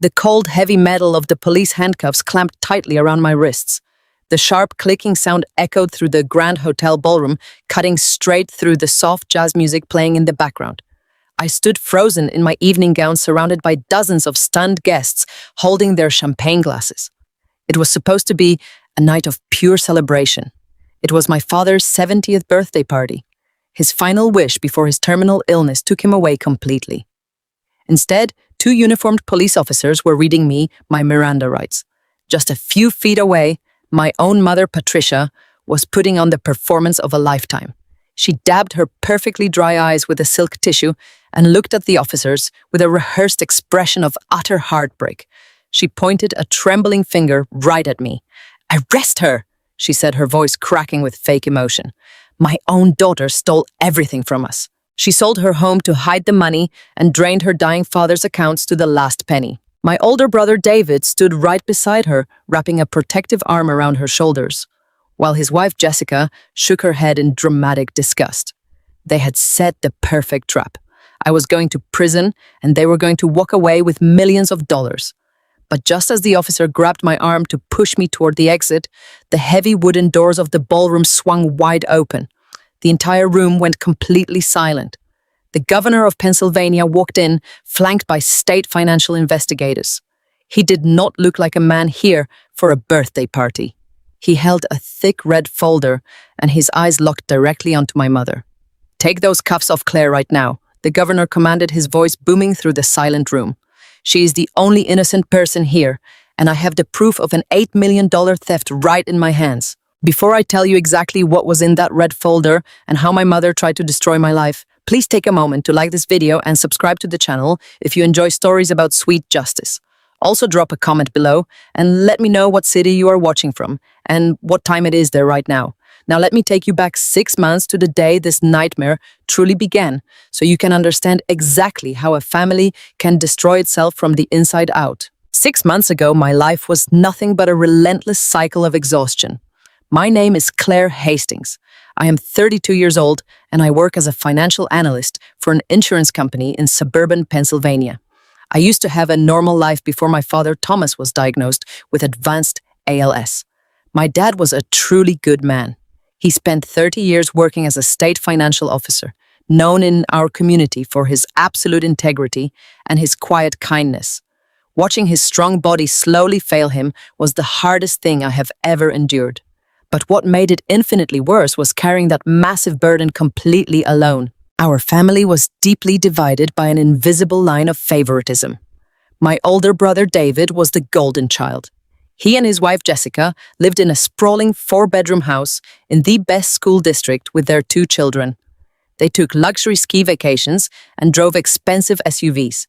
The cold, heavy metal of the police handcuffs clamped tightly around my wrists. The sharp clicking sound echoed through the Grand Hotel ballroom, cutting straight through the soft jazz music playing in the background. I stood frozen in my evening gown, surrounded by dozens of stunned guests holding their champagne glasses. It was supposed to be a night of pure celebration. It was my father's 70th birthday party. His final wish before his terminal illness took him away completely. Instead, two uniformed police officers were reading me my Miranda rights. Just a few feet away, my own mother, Patricia, was putting on the performance of a lifetime. She dabbed her perfectly dry eyes with a silk tissue and looked at the officers with a rehearsed expression of utter heartbreak. She pointed a trembling finger right at me. "Arrest her!" she said, her voice cracking with fake emotion. "My own daughter stole everything from us. She sold her home to hide the money and drained her dying father's accounts to the last penny." My older brother David stood right beside her, wrapping a protective arm around her shoulders, while his wife Jessica shook her head in dramatic disgust. They had set the perfect trap. I was going to prison, and they were going to walk away with millions of dollars. But just as the officer grabbed my arm to push me toward the exit, the heavy wooden doors of the ballroom swung wide open. The entire room went completely silent. The governor of Pennsylvania walked in, flanked by state financial investigators. He did not look like a man here for a birthday party. He held a thick red folder, and his eyes locked directly onto my mother. "Take those cuffs off Claire right now," the governor commanded, his voice booming through the silent room. "She is the only innocent person here, and I have the proof of an $8 million theft right in my hands. Before I tell you exactly what was in that red folder and how my mother tried to destroy my life, please take a moment to like this video and subscribe to the channel if you enjoy stories about sweet justice. Also drop a comment below and let me know what city you are watching from and what time it is there right now. Now let me take you back 6 months to the day this nightmare truly began, so you can understand exactly how a family can destroy itself from the inside out. 6 months ago, my life was nothing but a relentless cycle of exhaustion. My name is Claire Hastings. I am 32 years old and I work as a financial analyst for an insurance company in suburban Pennsylvania. I used to have a normal life before my father Thomas was diagnosed with advanced ALS. My dad was a truly good man. He spent 30 years working as a state financial officer, known in our community for his absolute integrity and his quiet kindness. Watching his strong body slowly fail him was the hardest thing I have ever endured. But what made it infinitely worse was carrying that massive burden completely alone. Our family was deeply divided by an invisible line of favoritism. My older brother David was the golden child. He and his wife Jessica lived in a sprawling 4-bedroom house in the best school district with their 2 children. They took luxury ski vacations and drove expensive SUVs.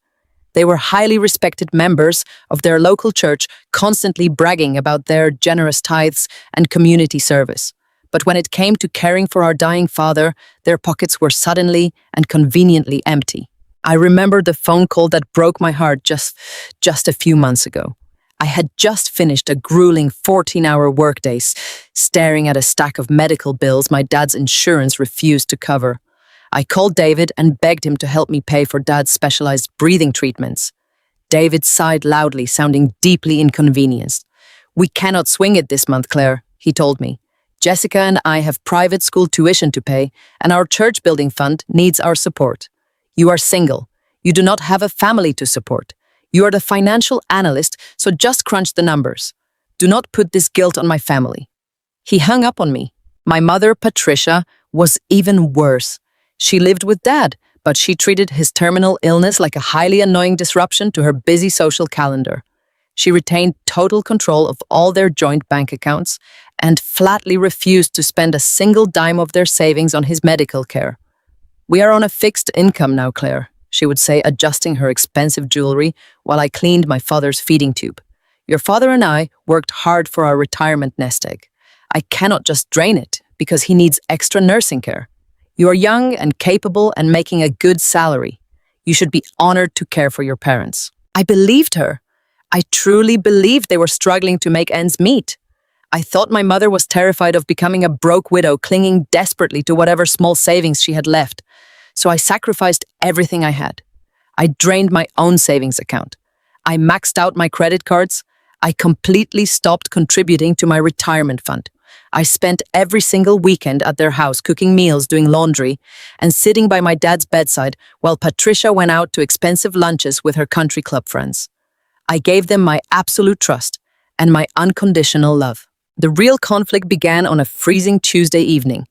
They were highly respected members of their local church, constantly bragging about their generous tithes and community service. But when it came to caring for our dying father, their pockets were suddenly and conveniently empty. I remember the phone call that broke my heart just a few months ago. I had just finished a grueling 14-hour workday, staring at a stack of medical bills my dad's insurance refused to cover. I called David and begged him to help me pay for Dad's specialized breathing treatments. David sighed loudly, sounding deeply inconvenienced. "We cannot swing it this month, Claire," he told me. "Jessica and I have private school tuition to pay, and our church building fund needs our support. You are single. You do not have a family to support. You are the financial analyst, so just crunch the numbers. Do not put this guilt on my family." He hung up on me. My mother, Patricia, was even worse. She lived with Dad, but she treated his terminal illness like a highly annoying disruption to her busy social calendar. She retained total control of all their joint bank accounts and flatly refused to spend a single dime of their savings on his medical care. "We are on a fixed income now, Claire," she would say, adjusting her expensive jewelry while I cleaned my father's feeding tube. "Your father and I worked hard for our retirement nest egg. I cannot just drain it because he needs extra nursing care. You are young and capable and making a good salary. You should be honored to care for your parents." I believed her. I truly believed they were struggling to make ends meet. I thought my mother was terrified of becoming a broke widow, clinging desperately to whatever small savings she had left. So I sacrificed everything I had. I drained my own savings account. I maxed out my credit cards. I completely stopped contributing to my retirement fund. I spent every single weekend at their house cooking meals, doing laundry, and sitting by my dad's bedside while Patricia went out to expensive lunches with her country club friends. I gave them my absolute trust and my unconditional love. The real conflict began on a freezing Tuesday evening.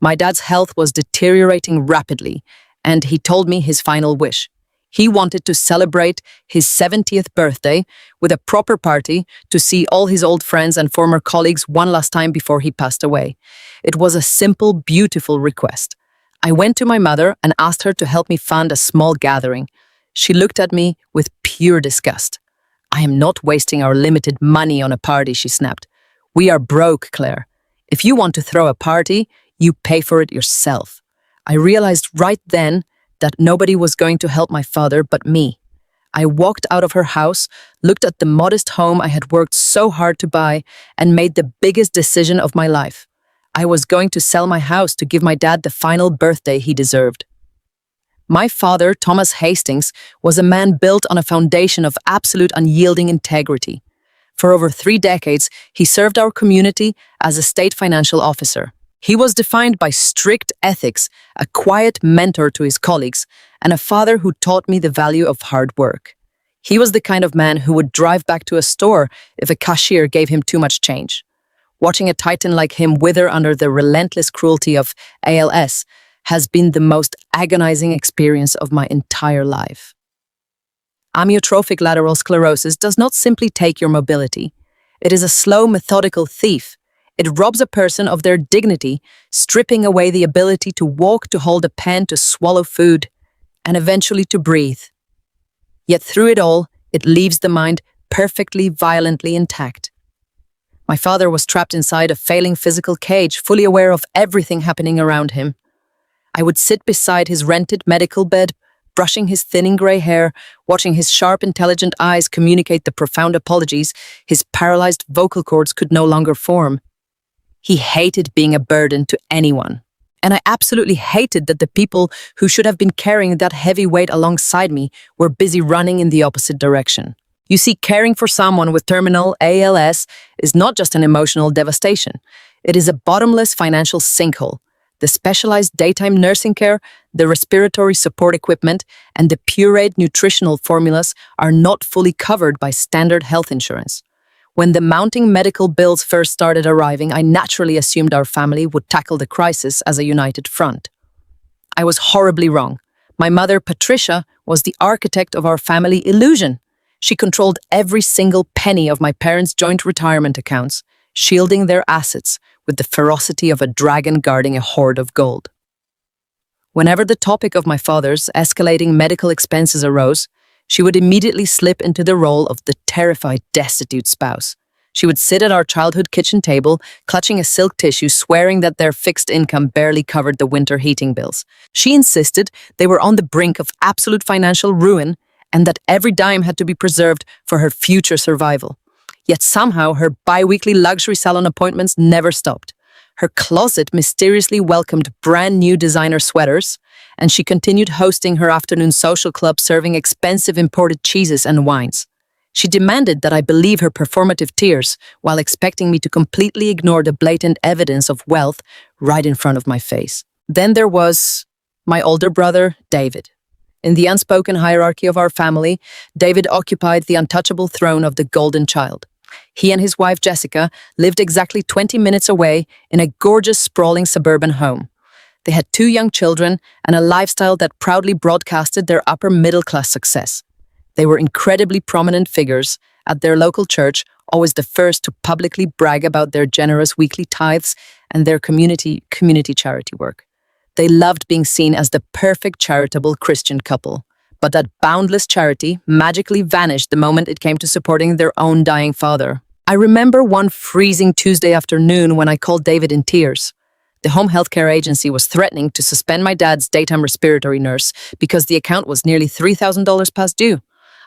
My dad's health was deteriorating rapidly, and he told me his final wish. He wanted to celebrate his 70th birthday with a proper party to see all his old friends and former colleagues one last time before he passed away. It was a simple, beautiful request. I went to my mother and asked her to help me fund a small gathering. She looked at me with pure disgust. "I am not wasting our limited money on a party," she snapped. "We are broke, Claire. If you want to throw a party, you pay for it yourself." I realized right then that nobody was going to help my father but me. I walked out of her house, looked at the modest home I had worked so hard to buy, and made the biggest decision of my life. I was going to sell my house to give my dad the final birthday he deserved. My father, Thomas Hastings, was a man built on a foundation of absolute unyielding integrity. For over 3 decades, he served our community as a state financial officer. He was defined by strict ethics, a quiet mentor to his colleagues, and a father who taught me the value of hard work. He was the kind of man who would drive back to a store if a cashier gave him too much change. Watching a titan like him wither under the relentless cruelty of ALS has been the most agonizing experience of my entire life. Amyotrophic lateral sclerosis does not simply take your mobility. It is a slow, methodical thief. It robs a person of their dignity, stripping away the ability to walk, to hold a pen, to swallow food, and eventually to breathe. Yet through it all, it leaves the mind perfectly, violently intact. My father was trapped inside a failing physical cage, fully aware of everything happening around him. I would sit beside his rented medical bed, brushing his thinning grey hair, watching his sharp, intelligent eyes communicate the profound apologies his paralyzed vocal cords could no longer form. He hated being a burden to anyone. And I absolutely hated that the people who should have been carrying that heavy weight alongside me were busy running in the opposite direction. You see, caring for someone with terminal ALS is not just an emotional devastation. It is a bottomless financial sinkhole. The specialized daytime nursing care, the respiratory support equipment, and the pureed nutritional formulas are not fully covered by standard health insurance. When the mounting medical bills first started arriving, I naturally assumed our family would tackle the crisis as a united front. I was horribly wrong. My mother, Patricia, was the architect of our family illusion. She controlled every single penny of my parents' joint retirement accounts, shielding their assets with the ferocity of a dragon guarding a hoard of gold. Whenever the topic of my father's escalating medical expenses arose, she would immediately slip into the role of the terrified, destitute spouse. She would sit at our childhood kitchen table, clutching a silk tissue, swearing that their fixed income barely covered the winter heating bills. She insisted they were on the brink of absolute financial ruin and that every dime had to be preserved for her future survival. Yet somehow her bi-weekly luxury salon appointments never stopped. Her closet mysteriously welcomed brand new designer sweaters, and she continued hosting her afternoon social club serving expensive imported cheeses and wines. She demanded that I believe her performative tears while expecting me to completely ignore the blatant evidence of wealth right in front of my face. Then there was my older brother, David. In the unspoken hierarchy of our family, David occupied the untouchable throne of the golden child. He and his wife, Jessica, lived exactly 20 minutes away in a gorgeous, sprawling suburban home. They had 2 young children and a lifestyle that proudly broadcasted their upper-middle-class success. They were incredibly prominent figures at their local church, always the first to publicly brag about their generous weekly tithes and their community charity work. They loved being seen as the perfect charitable Christian couple. But that boundless charity magically vanished the moment it came to supporting their own dying father. I remember one freezing Tuesday afternoon when I called David in tears. The home healthcare agency was threatening to suspend my dad's daytime respiratory nurse because the account was nearly $3,000 past due.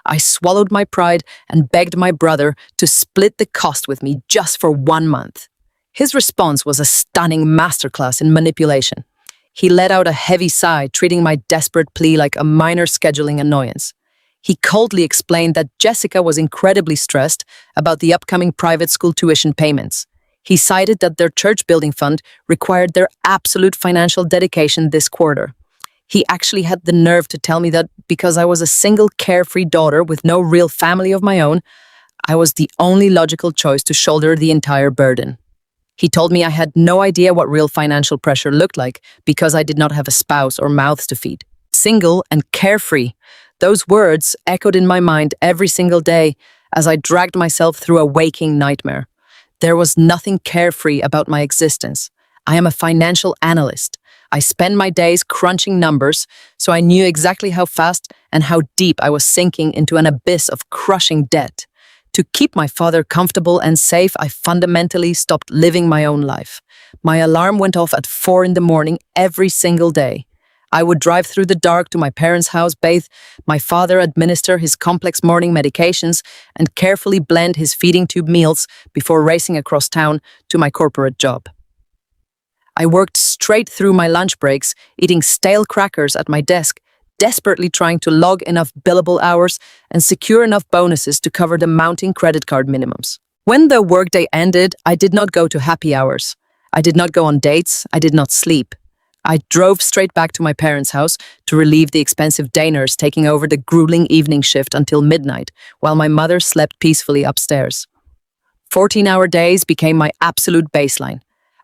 I swallowed my pride and begged my brother to split the cost with me just for 1 month. His response was a stunning masterclass in manipulation. He let out a heavy sigh, treating my desperate plea like a minor scheduling annoyance. He coldly explained that Jessica was incredibly stressed about the upcoming private school tuition payments. He cited that their church building fund required their absolute financial dedication this quarter. He actually had the nerve to tell me that because I was a single carefree daughter with no real family of my own, I was the only logical choice to shoulder the entire burden. He told me I had no idea what real financial pressure looked like because I did not have a spouse or mouths to feed. Single and carefree. Those words echoed in my mind every single day as I dragged myself through a waking nightmare. There was nothing carefree about my existence. I am a financial analyst. I spend my days crunching numbers, so I knew exactly how fast and how deep I was sinking into an abyss of crushing debt. To keep my father comfortable and safe, I fundamentally stopped living my own life. My alarm went off at 4 in the morning every single day. I would drive through the dark to my parents' house, bathe my father, administer his complex morning medications, and carefully blend his feeding tube meals before racing across town to my corporate job. I worked straight through my lunch breaks, eating stale crackers at my desk, desperately trying to log enough billable hours and secure enough bonuses to cover the mounting credit card minimums. When the workday ended, I did not go to happy hours. I did not go on dates. I did not sleep. I drove straight back to my parents' house to relieve the expensive day nurse taking over the grueling evening shift until midnight, while my mother slept peacefully upstairs. 14-hour days became my absolute baseline.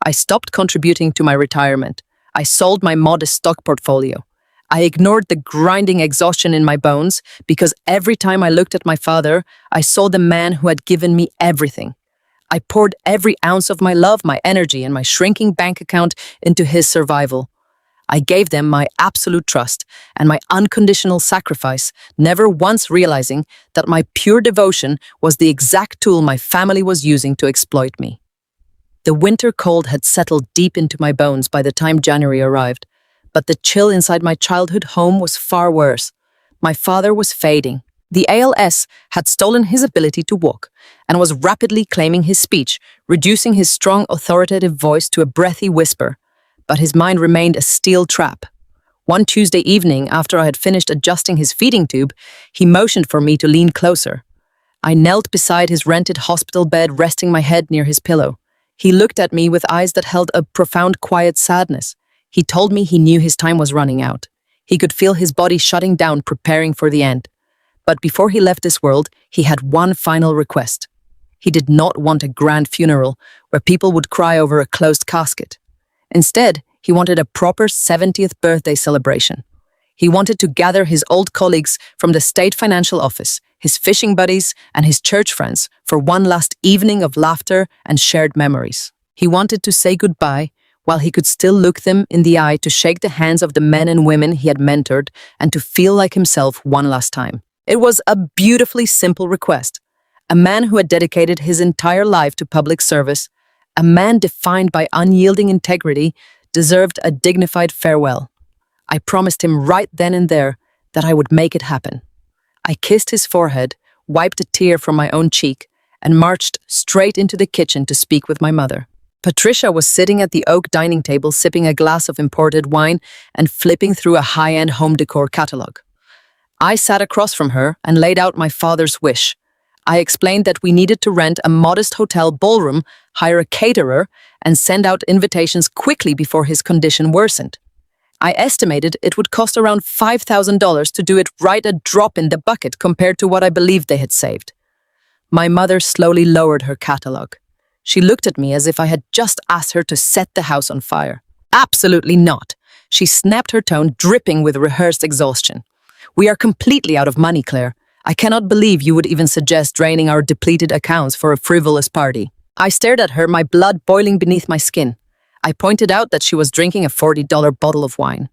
I stopped contributing to my retirement. I sold my modest stock portfolio. I ignored the grinding exhaustion in my bones because every time I looked at my father, I saw the man who had given me everything. I poured every ounce of my love, my energy, and my shrinking bank account into his survival. I gave them my absolute trust and my unconditional sacrifice, never once realizing that my pure devotion was the exact tool my family was using to exploit me. The winter cold had settled deep into my bones by the time January arrived, but the chill inside my childhood home was far worse. My father was fading. The ALS had stolen his ability to walk and was rapidly claiming his speech, reducing his strong, authoritative voice to a breathy whisper. But his mind remained a steel trap. One Tuesday evening, after I had finished adjusting his feeding tube, he motioned for me to lean closer. I knelt beside his rented hospital bed, resting my head near his pillow. He looked at me with eyes that held a profound, quiet sadness. He told me he knew his time was running out. He could feel his body shutting down, preparing for the end. But before he left this world, he had one final request. He did not want a grand funeral where people would cry over a closed casket. Instead, he wanted a proper 70th birthday celebration. He wanted to gather his old colleagues from the state financial office, his fishing buddies, and his church friends for one last evening of laughter and shared memories. He wanted to say goodbye while he could still look them in the eye, to shake the hands of the men and women he had mentored, and to feel like himself one last time. It was a beautifully simple request. A man who had dedicated his entire life to public service, a man defined by unyielding integrity, deserved a dignified farewell. I promised him right then and there that I would make it happen. I kissed his forehead, wiped a tear from my own cheek, and marched straight into the kitchen to speak with my mother. Patricia was sitting at the oak dining table sipping a glass of imported wine and flipping through a high-end home decor catalog. I sat across from her and laid out my father's wish. I explained that we needed to rent a modest hotel ballroom, hire a caterer, and send out invitations quickly before his condition worsened. I estimated it would cost around $5,000 to do it, right a drop in the bucket compared to what I believed they had saved. My mother slowly lowered her catalog. She looked at me as if I had just asked her to set the house on fire. Absolutely not. She snapped her tone, dripping with rehearsed exhaustion. We are completely out of money, Claire. I cannot believe you would even suggest draining our depleted accounts for a frivolous party. I stared at her, my blood boiling beneath my skin. I pointed out that she was drinking a $40 bottle of wine.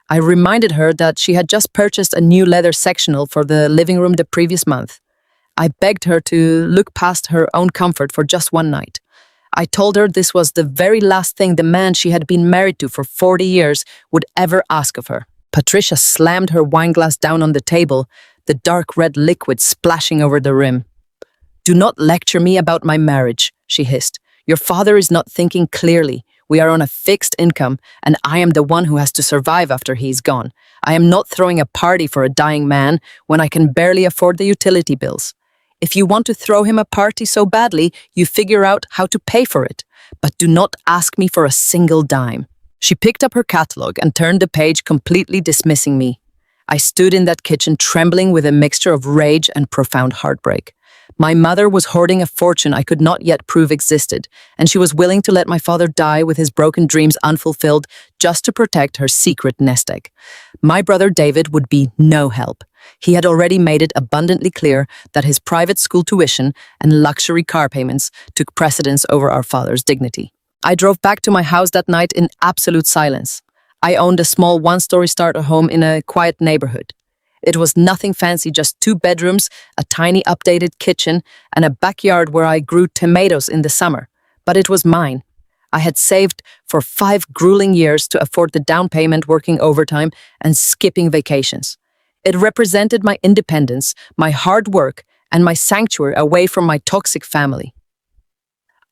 I reminded her that she had just purchased a new leather sectional for the living room the previous month. I begged her to look past her own comfort for just one night. I told her this was the very last thing the man she had been married to for 40 years would ever ask of her. Patricia slammed her wineglass down on the table, the dark red liquid splashing over the rim. "Do not lecture me about my marriage," she hissed. "Your father is not thinking clearly. We are on a fixed income, and I am the one who has to survive after he's gone. I am not throwing a party for a dying man when I can barely afford the utility bills. If you want to throw him a party so badly, you figure out how to pay for it. But do not ask me for a single dime." She picked up her catalog and turned the page, completely dismissing me. I stood in that kitchen trembling with a mixture of rage and profound heartbreak. My mother was hoarding a fortune I could not yet prove existed, and she was willing to let my father die with his broken dreams unfulfilled just to protect her secret nest egg. My brother David would be no help. He had already made it abundantly clear that his private school tuition and luxury car payments took precedence over our father's dignity. I drove back to my house that night in absolute silence. I owned a small one-story starter home in a quiet neighborhood. It was nothing fancy, just 2 bedrooms, a tiny updated kitchen, and a backyard where I grew tomatoes in the summer. But it was mine. I had saved for 5 grueling years to afford the down payment, working overtime, and skipping vacations. It represented my independence, my hard work, and my sanctuary away from my toxic family.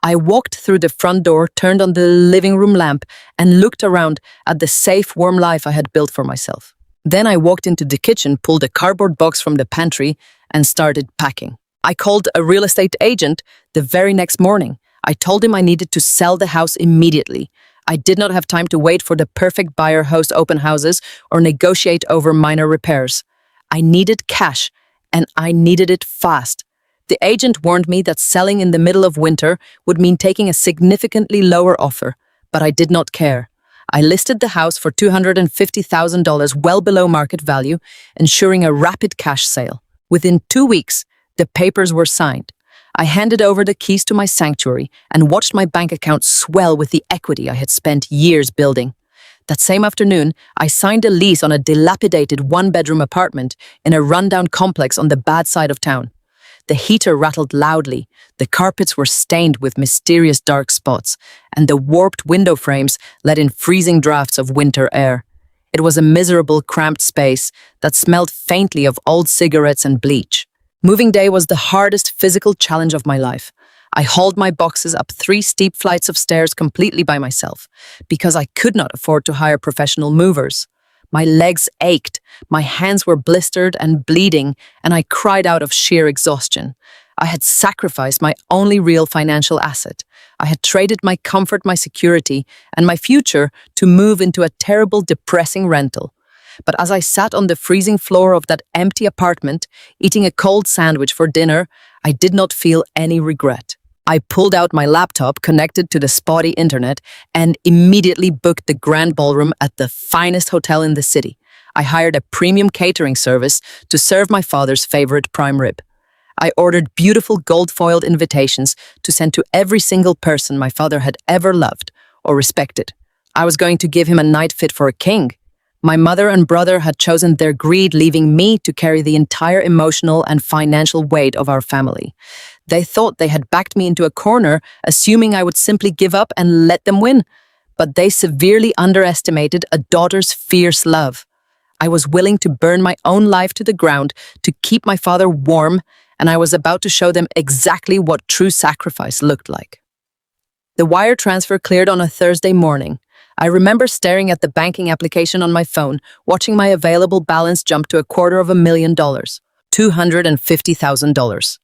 I walked through the front door, turned on the living room lamp, and looked around at the safe, warm life I had built for myself. Then I walked into the kitchen, pulled a cardboard box from the pantry, and started packing. I called a real estate agent the very next morning. I told him I needed to sell the house immediately. I did not have time to wait for the perfect buyer, host open houses, or negotiate over minor repairs. I needed cash, and I needed it fast. The agent warned me that selling in the middle of winter would mean taking a significantly lower offer, but I did not care. I listed the house for $250,000, well below market value, ensuring a rapid cash sale. Within 2 weeks, the papers were signed. I handed over the keys to my sanctuary and watched my bank account swell with the equity I had spent years building. That same afternoon, I signed a lease on a dilapidated 1-bedroom apartment in a rundown complex on the bad side of town. The heater rattled loudly, the carpets were stained with mysterious dark spots, and the warped window frames let in freezing drafts of winter air. It was a miserable, cramped space that smelled faintly of old cigarettes and bleach. Moving day was the hardest physical challenge of my life. I hauled my boxes up 3 steep flights of stairs completely by myself, because I could not afford to hire professional movers. My legs ached, my hands were blistered and bleeding, and I cried out of sheer exhaustion. I had sacrificed my only real financial asset. I had traded my comfort, my security, and my future to move into a terrible, depressing rental. But as I sat on the freezing floor of that empty apartment, eating a cold sandwich for dinner, I did not feel any regret. I pulled out my laptop, connected to the spotty internet, and immediately booked the grand ballroom at the finest hotel in the city. I hired a premium catering service to serve my father's favorite prime rib. I ordered beautiful gold-foiled invitations to send to every single person my father had ever loved or respected. I was going to give him a night fit for a king. My mother and brother had chosen their greed, leaving me to carry the entire emotional and financial weight of our family. They thought they had backed me into a corner, assuming I would simply give up and let them win. But they severely underestimated a daughter's fierce love. I was willing to burn my own life to the ground to keep my father warm, and I was about to show them exactly what true sacrifice looked like. The wire transfer cleared on a Thursday morning. I remember staring at the banking application on my phone, watching my available balance jump to $250,000, $250,000.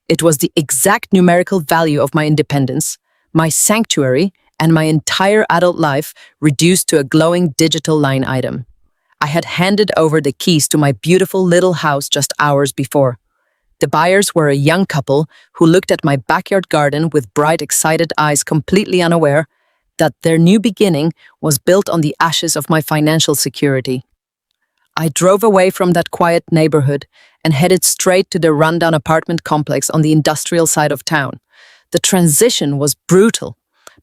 It was the exact numerical value of my independence, my sanctuary, and my entire adult life reduced to a glowing digital line item. I had handed over the keys to my beautiful little house just hours before. The buyers were a young couple who looked at my backyard garden with bright, excited eyes, completely unaware that their new beginning was built on the ashes of my financial security. I drove away from that quiet neighborhood and headed straight to the rundown apartment complex on the industrial side of town. The transition was brutal.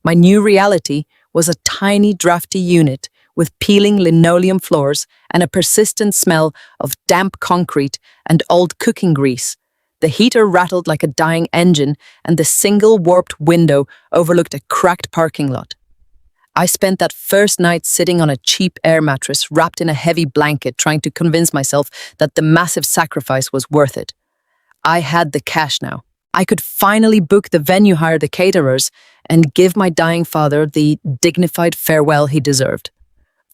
My new reality was a tiny, drafty unit with peeling linoleum floors and a persistent smell of damp concrete and old cooking grease. The heater rattled like a dying engine, and the single warped window overlooked a cracked parking lot. I spent that first night sitting on a cheap air mattress wrapped in a heavy blanket, trying to convince myself that the massive sacrifice was worth it. I had the cash now. I could finally book the venue, hire the caterers, and give my dying father the dignified farewell he deserved.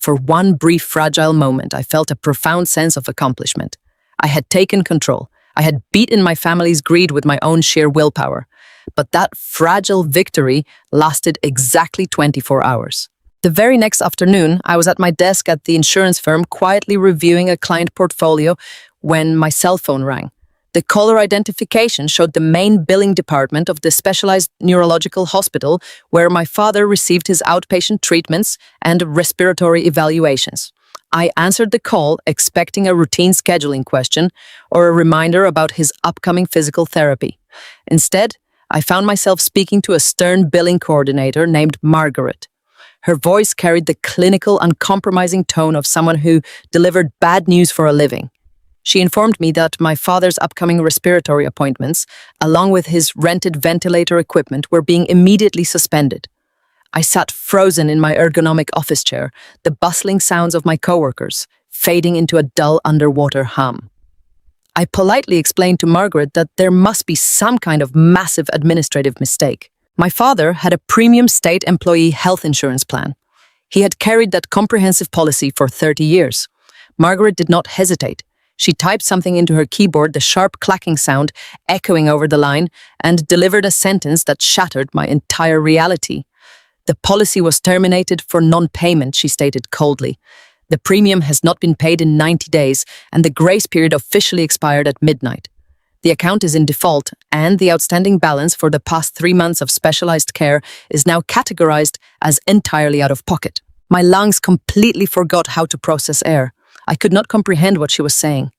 For one brief, fragile moment, I felt a profound sense of accomplishment. I had taken control. I had beaten my family's greed with my own sheer willpower. But that fragile victory lasted exactly 24 hours. The very next afternoon, I was at my desk at the insurance firm quietly reviewing a client portfolio when my cell phone rang. The caller identification showed the main billing department of the specialized neurological hospital where my father received his outpatient treatments and respiratory evaluations. I answered the call expecting a routine scheduling question or a reminder about his upcoming physical therapy. Instead, I found myself speaking to a stern billing coordinator named Margaret. Her voice carried the clinical, uncompromising tone of someone who delivered bad news for a living. She informed me that my father's upcoming respiratory appointments, along with his rented ventilator equipment, were being immediately suspended. I sat frozen in my ergonomic office chair, the bustling sounds of my coworkers fading into a dull underwater hum. I politely explained to Margaret that there must be some kind of massive administrative mistake. My father had a premium state employee health insurance plan. He had carried that comprehensive policy for 30 years. Margaret did not hesitate. She typed something into her keyboard, the sharp clacking sound echoing over the line, and delivered a sentence that shattered my entire reality. The policy was terminated for non-payment, she stated coldly. The premium has not been paid in 90 days, and the grace period officially expired at midnight. The account is in default, and the outstanding balance for the past 3 months of specialized care is now categorized as entirely out of pocket. My lungs completely forgot how to process air. I could not comprehend what she was saying.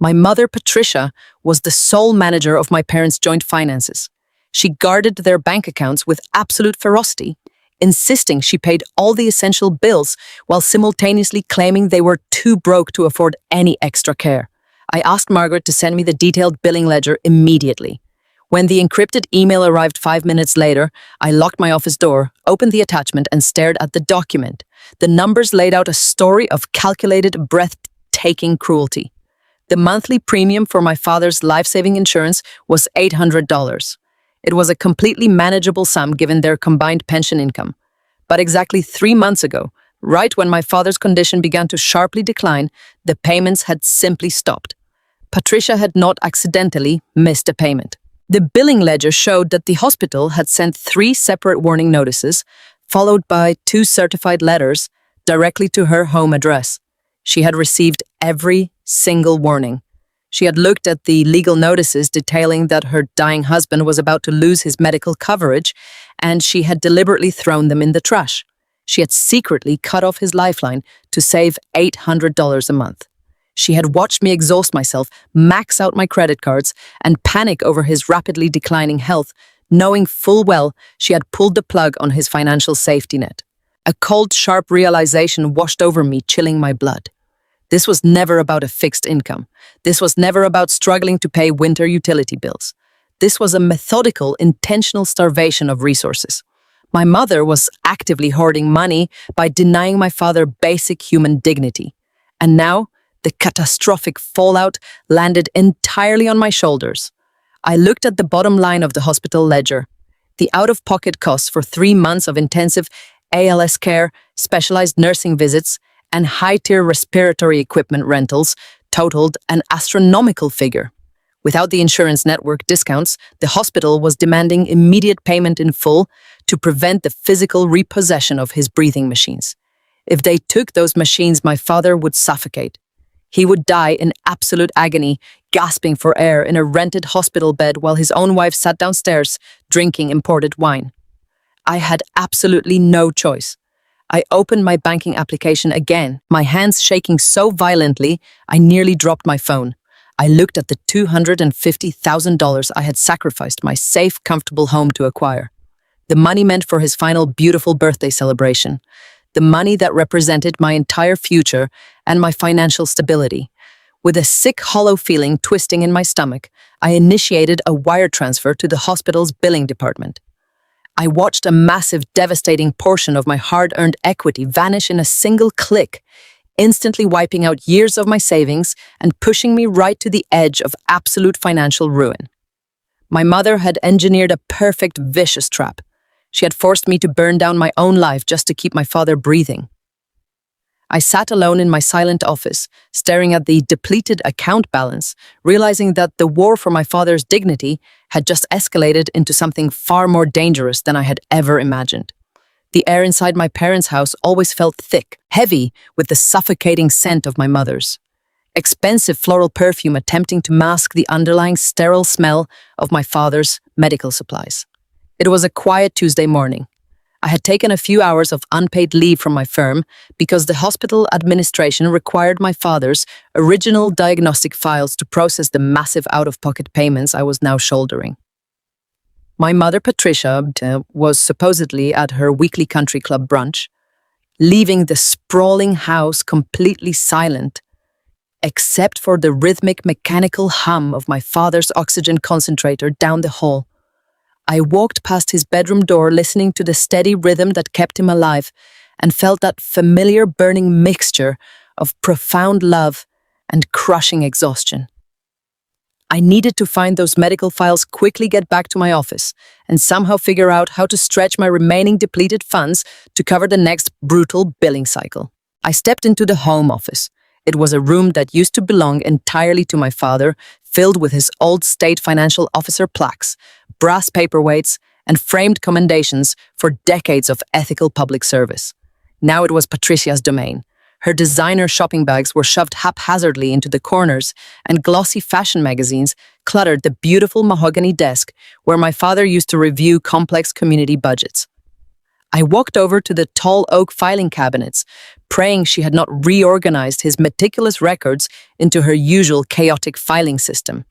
My mother, Patricia, was the sole manager of my parents' joint finances. She guarded their bank accounts with absolute ferocity, insisting she paid all the essential bills while simultaneously claiming they were too broke to afford any extra care. I asked Margaret to send me the detailed billing ledger immediately. When the encrypted email arrived 5 minutes later, I locked my office door, opened the attachment, and stared at the document. The numbers laid out a story of calculated, breathtaking cruelty. The monthly premium for my father's life-saving insurance was $800. It was a completely manageable sum given their combined pension income. But exactly 3 months ago, right when my father's condition began to sharply decline, the payments had simply stopped. Patricia had not accidentally missed a payment. The billing ledger showed that the hospital had sent 3 separate warning notices, followed by 2 certified letters directly to her home address. She had received every single warning. She had looked at the legal notices detailing that her dying husband was about to lose his medical coverage, and she had deliberately thrown them in the trash. She had secretly cut off his lifeline to save $800 a month. She had watched me exhaust myself, max out my credit cards, and panic over his rapidly declining health, knowing full well she had pulled the plug on his financial safety net. A cold, sharp realization washed over me, chilling my blood. This was never about a fixed income. This was never about struggling to pay winter utility bills. This was a methodical, intentional starvation of resources. My mother was actively hoarding money by denying my father basic human dignity. And now, the catastrophic fallout landed entirely on my shoulders. I looked at the bottom line of the hospital ledger. The out-of-pocket costs for 3 months of intensive ALS care, specialized nursing visits, and high-tier respiratory equipment rentals totaled an astronomical figure. Without the insurance network discounts, the hospital was demanding immediate payment in full to prevent the physical repossession of his breathing machines. If they took those machines, my father would suffocate. He would die in absolute agony, gasping for air in a rented hospital bed while his own wife sat downstairs drinking imported wine. I had absolutely no choice. I opened my banking application again, my hands shaking so violently I nearly dropped my phone. I looked at the $250,000 I had sacrificed my safe, comfortable home to acquire. The money meant for his final beautiful birthday celebration. The money that represented my entire future and my financial stability. With a sick, hollow feeling twisting in my stomach, I initiated a wire transfer to the hospital's billing department. I watched a massive, devastating portion of my hard-earned equity vanish in a single click, instantly wiping out years of my savings and pushing me right to the edge of absolute financial ruin. My mother had engineered a perfect, vicious trap. She had forced me to burn down my own life just to keep my father breathing. I sat alone in my silent office, staring at the depleted account balance, realizing that the war for my father's dignity had just escalated into something far more dangerous than I had ever imagined. The air inside my parents' house always felt thick, heavy with the suffocating scent of my mother's. Expensive floral perfume attempting to mask the underlying sterile smell of my father's medical supplies. It was a quiet Tuesday morning. I had taken a few hours of unpaid leave from my firm because the hospital administration required my father's original diagnostic files to process the massive out-of-pocket payments I was now shouldering. My mother, Patricia, was supposedly at her weekly country club brunch, leaving the sprawling house completely silent, except for the rhythmic mechanical hum of my father's oxygen concentrator down the hall. I walked past his bedroom door, listening to the steady rhythm that kept him alive, and felt that familiar burning mixture of profound love and crushing exhaustion. I needed to find those medical files, quickly get back to my office, and somehow figure out how to stretch my remaining depleted funds to cover the next brutal billing cycle. I stepped into the home office. It was a room that used to belong entirely to my father, filled with his old state financial officer plaques, brass paperweights, and framed commendations for decades of ethical public service. Now it was Patricia's domain. Her designer shopping bags were shoved haphazardly into the corners, and glossy fashion magazines cluttered the beautiful mahogany desk where my father used to review complex community budgets. I walked over to the tall oak filing cabinets, praying she had not reorganized his meticulous records into her usual chaotic filing system.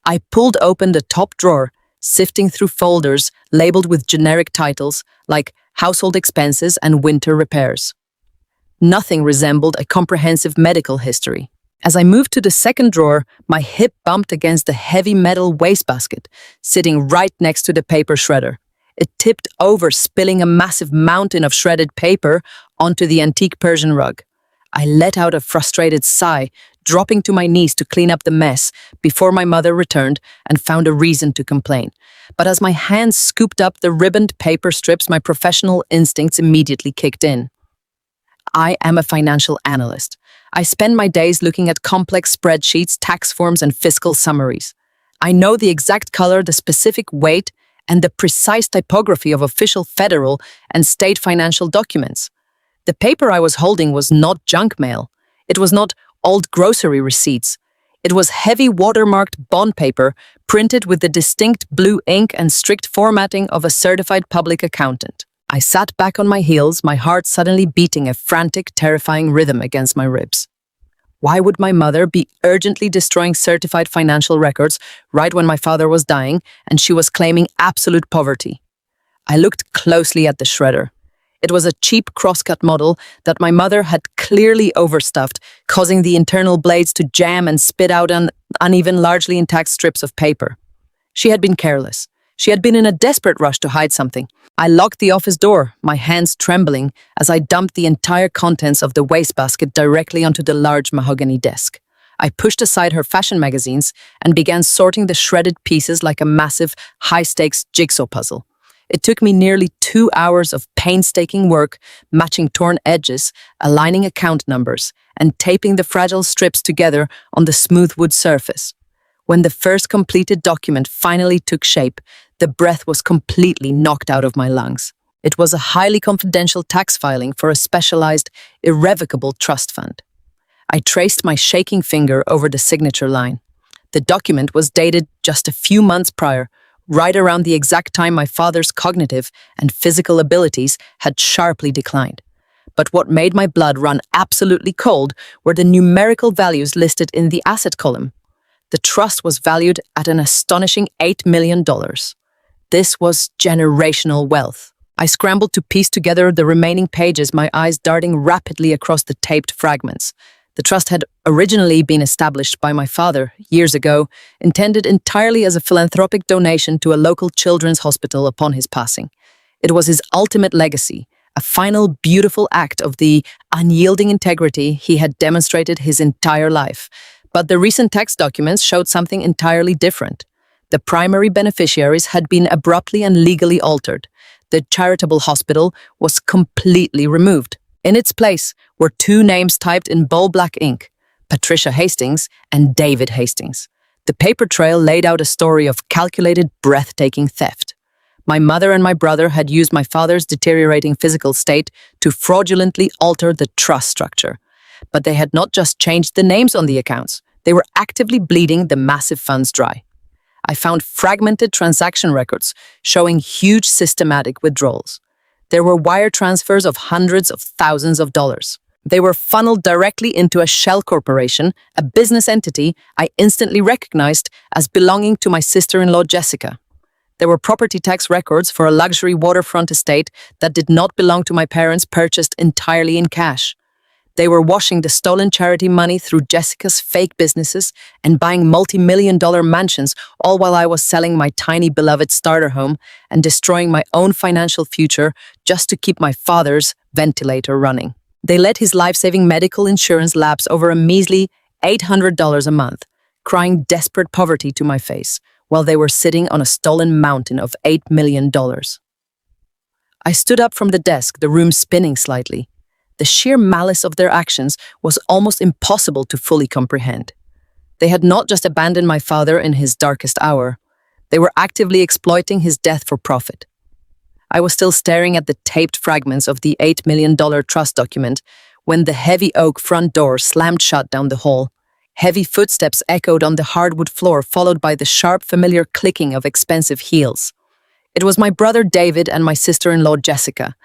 I pulled open the top drawer, sifting through folders labeled with generic titles like household expenses and winter repairs. Nothing resembled a comprehensive medical history. As I moved to the second drawer, my hip bumped against the heavy metal wastebasket, sitting right next to the paper shredder. It tipped over, spilling a massive mountain of shredded paper onto the antique Persian rug. I let out a frustrated sigh, dropping to my knees to clean up the mess before my mother returned and found a reason to complain. But as my hands scooped up the ribboned paper strips, my professional instincts immediately kicked in. I am a financial analyst. I spend my days looking at complex spreadsheets, tax forms, and fiscal summaries. I know the exact color, the specific weight, and the precise typography of official federal and state financial documents. The paper I was holding was not junk mail. It was not old grocery receipts. It was heavy watermarked bond paper printed with the distinct blue ink and strict formatting of a certified public accountant. I sat back on my heels, my heart suddenly beating a frantic, terrifying rhythm against my ribs. Why would my mother be urgently destroying certified financial records right when my father was dying and she was claiming absolute poverty? I looked closely at the shredder. It was a cheap crosscut model that my mother had clearly overstuffed, causing the internal blades to jam and spit out uneven, largely intact strips of paper. She had been careless. She had been in a desperate rush to hide something. I locked the office door, my hands trembling as I dumped the entire contents of the wastebasket directly onto the large mahogany desk. I pushed aside her fashion magazines and began sorting the shredded pieces like a massive, high-stakes jigsaw puzzle. It took me nearly 2 hours of painstaking work, matching torn edges, aligning account numbers, and taping the fragile strips together on the smooth wood surface. When the first completed document finally took shape, the breath was completely knocked out of my lungs. It was a highly confidential tax filing for a specialized, irrevocable trust fund. I traced my shaking finger over the signature line. The document was dated just a few months prior, right around the exact time my father's cognitive and physical abilities had sharply declined. But what made my blood run absolutely cold were the numerical values listed in the asset column. The trust was valued at an astonishing $8 million. This was generational wealth. I scrambled to piece together the remaining pages, my eyes darting rapidly across the taped fragments. The trust had originally been established by my father years ago, intended entirely as a philanthropic donation to a local children's hospital upon his passing. It was his ultimate legacy, a final beautiful act of the unyielding integrity he had demonstrated his entire life. But the recent tax documents showed something entirely different. The primary beneficiaries had been abruptly and legally altered. The charitable hospital was completely removed. In its place were two names typed in bold black ink: Patricia Hastings and David Hastings. The paper trail laid out a story of calculated, breathtaking theft. My mother and my brother had used my father's deteriorating physical state to fraudulently alter the trust structure. But they had not just changed the names on the accounts, they were actively bleeding the massive funds dry. I found fragmented transaction records showing huge systematic withdrawals. There were wire transfers of hundreds of thousands of dollars. They were funneled directly into a shell corporation, a business entity I instantly recognized as belonging to my sister-in-law Jessica. There were property tax records for a luxury waterfront estate that did not belong to my parents, purchased entirely in cash. They were washing the stolen charity money through Jessica's fake businesses and buying multi-million-dollar mansions, all while I was selling my tiny beloved starter home and destroying my own financial future just to keep my father's ventilator running. They let his life-saving medical insurance lapse over a measly $800 a month, crying desperate poverty to my face, while they were sitting on a stolen mountain of $8 million. I stood up from the desk, the room spinning slightly. The sheer malice of their actions was almost impossible to fully comprehend. They had not just abandoned my father in his darkest hour, they were actively exploiting his death for profit. I was still staring at the taped fragments of the $8 million trust document when the heavy oak front door slammed shut down the hall. Heavy footsteps echoed on the hardwood floor, followed by the sharp, familiar clicking of expensive heels. It was my brother David and my sister-in-law Jessica.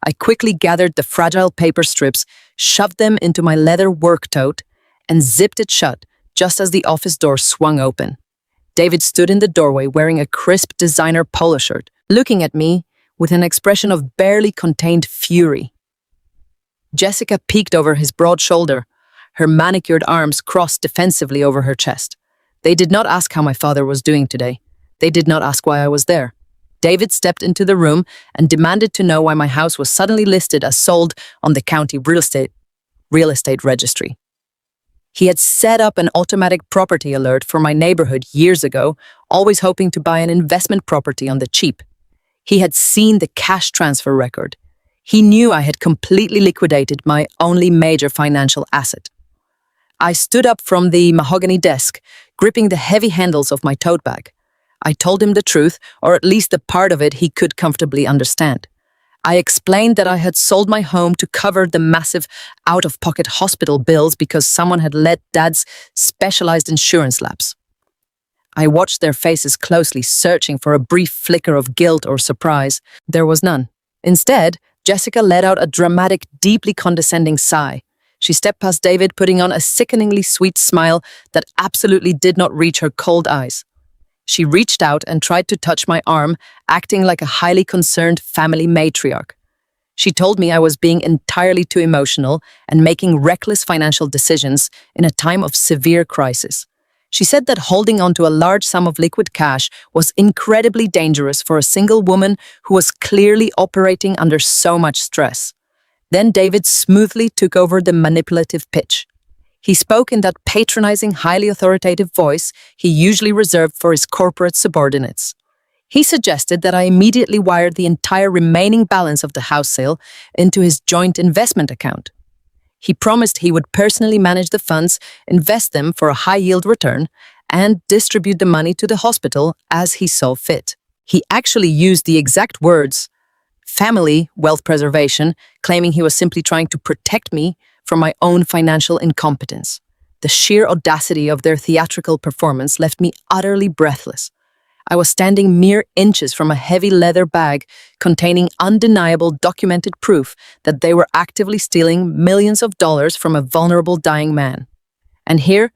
I quickly gathered the fragile paper strips, shoved them into my leather work tote, and zipped it shut just as the office door swung open. David stood in the doorway wearing a crisp designer polo shirt, looking at me with an expression of barely contained fury. Jessica peeked over his broad shoulder, her manicured arms crossed defensively over her chest. They did not ask how my father was doing today. They did not ask why I was there. David stepped into the room and demanded to know why my house was suddenly listed as sold on the county real estate registry. He had set up an automatic property alert for my neighborhood years ago, always hoping to buy an investment property on the cheap. He had seen the cash transfer record. He knew I had completely liquidated my only major financial asset. I stood up from the mahogany desk, gripping the heavy handles of my tote bag. I told him the truth, or at least the part of it he could comfortably understand. I explained that I had sold my home to cover the massive out-of-pocket hospital bills because someone had let Dad's specialized insurance lapse. I watched their faces closely, searching for a brief flicker of guilt or surprise. There was none. Instead, Jessica let out a dramatic, deeply condescending sigh. She stepped past David, putting on a sickeningly sweet smile that absolutely did not reach her cold eyes. She reached out and tried to touch my arm, acting like a highly concerned family matriarch. She told me I was being entirely too emotional and making reckless financial decisions in a time of severe crisis. She said that holding on to a large sum of liquid cash was incredibly dangerous for a single woman who was clearly operating under so much stress. Then David smoothly took over the manipulative pitch. He spoke in that patronizing, highly authoritative voice he usually reserved for his corporate subordinates. He suggested that I immediately wired the entire remaining balance of the house sale into his joint investment account. He promised he would personally manage the funds, invest them for a high-yield return, and distribute the money to the hospital as he saw fit. He actually used the exact words, family wealth preservation, claiming he was simply trying to protect me from my own financial incompetence. The sheer audacity of their theatrical performance left me utterly breathless. I was standing mere inches from a heavy leather bag containing undeniable documented proof that they were actively stealing millions of dollars from a vulnerable dying man. And here,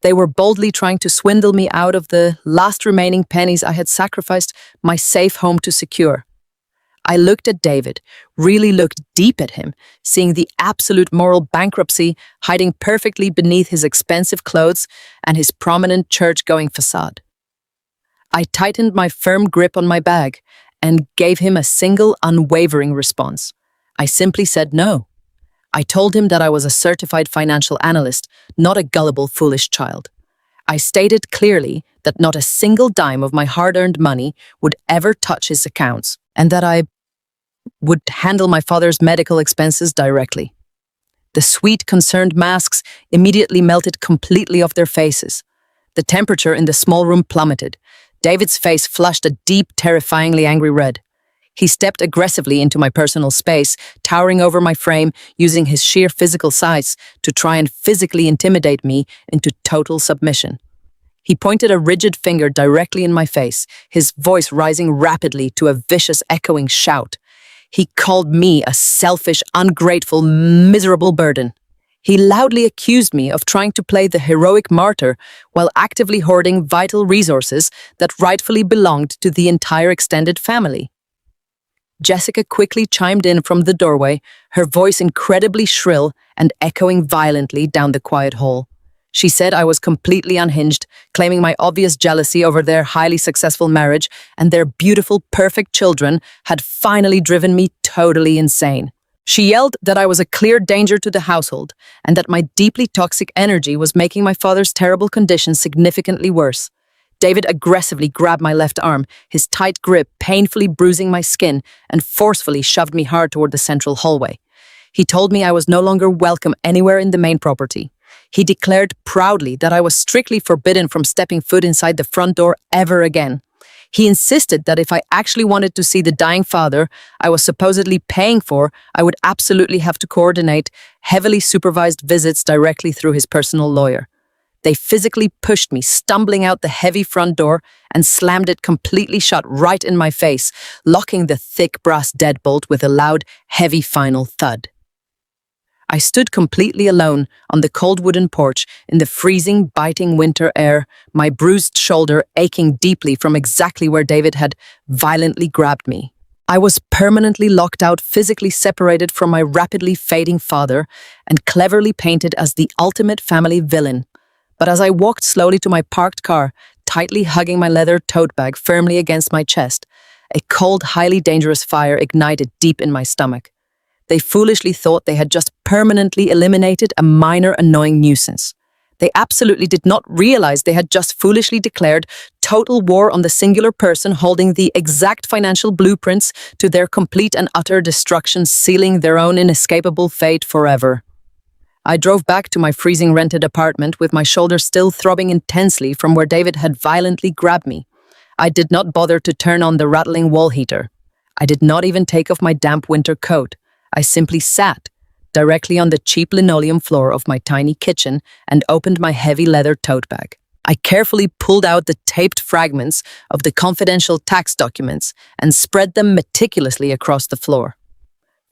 they were boldly trying to swindle me out of the last remaining pennies I had sacrificed my safe home to secure. I looked at David, really looked deep at him, seeing the absolute moral bankruptcy hiding perfectly beneath his expensive clothes and his prominent church-going facade. I tightened my firm grip on my bag and gave him a single unwavering response. I simply said no. I told him that I was a certified financial analyst, not a gullible, foolish child. I stated clearly that not a single dime of my hard-earned money would ever touch his accounts, and that I would handle my father's medical expenses directly. The sweet, concerned masks immediately melted completely off their faces. The temperature in the small room plummeted. David's face flushed a deep, terrifyingly angry red. He stepped aggressively into my personal space, towering over my frame, using his sheer physical size to try and physically intimidate me into total submission. He pointed a rigid finger directly in my face, his voice rising rapidly to a vicious, echoing shout. He called me a selfish, ungrateful, miserable burden. He loudly accused me of trying to play the heroic martyr while actively hoarding vital resources that rightfully belonged to the entire extended family. Jessica quickly chimed in from the doorway, her voice incredibly shrill and echoing violently down the quiet hall. She said I was completely unhinged, claiming my obvious jealousy over their highly successful marriage and their beautiful, perfect children had finally driven me totally insane. She yelled that I was a clear danger to the household and that my deeply toxic energy was making my father's terrible condition significantly worse. David aggressively grabbed my left arm, his tight grip painfully bruising my skin, and forcefully shoved me hard toward the central hallway. He told me I was no longer welcome anywhere in the main property. He declared proudly that I was strictly forbidden from stepping foot inside the front door ever again. He insisted that if I actually wanted to see the dying father I was supposedly paying for, I would absolutely have to coordinate heavily supervised visits directly through his personal lawyer. They physically pushed me, stumbling out the heavy front door, and slammed it completely shut right in my face, locking the thick brass deadbolt with a loud, heavy final thud. I stood completely alone on the cold wooden porch in the freezing, biting winter air, my bruised shoulder aching deeply from exactly where David had violently grabbed me. I was permanently locked out, physically separated from my rapidly fading father, and cleverly painted as the ultimate family villain. But as I walked slowly to my parked car, tightly hugging my leather tote bag firmly against my chest, a cold, highly dangerous fire ignited deep in my stomach. They foolishly thought they had just permanently eliminated a minor annoying nuisance. They absolutely did not realize they had just foolishly declared total war on the singular person holding the exact financial blueprints to their complete and utter destruction, sealing their own inescapable fate forever. I drove back to my freezing rented apartment with my shoulder still throbbing intensely from where David had violently grabbed me. I did not bother to turn on the rattling wall heater. I did not even take off my damp winter coat. I simply sat directly on the cheap linoleum floor of my tiny kitchen and opened my heavy leather tote bag. I carefully pulled out the taped fragments of the confidential tax documents and spread them meticulously across the floor.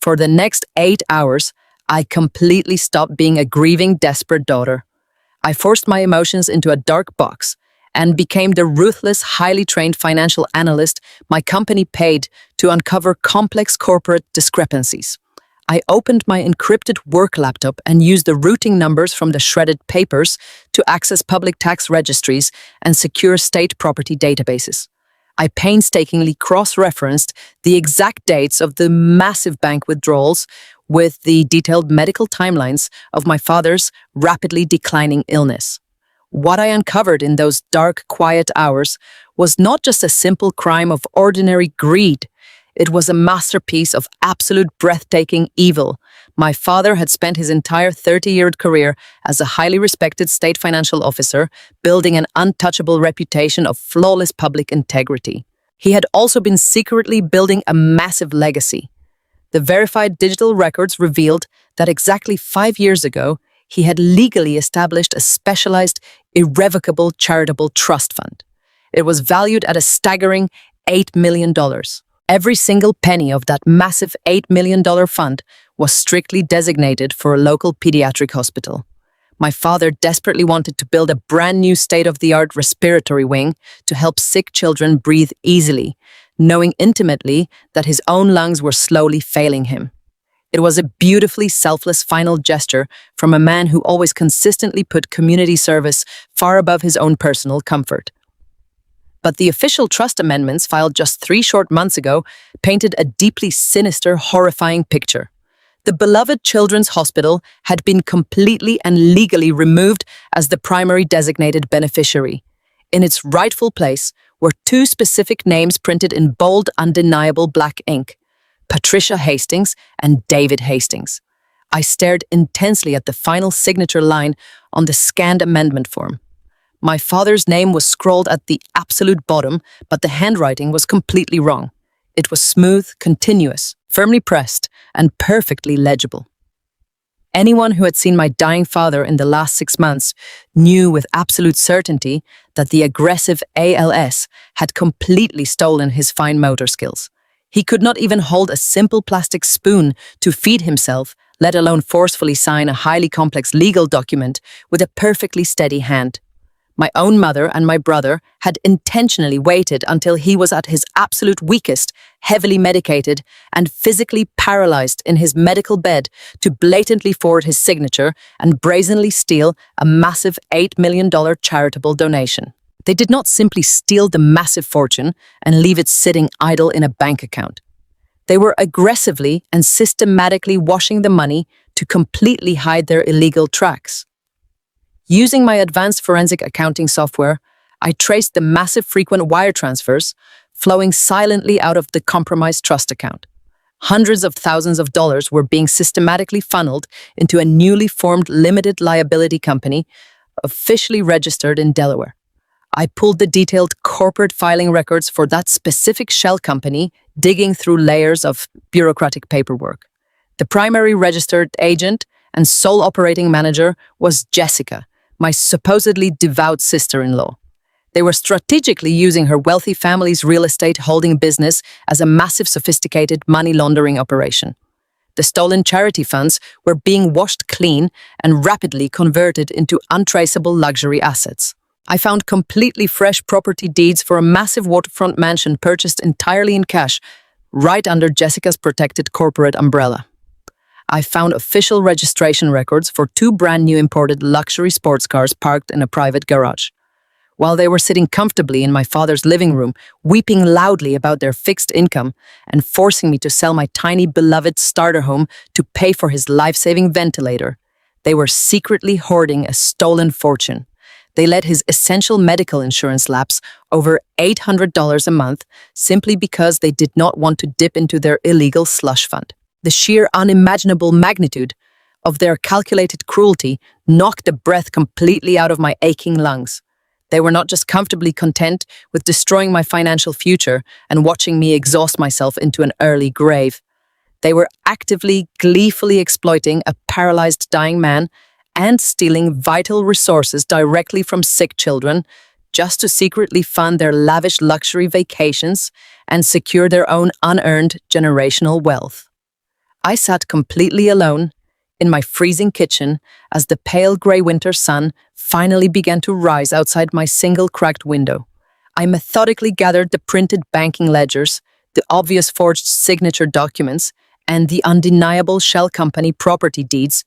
For the next 8 hours, I completely stopped being a grieving, desperate daughter. I forced my emotions into a dark box and became the ruthless, highly trained financial analyst my company paid to uncover complex corporate discrepancies. I opened my encrypted work laptop and used the routing numbers from the shredded papers to access public tax registries and secure state property databases. I painstakingly cross-referenced the exact dates of the massive bank withdrawals with the detailed medical timelines of my father's rapidly declining illness. What I uncovered in those dark, quiet hours was not just a simple crime of ordinary greed. It was a masterpiece of absolute breathtaking evil. My father had spent his entire 30-year career as a highly respected state financial officer, building an untouchable reputation of flawless public integrity. He had also been secretly building a massive legacy. The verified digital records revealed that exactly 5 years ago, he had legally established a specialized, irrevocable charitable trust fund. It was valued at a staggering $8 million. Every single penny of that massive $8 million fund was strictly designated for a local pediatric hospital. My father desperately wanted to build a brand new state-of-the-art respiratory wing to help sick children breathe easily, knowing intimately that his own lungs were slowly failing him. It was a beautifully selfless final gesture from a man who always consistently put community service far above his own personal comfort. But the official trust amendments filed just 3 short months ago painted a deeply sinister, horrifying picture. The beloved Children's Hospital had been completely and legally removed as the primary designated beneficiary. In its rightful place were two specific names printed in bold, undeniable black ink: Patricia Hastings and David Hastings. I stared intensely at the final signature line on the scanned amendment form. My father's name was scrawled at the absolute bottom, but the handwriting was completely wrong. It was smooth, continuous, firmly pressed, and perfectly legible. Anyone who had seen my dying father in the last 6 months knew with absolute certainty that the aggressive ALS had completely stolen his fine motor skills. He could not even hold a simple plastic spoon to feed himself, let alone forcefully sign a highly complex legal document with a perfectly steady hand. My own mother and my brother had intentionally waited until he was at his absolute weakest, heavily medicated, and physically paralyzed in his medical bed to blatantly forward his signature and brazenly steal a massive $8 million charitable donation. They did not simply steal the massive fortune and leave it sitting idle in a bank account. They were aggressively and systematically washing the money to completely hide their illegal tracks. Using my advanced forensic accounting software, I traced the massive frequent wire transfers flowing silently out of the compromised trust account. Hundreds of thousands of dollars were being systematically funneled into a newly formed limited liability company officially registered in Delaware. I pulled the detailed corporate filing records for that specific shell company, digging through layers of bureaucratic paperwork. The primary registered agent and sole operating manager was Jessica, my supposedly devout sister-in-law. They were strategically using her wealthy family's real estate holding business as a massive, sophisticated money laundering operation. The stolen charity funds were being washed clean and rapidly converted into untraceable luxury assets. I found completely fresh property deeds for a massive waterfront mansion purchased entirely in cash, right under Jessica's protected corporate umbrella. I found official registration records for 2 brand new imported luxury sports cars parked in a private garage. While they were sitting comfortably in my father's living room, weeping loudly about their fixed income and forcing me to sell my tiny beloved starter home to pay for his life-saving ventilator, they were secretly hoarding a stolen fortune. They let his essential medical insurance lapse over $800 a month simply because they did not want to dip into their illegal slush fund. The sheer unimaginable magnitude of their calculated cruelty knocked the breath completely out of my aching lungs. They were not just comfortably content with destroying my financial future and watching me exhaust myself into an early grave. They were actively, gleefully exploiting a paralyzed dying man and stealing vital resources directly from sick children just to secretly fund their lavish luxury vacations and secure their own unearned generational wealth. I sat completely alone in my freezing kitchen as the pale gray winter sun finally began to rise outside my single cracked window. I methodically gathered the printed banking ledgers, the obvious forged signature documents, and the undeniable shell company property deeds,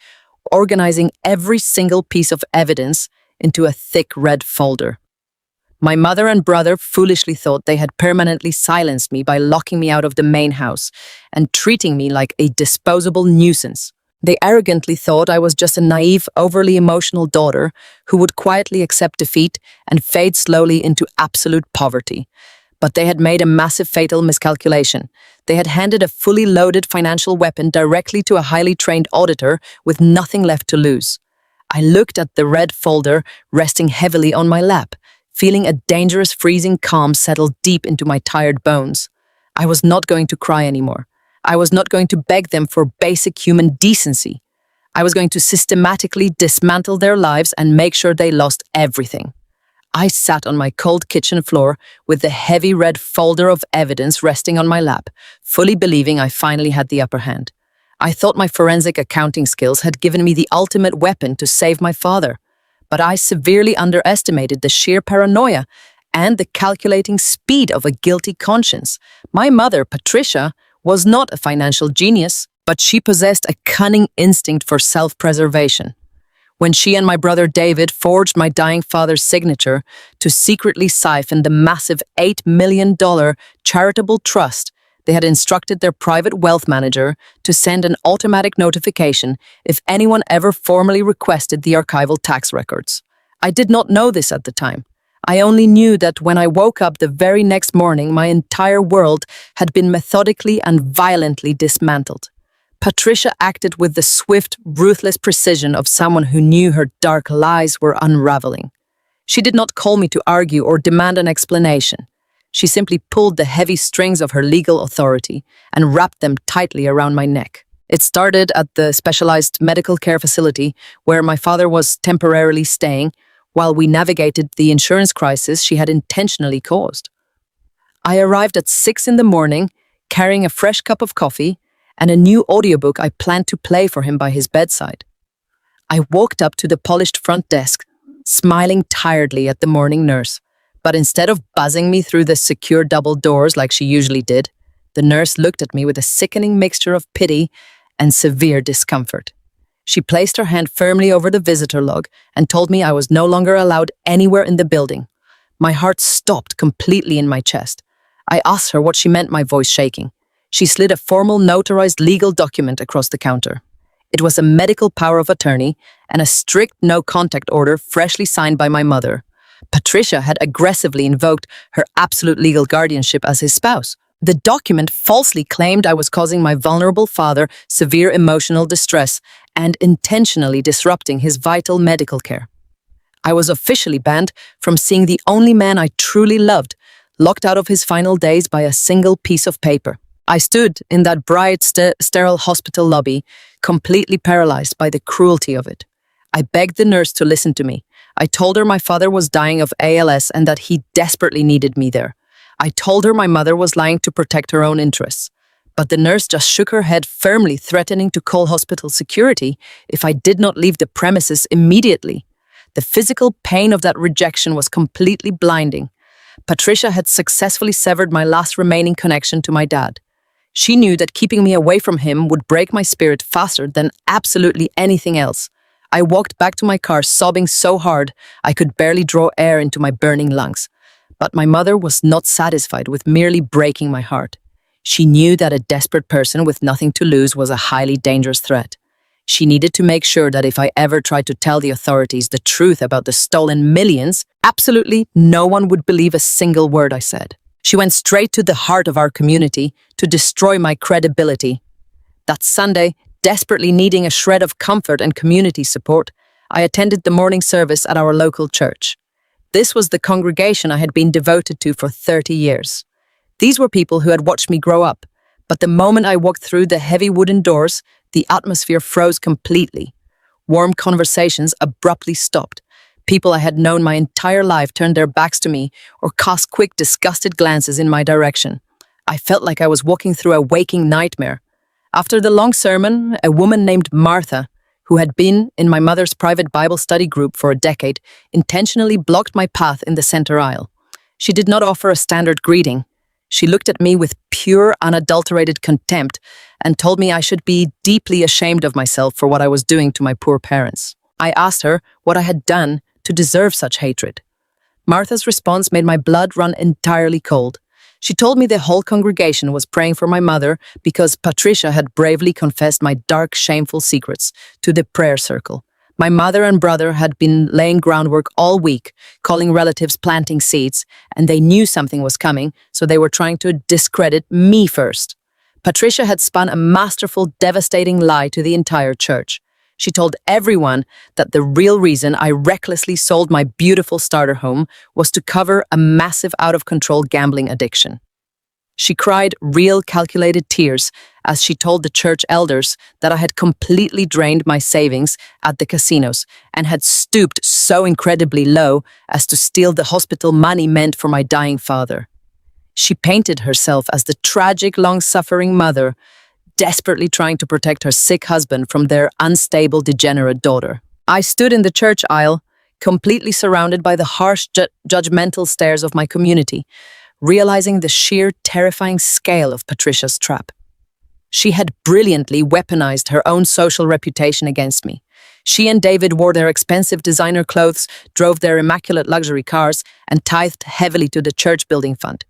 organizing every single piece of evidence into a thick red folder. My mother and brother foolishly thought they had permanently silenced me by locking me out of the main house and treating me like a disposable nuisance. They arrogantly thought I was just a naive, overly emotional daughter who would quietly accept defeat and fade slowly into absolute poverty. But they had made a massive fatal miscalculation. They had handed a fully loaded financial weapon directly to a highly trained auditor with nothing left to lose. I looked at the red folder resting heavily on my lap, feeling a dangerous freezing calm settle deep into my tired bones. I was not going to cry anymore. I was not going to beg them for basic human decency. I was going to systematically dismantle their lives and make sure they lost everything. I sat on my cold kitchen floor with the heavy red folder of evidence resting on my lap, fully believing I finally had the upper hand. I thought my forensic accounting skills had given me the ultimate weapon to save my father, but I severely underestimated the sheer paranoia and the calculating speed of a guilty conscience. My mother, Patricia, was not a financial genius, but she possessed a cunning instinct for self-preservation. When she and my brother David forged my dying father's signature to secretly siphon the massive $8 million charitable trust, they had instructed their private wealth manager to send an automatic notification if anyone ever formally requested the archival tax records. I did not know this at the time. I only knew that when I woke up the very next morning, my entire world had been methodically and violently dismantled. Patricia acted with the swift, ruthless precision of someone who knew her dark lies were unraveling. She did not call me to argue or demand an explanation. She simply pulled the heavy strings of her legal authority and wrapped them tightly around my neck. It started at the specialized medical care facility where my father was temporarily staying while we navigated the insurance crisis she had intentionally caused. I arrived at 6 in the morning, carrying a fresh cup of coffee and a new audiobook I planned to play for him by his bedside. I walked up to the polished front desk, smiling tiredly at the morning nurse. But instead of buzzing me through the secure double doors like she usually did, the nurse looked at me with a sickening mixture of pity and severe discomfort. She placed her hand firmly over the visitor log and told me I was no longer allowed anywhere in the building. My heart stopped completely in my chest. I asked her what she meant, my voice shaking. She slid a formal notarized legal document across the counter. It was a medical power of attorney and a strict no-contact order freshly signed by my mother. Patricia had aggressively invoked her absolute legal guardianship as his spouse. The document falsely claimed I was causing my vulnerable father severe emotional distress and intentionally disrupting his vital medical care. I was officially banned from seeing the only man I truly loved, locked out of his final days by a single piece of paper. I stood in that bright, sterile hospital lobby, completely paralyzed by the cruelty of it. I begged the nurse to listen to me. I told her my father was dying of ALS and that he desperately needed me there. I told her my mother was lying to protect her own interests. But the nurse just shook her head firmly, threatening to call hospital security if I did not leave the premises immediately. The physical pain of that rejection was completely blinding. Patricia had successfully severed my last remaining connection to my dad. She knew that keeping me away from him would break my spirit faster than absolutely anything else. I walked back to my car sobbing so hard I could barely draw air into my burning lungs. But my mother was not satisfied with merely breaking my heart. She knew that a desperate person with nothing to lose was a highly dangerous threat. She needed to make sure that if I ever tried to tell the authorities the truth about the stolen millions, absolutely no one would believe a single word I said. She went straight to the heart of our community to destroy my credibility. That Sunday, desperately needing a shred of comfort and community support, I attended the morning service at our local church. This was the congregation I had been devoted to for 30 years. These were people who had watched me grow up, but the moment I walked through the heavy wooden doors, the atmosphere froze completely. Warm conversations abruptly stopped. People I had known my entire life turned their backs to me or cast quick, disgusted glances in my direction. I felt like I was walking through a waking nightmare. After the long sermon, a woman named Martha, who had been in my mother's private Bible study group for a decade, intentionally blocked my path in the center aisle. She did not offer a standard greeting. She looked at me with pure, unadulterated contempt and told me I should be deeply ashamed of myself for what I was doing to my poor parents. I asked her what I had done to deserve such hatred. Martha's response made my blood run entirely cold. She told me the whole congregation was praying for my mother because Patricia had bravely confessed my dark, shameful secrets to the prayer circle. My mother and brother had been laying groundwork all week, calling relatives, planting seeds, and they knew something was coming, so they were trying to discredit me first. Patricia had spun a masterful, devastating lie to the entire church. She told everyone that the real reason I recklessly sold my beautiful starter home was to cover a massive out-of-control gambling addiction. She cried real calculated tears as she told the church elders that I had completely drained my savings at the casinos and had stooped so incredibly low as to steal the hospital money meant for my dying father. She painted herself as the tragic, long-suffering mother, desperately trying to protect her sick husband from their unstable, degenerate daughter. I stood in the church aisle, completely surrounded by the harsh, judgmental stares of my community, realizing the sheer, terrifying scale of Patricia's trap. She had brilliantly weaponized her own social reputation against me. She and David wore their expensive designer clothes, drove their immaculate luxury cars, and tithed heavily to the church building fund.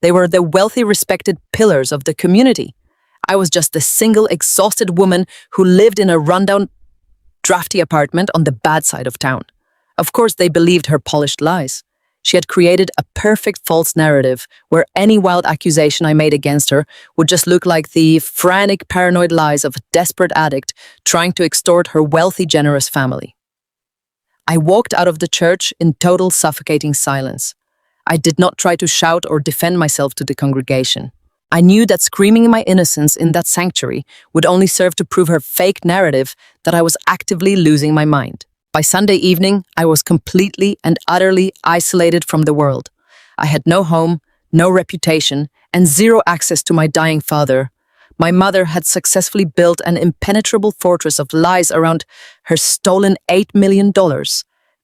They were the wealthy, respected pillars of the community. I was just the single, exhausted woman who lived in a rundown, drafty apartment on the bad side of town. Of course, they believed her polished lies. She had created a perfect false narrative where any wild accusation I made against her would just look like the frantic, paranoid lies of a desperate addict trying to extort her wealthy, generous family. I walked out of the church in total suffocating silence. I did not try to shout or defend myself to the congregation. I knew that screaming my innocence in that sanctuary would only serve to prove her fake narrative that I was actively losing my mind. By Sunday evening, I was completely and utterly isolated from the world. I had no home, no reputation, and zero access to my dying father. My mother had successfully built an impenetrable fortress of lies around her stolen $8 million,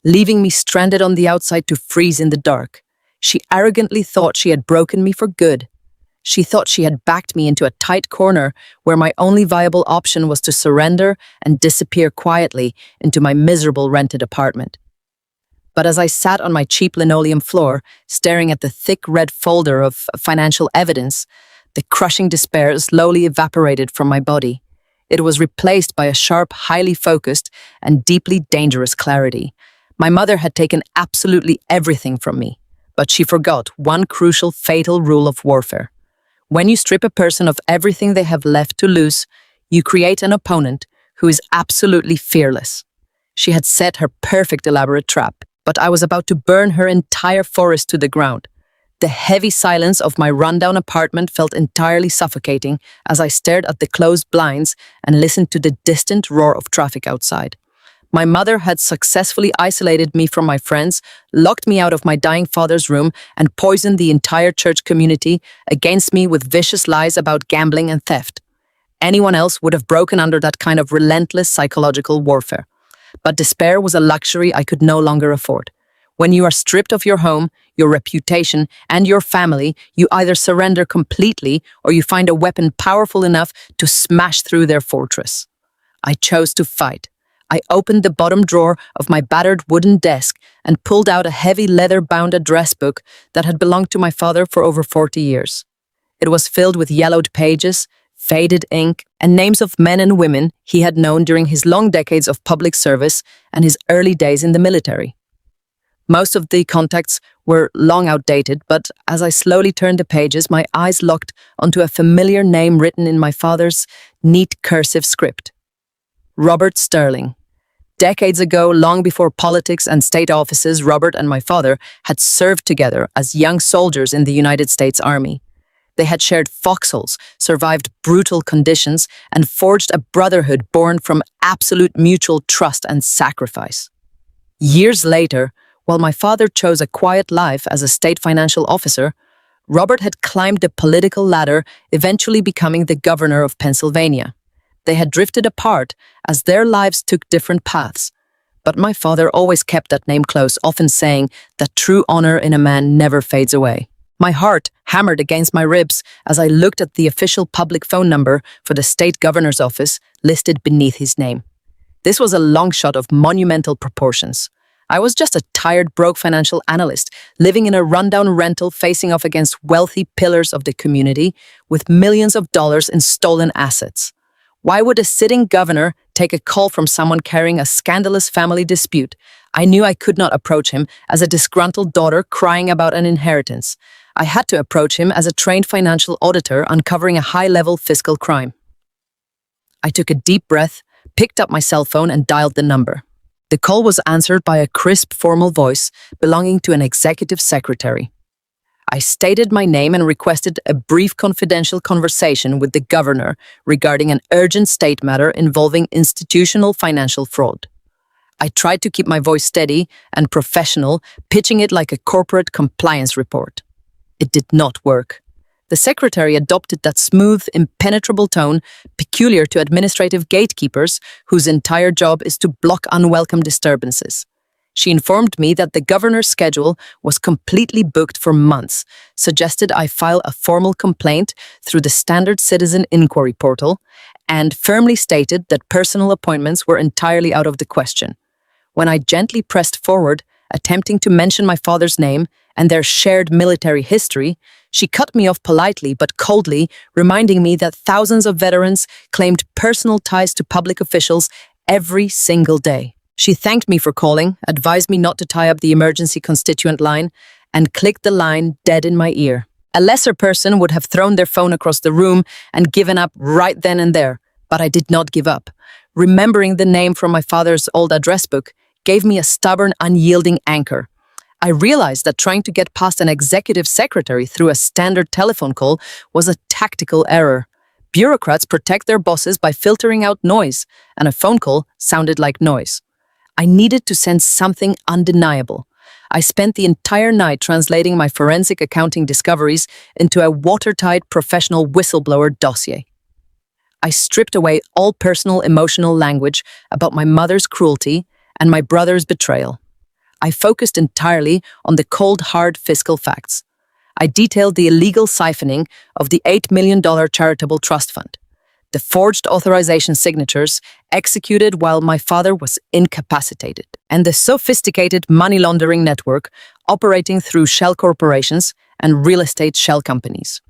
leaving me stranded on the outside to freeze in the dark. She arrogantly thought she had broken me for good. She thought she had backed me into a tight corner where my only viable option was to surrender and disappear quietly into my miserable rented apartment. But as I sat on my cheap linoleum floor, staring at the thick red folder of financial evidence, the crushing despair slowly evaporated from my body. It was replaced by a sharp, highly focused, and deeply dangerous clarity. My mother had taken absolutely everything from me, but she forgot one crucial, fatal rule of warfare. When you strip a person of everything they have left to lose, you create an opponent who is absolutely fearless. She had set her perfect elaborate trap, but I was about to burn her entire forest to the ground. The heavy silence of my rundown apartment felt entirely suffocating as I stared at the closed blinds and listened to the distant roar of traffic outside. My mother had successfully isolated me from my friends, locked me out of my dying father's room, and poisoned the entire church community against me with vicious lies about gambling and theft. Anyone else would have broken under that kind of relentless psychological warfare. But despair was a luxury I could no longer afford. When you are stripped of your home, your reputation, and your family, you either surrender completely or you find a weapon powerful enough to smash through their fortress. I chose to fight. I opened the bottom drawer of my battered wooden desk and pulled out a heavy leather-bound address book that had belonged to my father for over 40 years. It was filled with yellowed pages, faded ink, and names of men and women he had known during his long decades of public service and his early days in the military. Most of the contacts were long outdated, but as I slowly turned the pages, my eyes locked onto a familiar name written in my father's neat cursive script. Robert Sterling. Decades ago, long before politics and state offices, Robert and my father had served together as young soldiers in the United States Army. They had shared foxholes, survived brutal conditions, and forged a brotherhood born from absolute mutual trust and sacrifice. Years later, while my father chose a quiet life as a state financial officer, Robert had climbed the political ladder, eventually becoming the governor of Pennsylvania. They had drifted apart as their lives took different paths. But my father always kept that name close, often saying that true honor in a man never fades away. My heart hammered against my ribs as I looked at the official public phone number for the state governor's office listed beneath his name. This was a long shot of monumental proportions. I was just a tired, broke financial analyst living in a rundown rental facing off against wealthy pillars of the community with millions of dollars in stolen assets. Why would a sitting governor take a call from someone carrying a scandalous family dispute? I knew I could not approach him as a disgruntled daughter crying about an inheritance. I had to approach him as a trained financial auditor uncovering a high-level fiscal crime. I took a deep breath, picked up my cell phone, and dialed the number. The call was answered by a crisp, formal voice belonging to an executive secretary. I stated my name and requested a brief confidential conversation with the governor regarding an urgent state matter involving institutional financial fraud. I tried to keep my voice steady and professional, pitching it like a corporate compliance report. It did not work. The secretary adopted that smooth, impenetrable tone peculiar to administrative gatekeepers whose entire job is to block unwelcome disturbances. She informed me that the governor's schedule was completely booked for months, suggested I file a formal complaint through the standard citizen inquiry portal, and firmly stated that personal appointments were entirely out of the question. When I gently pressed forward, attempting to mention my father's name and their shared military history, she cut me off politely but coldly, reminding me that thousands of veterans claimed personal ties to public officials every single day. She thanked me for calling, advised me not to tie up the emergency constituent line, and clicked the line dead in my ear. A lesser person would have thrown their phone across the room and given up right then and there, but I did not give up. Remembering the name from my father's old address book gave me a stubborn, unyielding anchor. I realized that trying to get past an executive secretary through a standard telephone call was a tactical error. Bureaucrats protect their bosses by filtering out noise, and a phone call sounded like noise. I needed to send something undeniable. I spent the entire night translating my forensic accounting discoveries into a watertight professional whistleblower dossier. I stripped away all personal emotional language about my mother's cruelty and my brother's betrayal. I focused entirely on the cold, hard fiscal facts. I detailed the illegal siphoning of the $8 million charitable trust fund, the forged authorization signatures executed while my father was incapacitated, and the sophisticated money laundering network operating through shell corporations and real estate shell companies.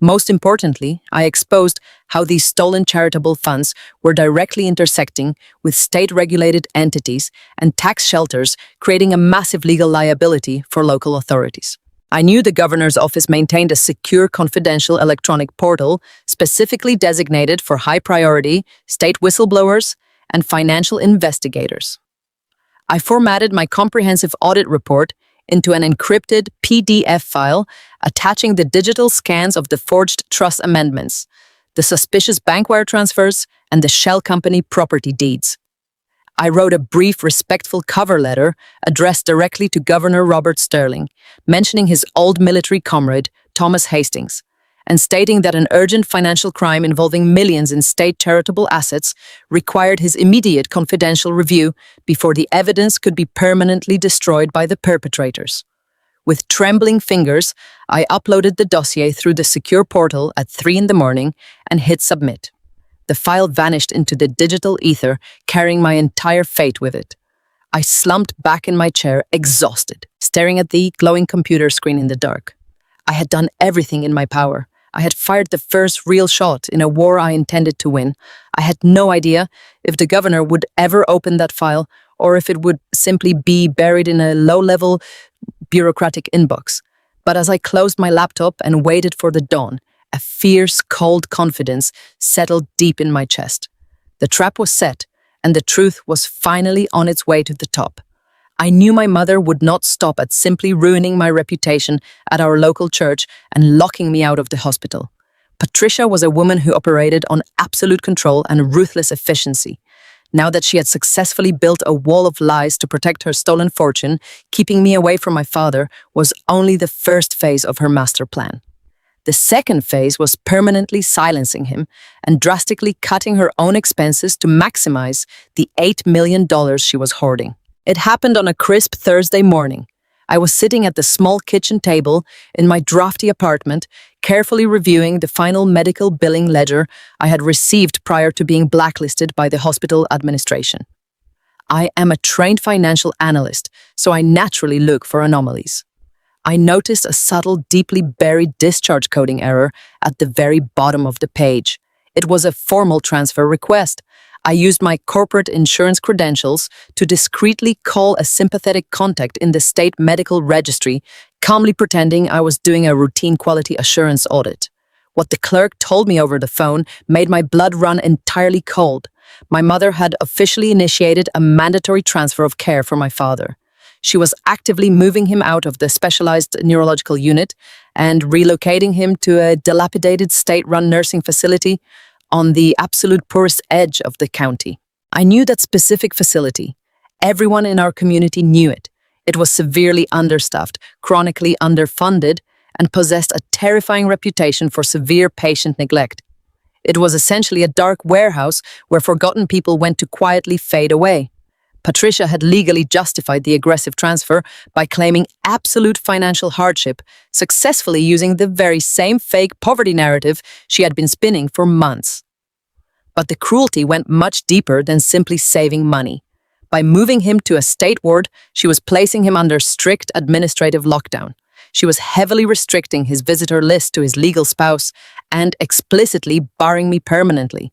Most importantly, I exposed how these stolen charitable funds were directly intersecting with state-regulated entities and tax shelters, creating a massive legal liability for local authorities. I knew the governor's office maintained a secure, confidential electronic portal specifically designated for high-priority state whistleblowers and financial investigators. I formatted my comprehensive audit report into an encrypted PDF file attaching the digital scans of the forged trust amendments, the suspicious bank wire transfers, and the shell company property deeds. I wrote a brief, respectful cover letter addressed directly to Governor Robert Sterling, mentioning his old military comrade, Thomas Hastings, and stating that an urgent financial crime involving millions in state charitable assets required his immediate confidential review before the evidence could be permanently destroyed by the perpetrators. With trembling fingers, I uploaded the dossier through the secure portal at 3 a.m. and hit submit. The file vanished into the digital ether, carrying my entire fate with it. I slumped back in my chair, exhausted, staring at the glowing computer screen in the dark. I had done everything in my power. I had fired the first real shot in a war I intended to win. I had no idea if the governor would ever open that file or if it would simply be buried in a low-level bureaucratic inbox. But as I closed my laptop and waited for the dawn, a fierce, cold confidence settled deep in my chest. The trap was set, and the truth was finally on its way to the top. I knew my mother would not stop at simply ruining my reputation at our local church and locking me out of the hospital. Patricia was a woman who operated on absolute control and ruthless efficiency. Now that she had successfully built a wall of lies to protect her stolen fortune, keeping me away from my father was only the first phase of her master plan. The second phase was permanently silencing him and drastically cutting her own expenses to maximize the $8 million she was hoarding. It happened on a crisp Thursday morning. I was sitting at the small kitchen table in my drafty apartment, carefully reviewing the final medical billing ledger I had received prior to being blacklisted by the hospital administration. I am a trained financial analyst, so I naturally look for anomalies. I noticed a subtle, deeply buried discharge coding error at the very bottom of the page. It was a formal transfer request. I used my corporate insurance credentials to discreetly call a sympathetic contact in the state medical registry, calmly pretending I was doing a routine quality assurance audit. What the clerk told me over the phone made my blood run entirely cold. My mother had officially initiated a mandatory transfer of care for my father. She was actively moving him out of the specialized neurological unit and relocating him to a dilapidated state-run nursing facility on the absolute poorest edge of the county. I knew that specific facility. Everyone in our community knew it. It was severely understaffed, chronically underfunded, and possessed a terrifying reputation for severe patient neglect. It was essentially a dark warehouse where forgotten people went to quietly fade away. Patricia had legally justified the aggressive transfer by claiming absolute financial hardship, successfully using the very same fake poverty narrative she had been spinning for months. But the cruelty went much deeper than simply saving money. By moving him to a state ward, she was placing him under strict administrative lockdown. She was heavily restricting his visitor list to his legal spouse and explicitly barring me permanently.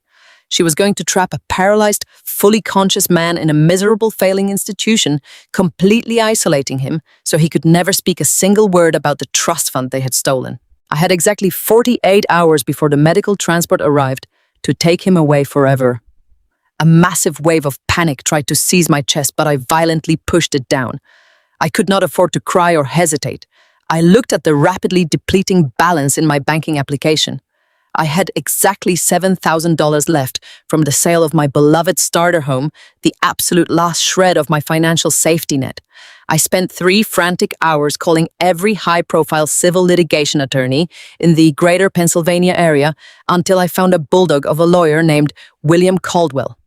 She was going to trap a paralyzed, fully conscious man in a miserable failing institution, completely isolating him so he could never speak a single word about the trust fund they had stolen. I had exactly 48 hours before the medical transport arrived to take him away forever. A massive wave of panic tried to seize my chest, but I violently pushed it down. I could not afford to cry or hesitate. I looked at the rapidly depleting balance in my banking application. I had exactly $7,000 left from the sale of my beloved starter home, the absolute last shred of my financial safety net. I spent 3 frantic hours calling every high-profile civil litigation attorney in the greater Pennsylvania area until I found a bulldog of a lawyer named William Caldwell.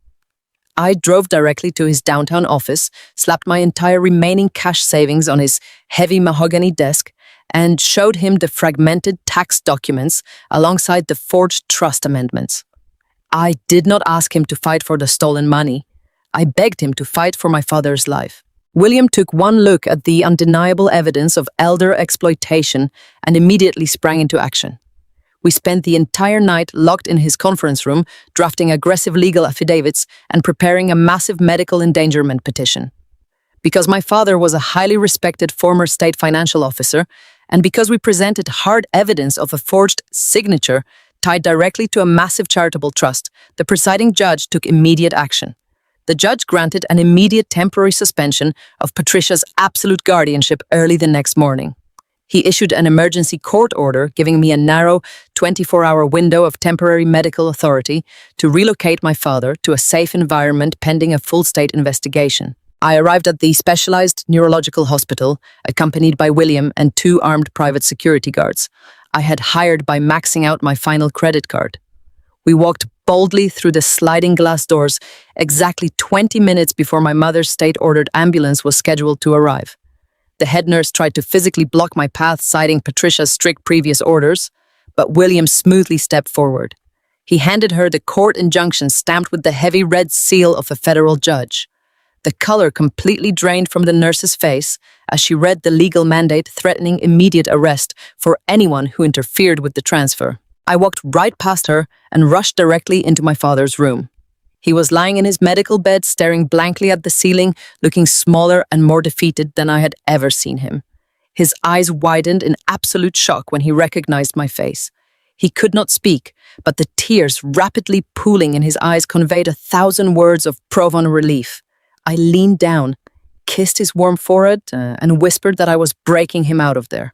I drove directly to his downtown office, slapped my entire remaining cash savings on his heavy mahogany desk, and showed him the fragmented tax documents alongside the forged trust amendments. I did not ask him to fight for the stolen money. I begged him to fight for my father's life. William took one look at the undeniable evidence of elder exploitation and immediately sprang into action. We spent the entire night locked in his conference room, drafting aggressive legal affidavits and preparing a massive medical endangerment petition. Because my father was a highly respected former state financial officer, and because we presented hard evidence of a forged signature tied directly to a massive charitable trust, the presiding judge took immediate action. The judge granted an immediate temporary suspension of Patricia's absolute guardianship early the next morning. He issued an emergency court order giving me a narrow 24-hour window of temporary medical authority to relocate my father to a safe environment pending a full state investigation. I arrived at the specialized neurological hospital, accompanied by William and 2 armed private security guards I had hired by maxing out my final credit card. We walked boldly through the sliding glass doors exactly 20 minutes before my mother's state-ordered ambulance was scheduled to arrive. The head nurse tried to physically block my path, citing Patricia's strict previous orders, but William smoothly stepped forward. He handed her the court injunction stamped with the heavy red seal of a federal judge. The color completely drained from the nurse's face as she read the legal mandate threatening immediate arrest for anyone who interfered with the transfer. I walked right past her and rushed directly into my father's room. He was lying in his medical bed, staring blankly at the ceiling, looking smaller and more defeated than I had ever seen him. His eyes widened in absolute shock when he recognized my face. He could not speak, but the tears rapidly pooling in his eyes conveyed 1,000 words of profound relief. I leaned down, kissed his warm forehead, and whispered that I was breaking him out of there.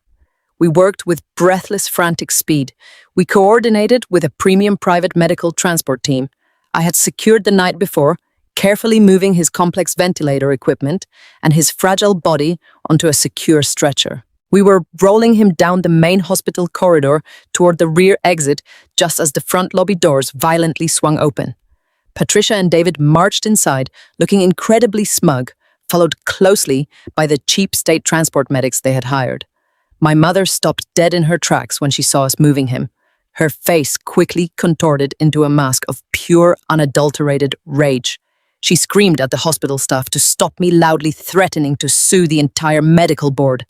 We worked with breathless, frantic speed. We coordinated with a premium private medical transport team. I had secured the night before, carefully moving his complex ventilator equipment and his fragile body onto a secure stretcher. We were rolling him down the main hospital corridor toward the rear exit just as the front lobby doors violently swung open. Patricia and David marched inside, looking incredibly smug, followed closely by the cheap state transport medics they had hired. My mother stopped dead in her tracks when she saw us moving him. Her face quickly contorted into a mask of pure, unadulterated rage. She screamed at the hospital staff to stop me, loudly threatening to sue the entire medical board.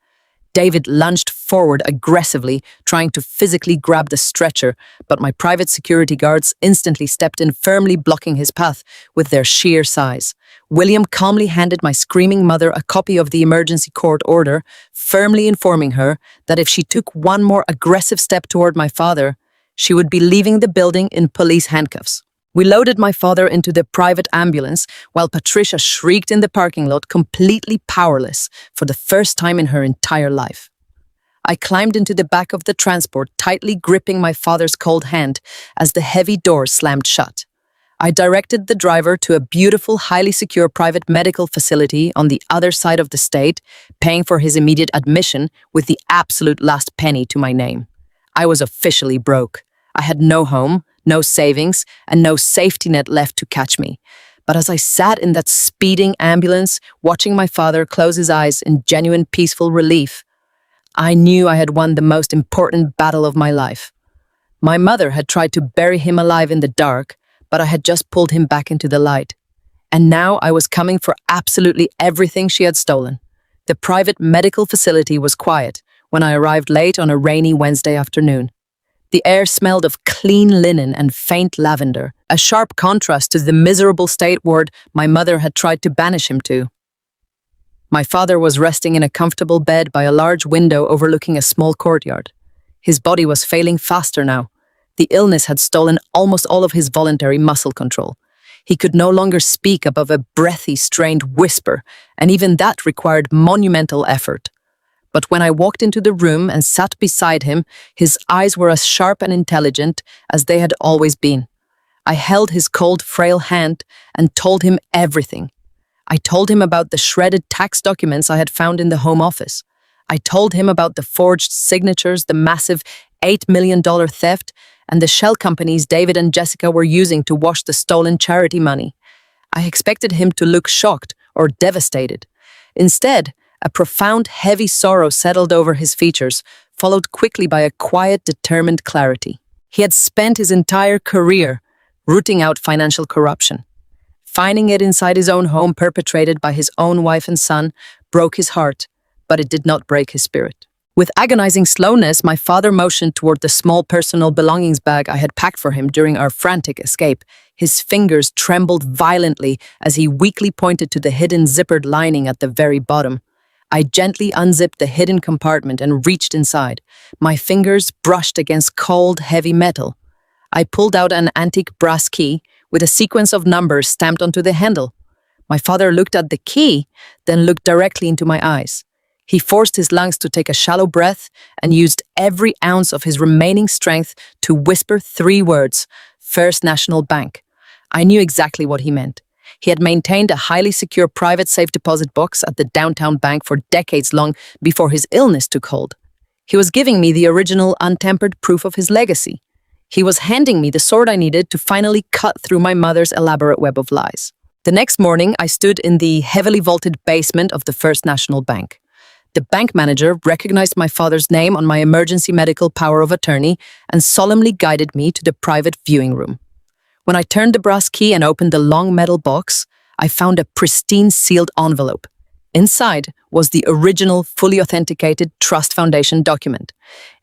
David lunged forward aggressively, trying to physically grab the stretcher, but my private security guards instantly stepped in, firmly blocking his path with their sheer size. William calmly handed my screaming mother a copy of the emergency court order, firmly informing her that if she took one more aggressive step toward my father, she would be leaving the building in police handcuffs. We loaded my father into the private ambulance while Patricia shrieked in the parking lot, completely powerless for the first time in her entire life. I climbed into the back of the transport, tightly gripping my father's cold hand as the heavy door slammed shut. I directed the driver to a beautiful, highly secure private medical facility on the other side of the state, paying for his immediate admission with the absolute last penny to my name. I was officially broke. I had no home, no savings, and no safety net left to catch me. But as I sat in that speeding ambulance, watching my father close his eyes in genuine peaceful relief, I knew I had won the most important battle of my life. My mother had tried to bury him alive in the dark, but I had just pulled him back into the light. And now I was coming for absolutely everything she had stolen. The private medical facility was quiet when I arrived late on a rainy Wednesday afternoon. The air smelled of clean linen and faint lavender. a sharp contrast to the miserable state ward my mother had tried to banish him to. My father was resting in a comfortable bed by a large window overlooking a small courtyard. His body was failing faster now. The illness had stolen almost all of his voluntary muscle control. He could no longer speak above a breathy, strained whisper, and even that required monumental effort. But when I walked into the room and sat beside him, his eyes were as sharp and intelligent as they had always been. I held his cold, frail hand and told him everything. I told him about the shredded tax documents I had found in the Home Office. I told him about the forged signatures, the massive $8 million theft, and the shell companies David and Jessica were using to wash the stolen charity money. I expected him to look shocked or devastated. Instead, a profound, heavy sorrow settled over his features, followed quickly by a quiet, determined clarity. He had spent his entire career rooting out financial corruption. Finding it inside his own home, perpetrated by his own wife and son, broke his heart, but it did not break his spirit. With agonizing slowness, my father motioned toward the small personal belongings bag I had packed for him during our frantic escape. His fingers trembled violently as he weakly pointed to the hidden zippered lining at the very bottom. I gently unzipped the hidden compartment and reached inside. My fingers brushed against cold, heavy metal. I pulled out an antique brass key with a sequence of numbers stamped onto the handle. My father looked at the key, then looked directly into my eyes. He forced his lungs to take a shallow breath and used every ounce of his remaining strength to whisper 3 words: First National Bank. I knew exactly what he meant. He had maintained a highly secure private safe deposit box at the downtown bank for decades long before his illness took hold. He was giving me the original, untempered proof of his legacy. He was handing me the sword I needed to finally cut through my mother's elaborate web of lies. The next morning, I stood in the heavily vaulted basement of the First National Bank. The bank manager recognized my father's name on my emergency medical power of attorney and solemnly guided me to the private viewing room. When I turned the brass key and opened the long metal box, I found a pristine sealed envelope. Inside was the original, fully authenticated Trust Foundation document.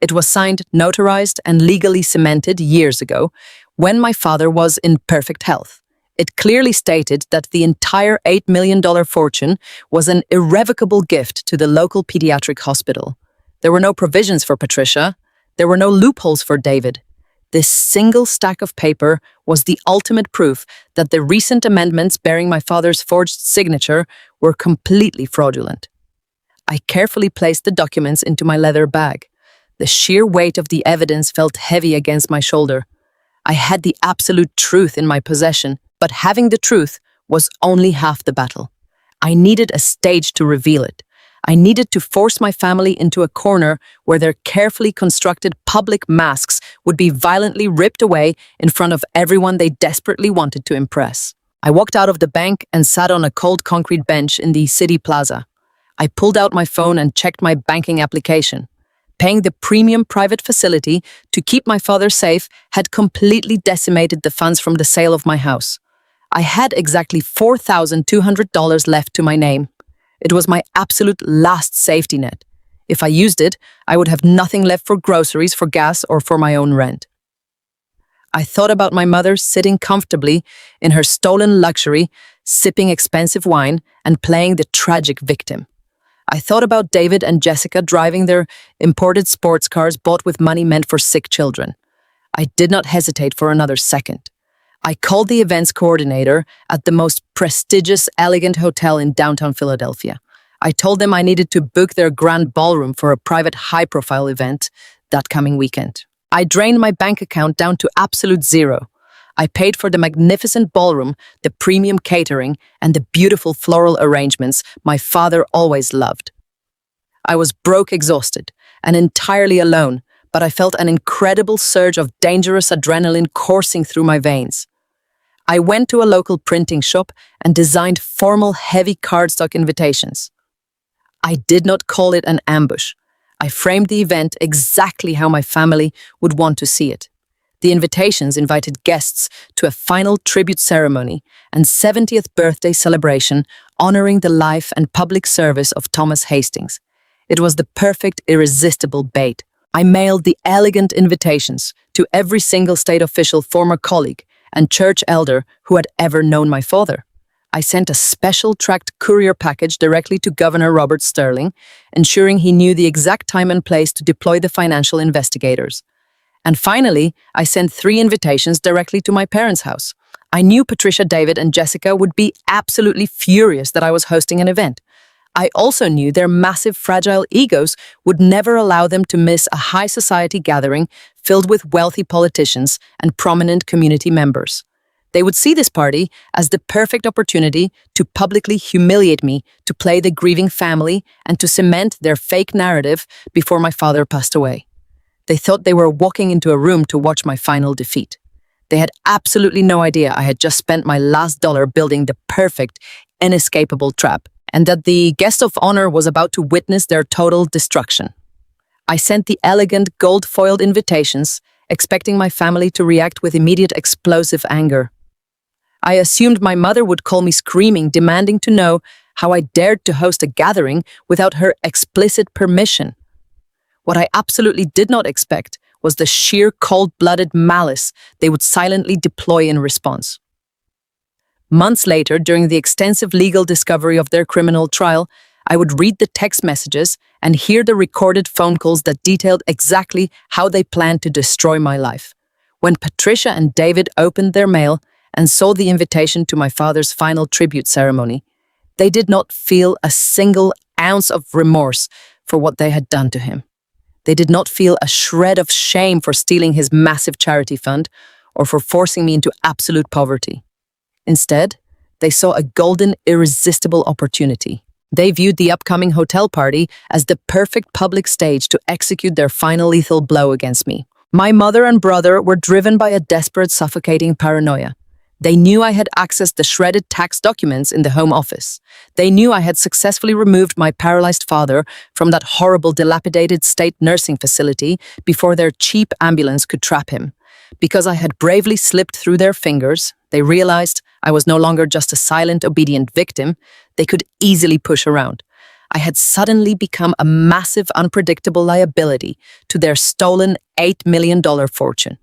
It was signed, notarized, and legally cemented years ago, when my father was in perfect health. It clearly stated that the entire $8 million fortune was an irrevocable gift to the local pediatric hospital. There were no provisions for Patricia. There were no loopholes for David. This single stack of paper was the ultimate proof that the recent amendments bearing my father's forged signature were completely fraudulent. I carefully placed the documents into my leather bag. The sheer weight of the evidence felt heavy against my shoulder. I had the absolute truth in my possession, but having the truth was only half the battle. I needed a stage to reveal it. I needed to force my family into a corner where their carefully constructed public masks would be violently ripped away in front of everyone they desperately wanted to impress. I walked out of the bank and sat on a cold concrete bench in the city plaza. I pulled out my phone and checked my banking application. Paying the premium private facility to keep my father safe had completely decimated the funds from the sale of my house. I had exactly $4,200 left to my name. It was my absolute last safety net. If I used it, I would have nothing left for groceries, for gas, or for my own rent. I thought about my mother sitting comfortably in her stolen luxury, sipping expensive wine, and playing the tragic victim. I thought about David and Jessica driving their imported sports cars bought with money meant for sick children. I did not hesitate for another second. I called the events coordinator at the most prestigious, elegant hotel in downtown Philadelphia. I told them I needed to book their grand ballroom for a private high-profile event that coming weekend. I drained my bank account down to absolute zero. I paid for the magnificent ballroom, the premium catering, and the beautiful floral arrangements my father always loved. I was broke, exhausted, and entirely alone, but I felt an incredible surge of dangerous adrenaline coursing through my veins. I went to a local printing shop and designed formal, heavy cardstock invitations. I did not call it an ambush. I framed the event exactly how my family would want to see it. The invitations invited guests to a final tribute ceremony and 70th birthday celebration honoring the life and public service of Thomas Hastings. It was the perfect, irresistible bait. I mailed the elegant invitations to every single state official, former colleague, and church elder who had ever known my father. I sent a special tracked courier package directly to Governor Robert Sterling, ensuring he knew the exact time and place to deploy the financial investigators. And finally, I sent 3 invitations directly to my parents' house. I knew Patricia, David, and Jessica would be absolutely furious that I was hosting an event. I also knew their massive, fragile egos would never allow them to miss a high society gathering filled with wealthy politicians and prominent community members. They would see this party as the perfect opportunity to publicly humiliate me, to play the grieving family, and to cement their fake narrative before my father passed away. They thought they were walking into a room to watch my final defeat. They had absolutely no idea I had just spent my last dollar building the perfect, inescapable trap, and that the guest of honor was about to witness their total destruction. I sent the elegant, gold-foiled invitations, expecting my family to react with immediate explosive anger. I assumed my mother would call me screaming, demanding to know how I dared to host a gathering without her explicit permission. What I absolutely did not expect was the sheer cold-blooded malice they would silently deploy in response. Months later, during the extensive legal discovery of their criminal trial, I would read the text messages and hear the recorded phone calls that detailed exactly how they planned to destroy my life. When Patricia and David opened their mail and saw the invitation to my father's final tribute ceremony, they did not feel a single ounce of remorse for what they had done to him. They did not feel a shred of shame for stealing his massive charity fund or for forcing me into absolute poverty. Instead, they saw a golden, irresistible opportunity. They viewed the upcoming hotel party as the perfect public stage to execute their final lethal blow against me. My mother and brother were driven by a desperate, suffocating paranoia. They knew I had accessed the shredded tax documents in the Home Office. They knew I had successfully removed my paralyzed father from that horrible, dilapidated state nursing facility before their cheap ambulance could trap him. Because I had bravely slipped through their fingers, they realized I was no longer just a silent, obedient victim they could easily push around. I had suddenly become a massive, unpredictable liability to their stolen $8 million fortune.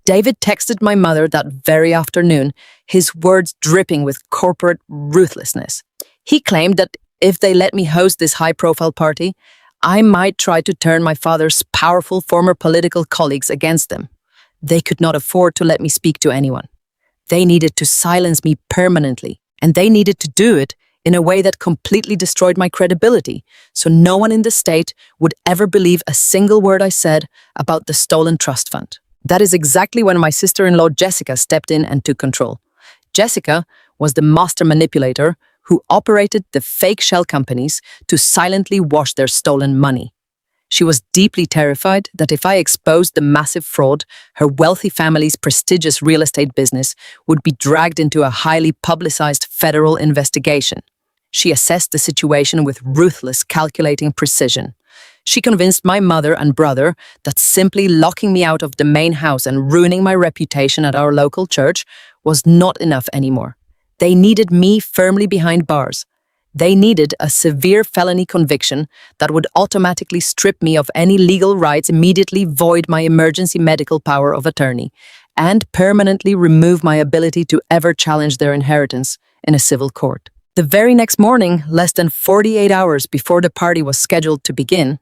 David texted my mother that very afternoon, his words dripping with corporate ruthlessness. He claimed that if they let me host this high-profile party, I might try to turn my father's powerful former political colleagues against them. They could not afford to let me speak to anyone. They needed to silence me permanently, and they needed to do it in a way that completely destroyed my credibility, so no one in the state would ever believe a single word I said about the stolen trust fund. That is exactly when my sister-in-law Jessica stepped in and took control. Jessica was the master manipulator who operated the fake shell companies to silently wash their stolen money. She was deeply terrified that if I exposed the massive fraud, her wealthy family's prestigious real estate business would be dragged into a highly publicized federal investigation. She assessed the situation with ruthless, calculating precision. She convinced my mother and brother that simply locking me out of the main house and ruining my reputation at our local church was not enough anymore. They needed me firmly behind bars. They needed a severe felony conviction that would automatically strip me of any legal rights, immediately void my emergency medical power of attorney, and permanently remove my ability to ever challenge their inheritance in a civil court. The very next morning, less than 48 hours before the party was scheduled to begin,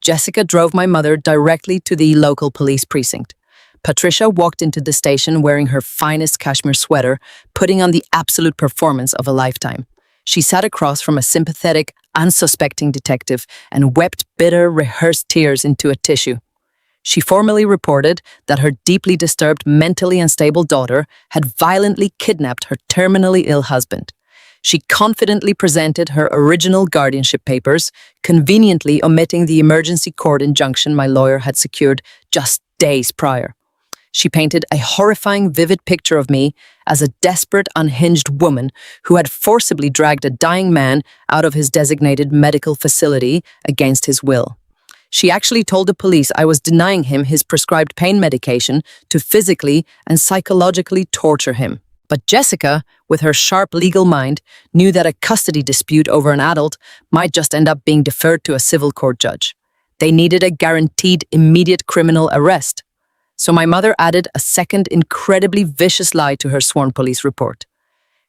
Jessica drove my mother directly to the local police precinct. Patricia walked into the station wearing her finest cashmere sweater, putting on the absolute performance of a lifetime. She sat across from a sympathetic, unsuspecting detective and wept bitter, rehearsed tears into a tissue. She formally reported that her deeply disturbed, mentally unstable daughter had violently kidnapped her terminally ill husband. She confidently presented her original guardianship papers, conveniently omitting the emergency court injunction my lawyer had secured just days prior. She painted a horrifying, vivid picture of me as a desperate, unhinged woman who had forcibly dragged a dying man out of his designated medical facility against his will. She actually told the police I was denying him his prescribed pain medication to physically and psychologically torture him. But Jessica, with her sharp legal mind, knew that a custody dispute over an adult might just end up being deferred to a civil court judge. They needed a guaranteed immediate criminal arrest. So my mother added a second incredibly vicious lie to her sworn police report.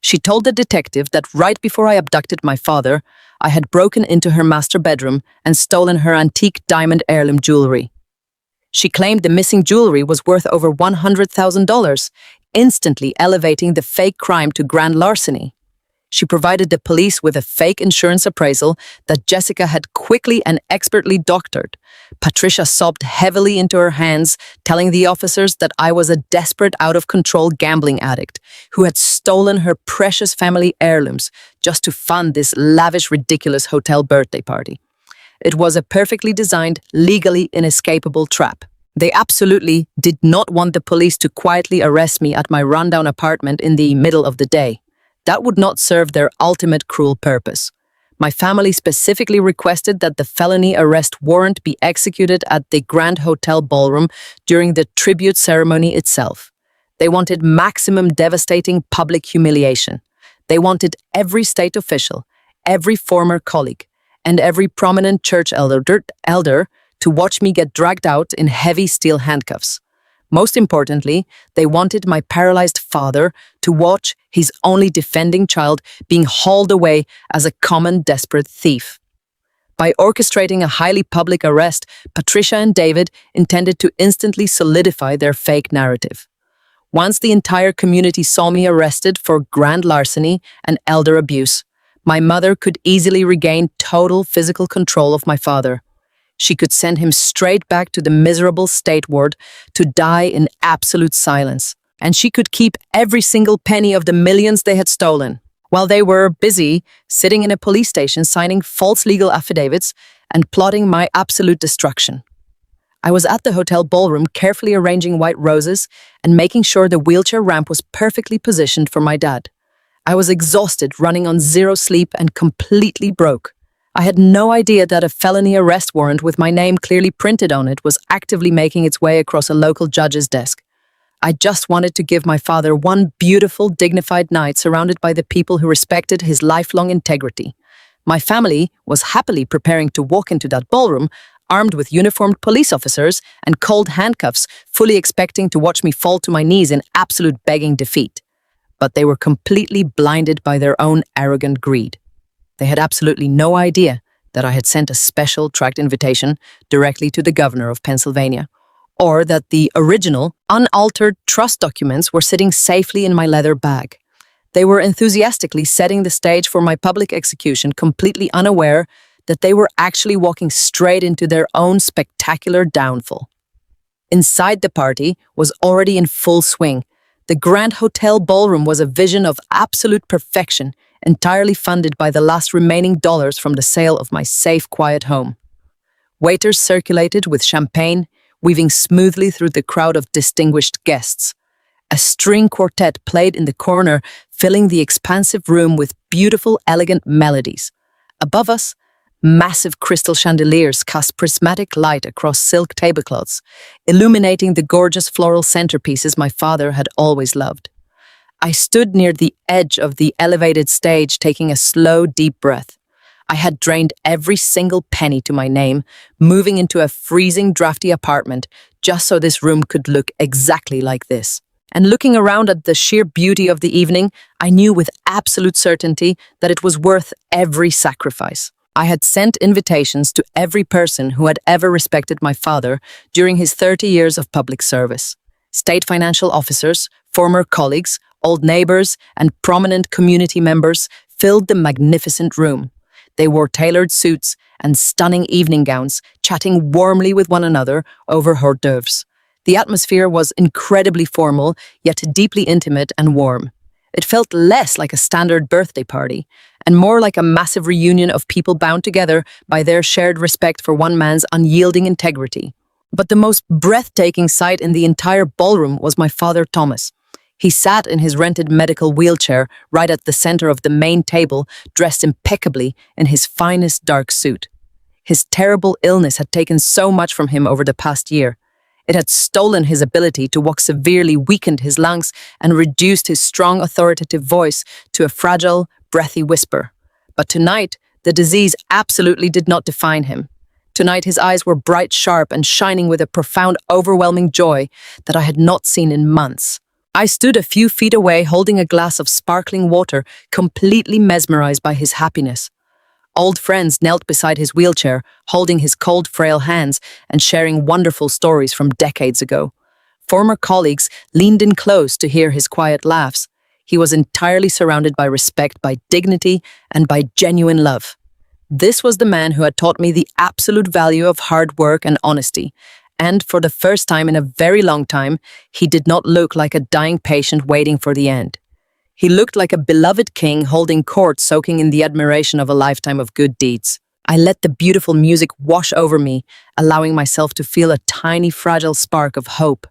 She told the detective that right before I abducted my father, I had broken into her master bedroom and stolen her antique diamond heirloom jewelry. She claimed the missing jewelry was worth over $100,000, instantly elevating the fake crime to grand larceny. She provided the police with a fake insurance appraisal that Jessica had quickly and expertly doctored. Patricia sobbed heavily into her hands, telling the officers that I was a desperate, out-of-control gambling addict who had stolen her precious family heirlooms just to fund this lavish, ridiculous hotel birthday party. It was a perfectly designed, legally inescapable trap. They absolutely did not want the police to quietly arrest me at my rundown apartment in the middle of the day. That would not serve their ultimate cruel purpose. My family specifically requested that the felony arrest warrant be executed at the Grand Hotel Ballroom during the tribute ceremony itself. They wanted maximum devastating public humiliation. They wanted every state official, every former colleague, and every prominent church elder to watch me get dragged out in heavy steel handcuffs. Most importantly, they wanted my paralyzed father to watch his only defending child being hauled away as a common desperate thief. By orchestrating a highly public arrest, Patricia and David intended to instantly solidify their fake narrative. Once the entire community saw me arrested for grand larceny and elder abuse, my mother could easily regain total physical control of my father. She could send him straight back to the miserable state ward to die in absolute silence. And she could keep every single penny of the millions they had stolen, while they were busy sitting in a police station signing false legal affidavits and plotting my absolute destruction. I was at the hotel ballroom carefully arranging white roses and making sure the wheelchair ramp was perfectly positioned for my dad. I was exhausted, running on zero sleep and completely broke. I had no idea that a felony arrest warrant with my name clearly printed on it was actively making its way across a local judge's desk. I just wanted to give my father one beautiful, dignified night surrounded by the people who respected his lifelong integrity. My family was happily preparing to walk into that ballroom, armed with uniformed police officers and cold handcuffs, fully expecting to watch me fall to my knees in absolute begging defeat. But they were completely blinded by their own arrogant greed. They had absolutely no idea that I had sent a special tracked invitation directly to the governor of Pennsylvania, or that the original, unaltered trust documents were sitting safely in my leather bag. They were enthusiastically setting the stage for my public execution, completely unaware that they were actually walking straight into their own spectacular downfall. Inside the party was already in full swing. The Grand Hotel Ballroom was a vision of absolute perfection, entirely funded by the last remaining dollars from the sale of my safe, quiet home. Waiters circulated with champagne, weaving smoothly through the crowd of distinguished guests. A string quartet played in the corner, filling the expansive room with beautiful, elegant melodies. Above us, massive crystal chandeliers cast prismatic light across silk tablecloths, illuminating the gorgeous floral centerpieces my father had always loved. I stood near the edge of the elevated stage, taking a slow, deep breath. I had drained every single penny to my name, moving into a freezing, drafty apartment just so this room could look exactly like this. And looking around at the sheer beauty of the evening, I knew with absolute certainty that it was worth every sacrifice. I had sent invitations to every person who had ever respected my father during his 30 years of public service. State financial officers, former colleagues, old neighbors, and prominent community members filled the magnificent room. They wore tailored suits and stunning evening gowns, chatting warmly with one another over hors d'oeuvres. The atmosphere was incredibly formal, yet deeply intimate and warm. It felt less like a standard birthday party, and more like a massive reunion of people bound together by their shared respect for one man's unyielding integrity. But the most breathtaking sight in the entire ballroom was my father, Thomas. He sat in his rented medical wheelchair right at the center of the main table, dressed impeccably in his finest dark suit. His terrible illness had taken so much from him over the past year. It had stolen his ability to walk, severely weakened his lungs, and reduced his strong, authoritative voice to a fragile, breathy whisper. But tonight, the disease absolutely did not define him. Tonight his eyes were bright, sharp, and shining with a profound, overwhelming joy that I had not seen in months. I stood a few feet away holding a glass of sparkling water, completely mesmerized by his happiness. Old friends knelt beside his wheelchair, holding his cold, frail hands and sharing wonderful stories from decades ago. Former colleagues leaned in close to hear his quiet laughs. He was entirely surrounded by respect, by dignity, and by genuine love. This was the man who had taught me the absolute value of hard work and honesty. And for the first time in a very long time, he did not look like a dying patient waiting for the end. He looked like a beloved king holding court, soaking in the admiration of a lifetime of good deeds. I let the beautiful music wash over me, allowing myself to feel a tiny, fragile spark of hope.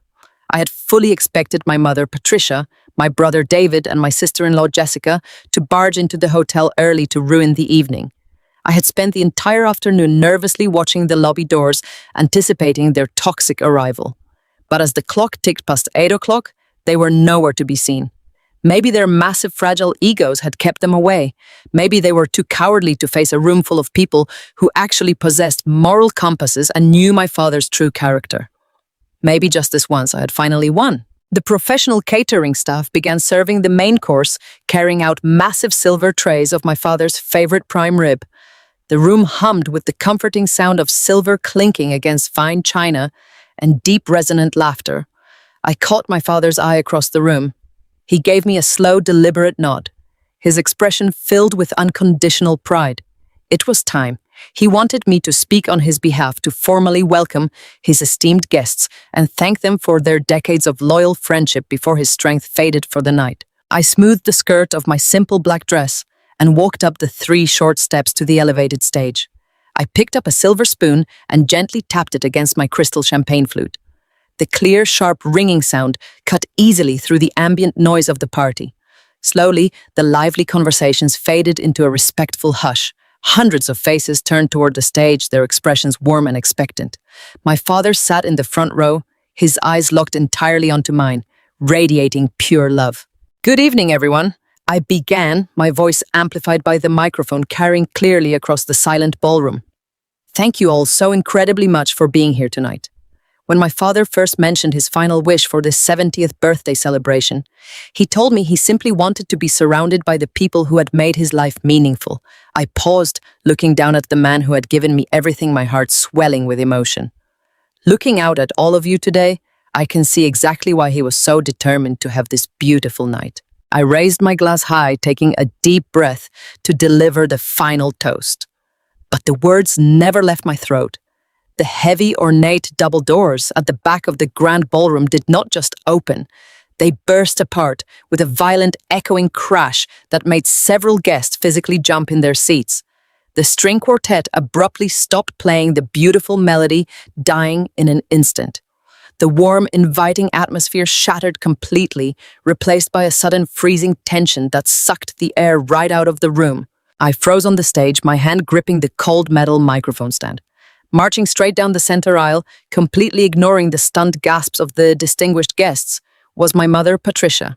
I had fully expected my mother, Patricia, my brother David, and my sister-in-law Jessica to barge into the hotel early to ruin the evening. I had spent the entire afternoon nervously watching the lobby doors, anticipating their toxic arrival. But as the clock ticked past 8 o'clock, they were nowhere to be seen. Maybe their massive, fragile egos had kept them away. Maybe they were too cowardly to face a room full of people who actually possessed moral compasses and knew my father's true character. Maybe just this once I had finally won. The professional catering staff began serving the main course, carrying out massive silver trays of my father's favorite prime rib. The room hummed with the comforting sound of silver clinking against fine china and deep resonant laughter. I caught my father's eye across the room. He gave me a slow, deliberate nod, his expression filled with unconditional pride. It was time. He wanted me to speak on his behalf, to formally welcome his esteemed guests and thank them for their decades of loyal friendship before his strength faded for the night. I smoothed the skirt of my simple black dress and walked up the 3 short steps to the elevated stage. I picked up a silver spoon and gently tapped it against my crystal champagne flute. The clear, sharp ringing sound cut easily through the ambient noise of the party. Slowly, the lively conversations faded into a respectful hush. Hundreds of faces turned toward the stage, their expressions warm and expectant. My father sat in the front row, his eyes locked entirely onto mine, radiating pure love. "Good evening, everyone," I began, my voice amplified by the microphone carrying clearly across the silent ballroom. "Thank you all so incredibly much for being here tonight." When my father first mentioned his final wish for this 70th birthday celebration, he told me he simply wanted to be surrounded by the people who had made his life meaningful. I paused, looking down at the man who had given me everything, my heart swelling with emotion. Looking out at all of you today, I can see exactly why he was so determined to have this beautiful night. I raised my glass high, taking a deep breath to deliver the final toast. But the words never left my throat. The heavy, ornate double doors at the back of the grand ballroom did not just open. They burst apart with a violent, echoing crash that made several guests physically jump in their seats. The string quartet abruptly stopped playing, the beautiful melody dying in an instant. The warm, inviting atmosphere shattered completely, replaced by a sudden freezing tension that sucked the air right out of the room. I froze on the stage, my hand gripping the cold metal microphone stand. Marching straight down the center aisle, completely ignoring the stunned gasps of the distinguished guests, was my mother, Patricia.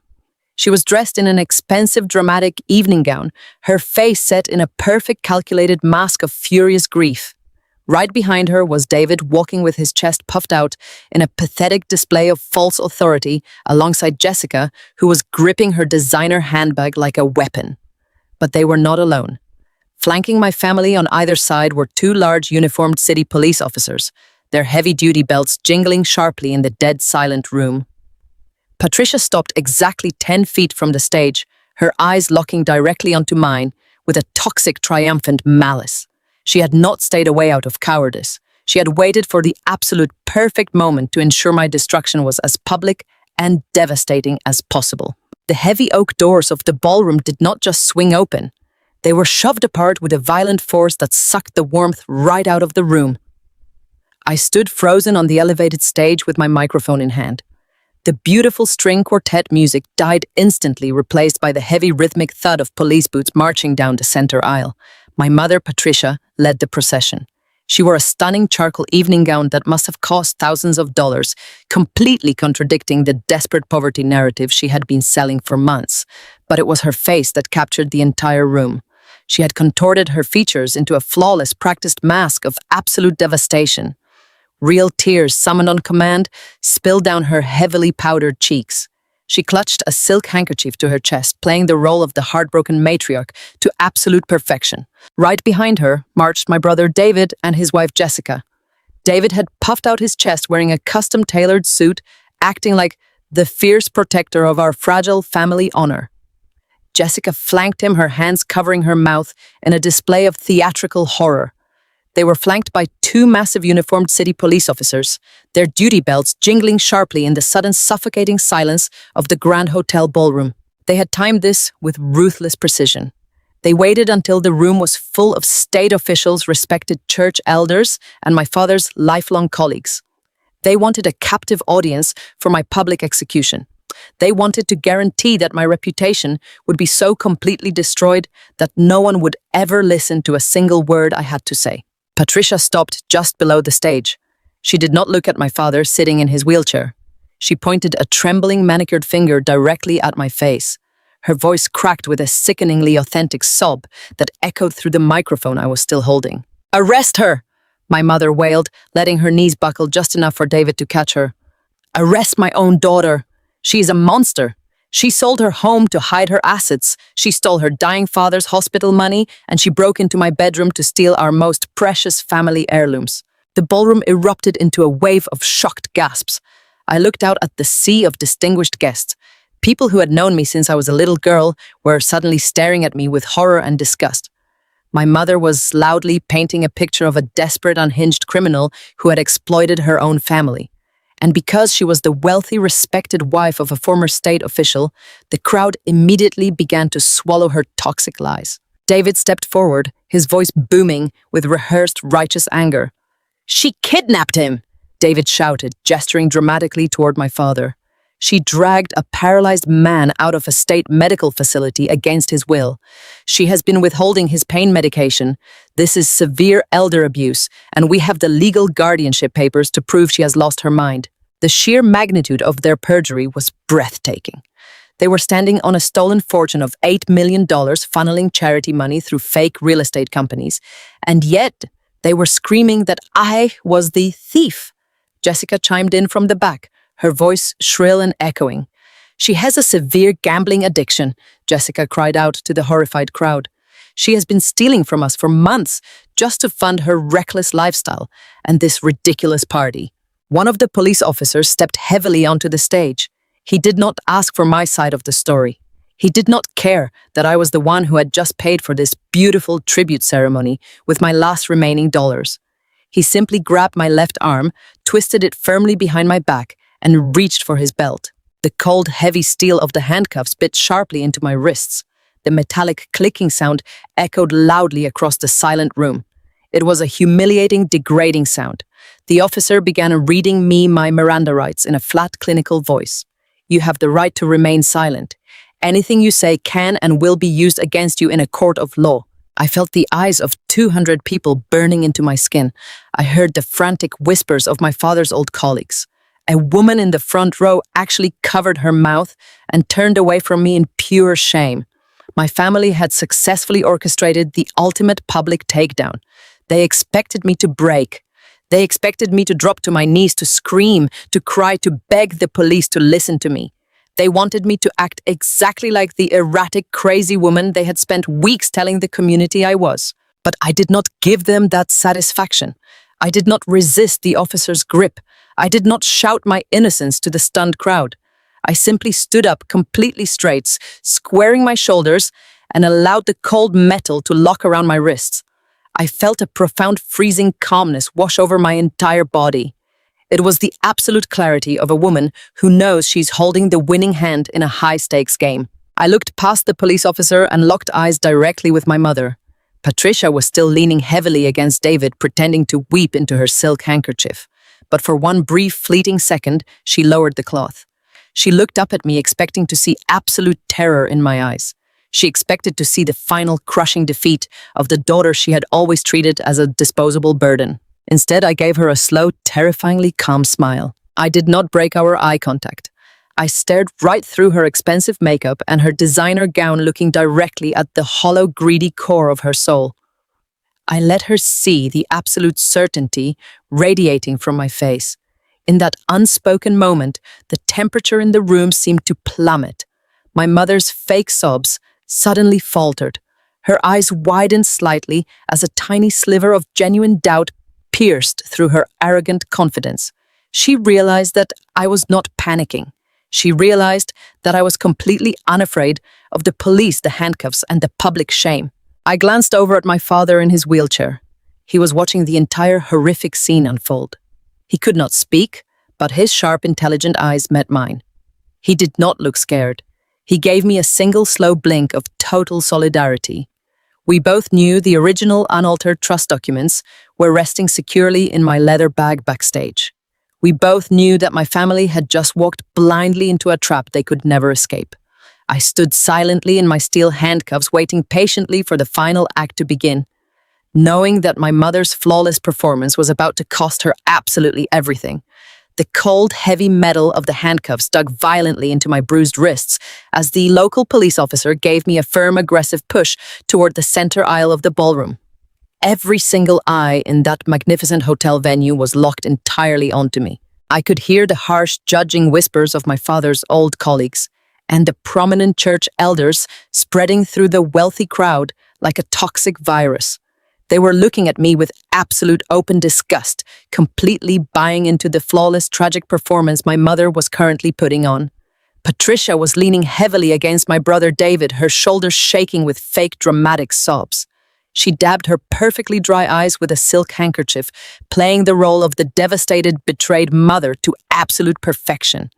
She was dressed in an expensive, dramatic evening gown, her face set in a perfect, calculated mask of furious grief. Right behind her was David, walking with his chest puffed out in a pathetic display of false authority, alongside Jessica, who was gripping her designer handbag like a weapon. But they were not alone. Flanking my family on either side were 2 large uniformed city police officers, their heavy-duty belts jingling sharply in the dead silent room. Patricia stopped exactly 10 feet from the stage, her eyes locking directly onto mine with a toxic, triumphant malice. She had not stayed away out of cowardice. She had waited for the absolute perfect moment to ensure my destruction was as public and devastating as possible. The heavy oak doors of the ballroom did not just swing open. They were shoved apart with a violent force that sucked the warmth right out of the room. I stood frozen on the elevated stage with my microphone in hand. The beautiful string quartet music died instantly, replaced by the heavy rhythmic thud of police boots marching down the center aisle. My mother, Patricia, led the procession. She wore a stunning charcoal evening gown that must have cost thousands of dollars, completely contradicting the desperate poverty narrative she had been selling for months. But it was her face that captured the entire room. She had contorted her features into a flawless, practiced mask of absolute devastation. Real tears, summoned on command, spilled down her heavily powdered cheeks. She clutched a silk handkerchief to her chest, playing the role of the heartbroken matriarch to absolute perfection. Right behind her marched my brother David and his wife Jessica. David had puffed out his chest wearing a custom-tailored suit, acting like the fierce protector of our fragile family honor. Jessica flanked him, her hands covering her mouth in a display of theatrical horror. They were flanked by two massive uniformed city police officers, their duty belts jingling sharply in the sudden suffocating silence of the Grand Hotel ballroom. They had timed this with ruthless precision. They waited until the room was full of state officials, respected church elders, and my father's lifelong colleagues. They wanted a captive audience for my public execution. They wanted to guarantee that my reputation would be so completely destroyed that no one would ever listen to a single word I had to say. Patricia stopped just below the stage. She did not look at my father sitting in his wheelchair. She pointed a trembling manicured finger directly at my face. Her voice cracked with a sickeningly authentic sob that echoed through the microphone I was still holding. "Arrest her!" my mother wailed, letting her knees buckle just enough for David to catch her. "Arrest my own daughter! She is a monster! She sold her home to hide her assets. She stole her dying father's hospital money, and she broke into my bedroom to steal our most precious family heirlooms." The ballroom erupted into a wave of shocked gasps. I looked out at the sea of distinguished guests. People who had known me since I was a little girl were suddenly staring at me with horror and disgust. My mother was loudly painting a picture of a desperate, unhinged criminal who had exploited her own family. And because she was the wealthy, respected wife of a former state official, the crowd immediately began to swallow her toxic lies. David stepped forward, his voice booming with rehearsed righteous anger. "She kidnapped him!" David shouted, gesturing dramatically toward my father. "She dragged a paralyzed man out of a state medical facility against his will. She has been withholding his pain medication. This is severe elder abuse, and we have the legal guardianship papers to prove she has lost her mind." The sheer magnitude of their perjury was breathtaking. They were standing on a stolen fortune of $8 million, funneling charity money through fake real estate companies, and yet they were screaming that I was the thief. Jessica chimed in from the back, her voice shrill and echoing. "She has a severe gambling addiction," Jessica cried out to the horrified crowd. "She has been stealing from us for months just to fund her reckless lifestyle and this ridiculous party." One of the police officers stepped heavily onto the stage. He did not ask for my side of the story. He did not care that I was the one who had just paid for this beautiful tribute ceremony with my last remaining dollars. He simply grabbed my left arm, twisted it firmly behind my back, and reached for his belt. The cold, heavy steel of the handcuffs bit sharply into my wrists. The metallic clicking sound echoed loudly across the silent room. It was a humiliating, degrading sound. The officer began reading me my Miranda rights in a flat, clinical voice. "You have the right to remain silent. Anything you say can and will be used against you in a court of law." I felt the eyes of 200 people burning into my skin. I heard the frantic whispers of my father's old colleagues. A woman in the front row actually covered her mouth and turned away from me in pure shame. My family had successfully orchestrated the ultimate public takedown. They expected me to break. They expected me to drop to my knees, to scream, to cry, to beg the police to listen to me. They wanted me to act exactly like the erratic, crazy woman they had spent weeks telling the community I was. But I did not give them that satisfaction. I did not resist the officer's grip. I did not shout my innocence to the stunned crowd. I simply stood up completely straight, squaring my shoulders, and allowed the cold metal to lock around my wrists. I felt a profound freezing calmness wash over my entire body. It was the absolute clarity of a woman who knows she's holding the winning hand in a high-stakes game. I looked past the police officer and locked eyes directly with my mother. Patricia was still leaning heavily against David, pretending to weep into her silk handkerchief. But for one brief, fleeting second, she lowered the cloth. She looked up at me, expecting to see absolute terror in my eyes. She expected to see the final crushing defeat of the daughter she had always treated as a disposable burden. Instead, I gave her a slow, terrifyingly calm smile. I did not break our eye contact. I stared right through her expensive makeup and her designer gown, looking directly at the hollow, greedy core of her soul. I let her see the absolute certainty radiating from my face. In that unspoken moment, the temperature in the room seemed to plummet. My mother's fake sobs suddenly faltered. Her eyes widened slightly as a tiny sliver of genuine doubt pierced through her arrogant confidence. She realized that I was not panicking. She realized that I was completely unafraid of the police, the handcuffs, and the public shame. I glanced over at my father in his wheelchair. He was watching the entire horrific scene unfold. He could not speak, but his sharp, intelligent eyes met mine. He did not look scared. He gave me a single slow blink of total solidarity. We both knew the original unaltered trust documents were resting securely in my leather bag backstage. We both knew that my family had just walked blindly into a trap they could never escape. I stood silently in my steel handcuffs, waiting patiently for the final act to begin, knowing that my mother's flawless performance was about to cost her absolutely everything. The cold, heavy metal of the handcuffs dug violently into my bruised wrists as the local police officer gave me a firm, aggressive push toward the center aisle of the ballroom. Every single eye in that magnificent hotel venue was locked entirely onto me. I could hear the harsh, judging whispers of my father's old colleagues and the prominent church elders spreading through the wealthy crowd like a toxic virus. They were looking at me with absolute open disgust, completely buying into the flawless, tragic performance my mother was currently putting on. Patricia was leaning heavily against my brother David, her shoulders shaking with fake dramatic sobs. She dabbed her perfectly dry eyes with a silk handkerchief, playing the role of the devastated, betrayed mother to absolute perfection.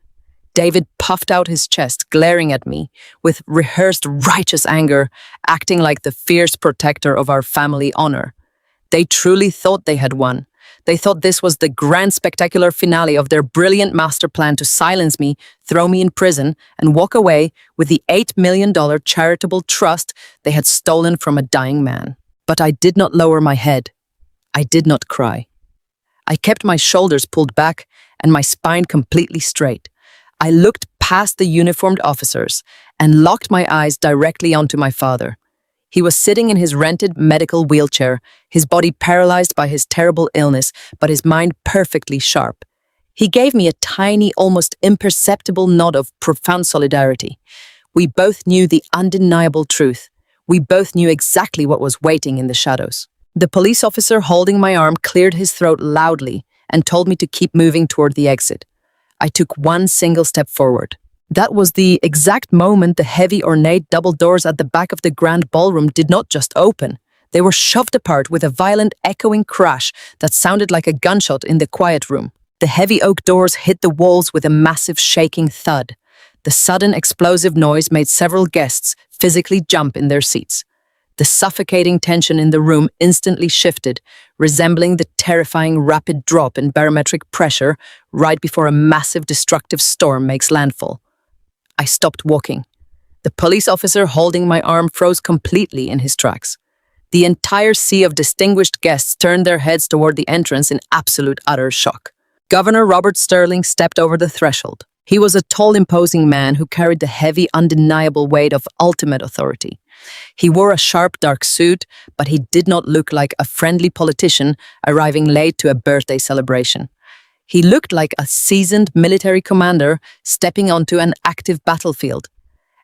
David puffed out his chest, glaring at me with rehearsed righteous anger, acting like the fierce protector of our family honor. They truly thought they had won. They thought this was the grand spectacular finale of their brilliant master plan to silence me, throw me in prison, and walk away with the $8 million charitable trust they had stolen from a dying man. But I did not lower my head. I did not cry. I kept my shoulders pulled back and my spine completely straight. I looked past the uniformed officers and locked my eyes directly onto my father. He was sitting in his rented medical wheelchair, his body paralyzed by his terrible illness, but his mind perfectly sharp. He gave me a tiny, almost imperceptible nod of profound solidarity. We both knew the undeniable truth. We both knew exactly what was waiting in the shadows. The police officer holding my arm cleared his throat loudly and told me to keep moving toward the exit. I took one single step forward. That was the exact moment the heavy, ornate double doors at the back of the grand ballroom did not just open. They were shoved apart with a violent, echoing crash that sounded like a gunshot in the quiet room. The heavy oak doors hit the walls with a massive, shaking thud. The sudden, explosive noise made several guests physically jump in their seats. The suffocating tension in the room instantly shifted, resembling the terrifying rapid drop in barometric pressure right before a massive destructive storm makes landfall. I stopped walking. The police officer holding my arm froze completely in his tracks. The entire sea of distinguished guests turned their heads toward the entrance in absolute utter shock. Governor Robert Sterling stepped over the threshold. He was a tall, imposing man who carried the heavy, undeniable weight of ultimate authority. He wore a sharp, dark suit, but he did not look like a friendly politician arriving late to a birthday celebration. He looked like a seasoned military commander stepping onto an active battlefield.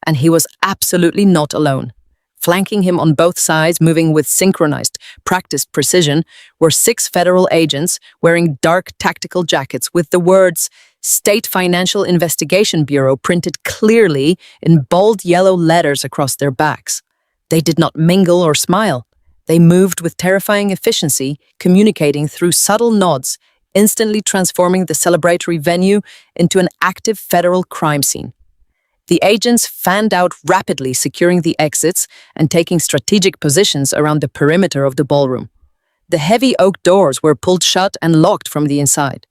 And he was absolutely not alone. Flanking him on both sides, moving with synchronized, practiced precision, were 6 federal agents wearing dark tactical jackets with the words State Financial Investigation Bureau printed clearly in bold yellow letters across their backs. They did not mingle or smile. They moved with terrifying efficiency, communicating through subtle nods, instantly transforming the celebratory venue into an active federal crime scene. The agents fanned out rapidly, securing the exits and taking strategic positions around the perimeter of the ballroom. The heavy oak doors were pulled shut and locked from the inside.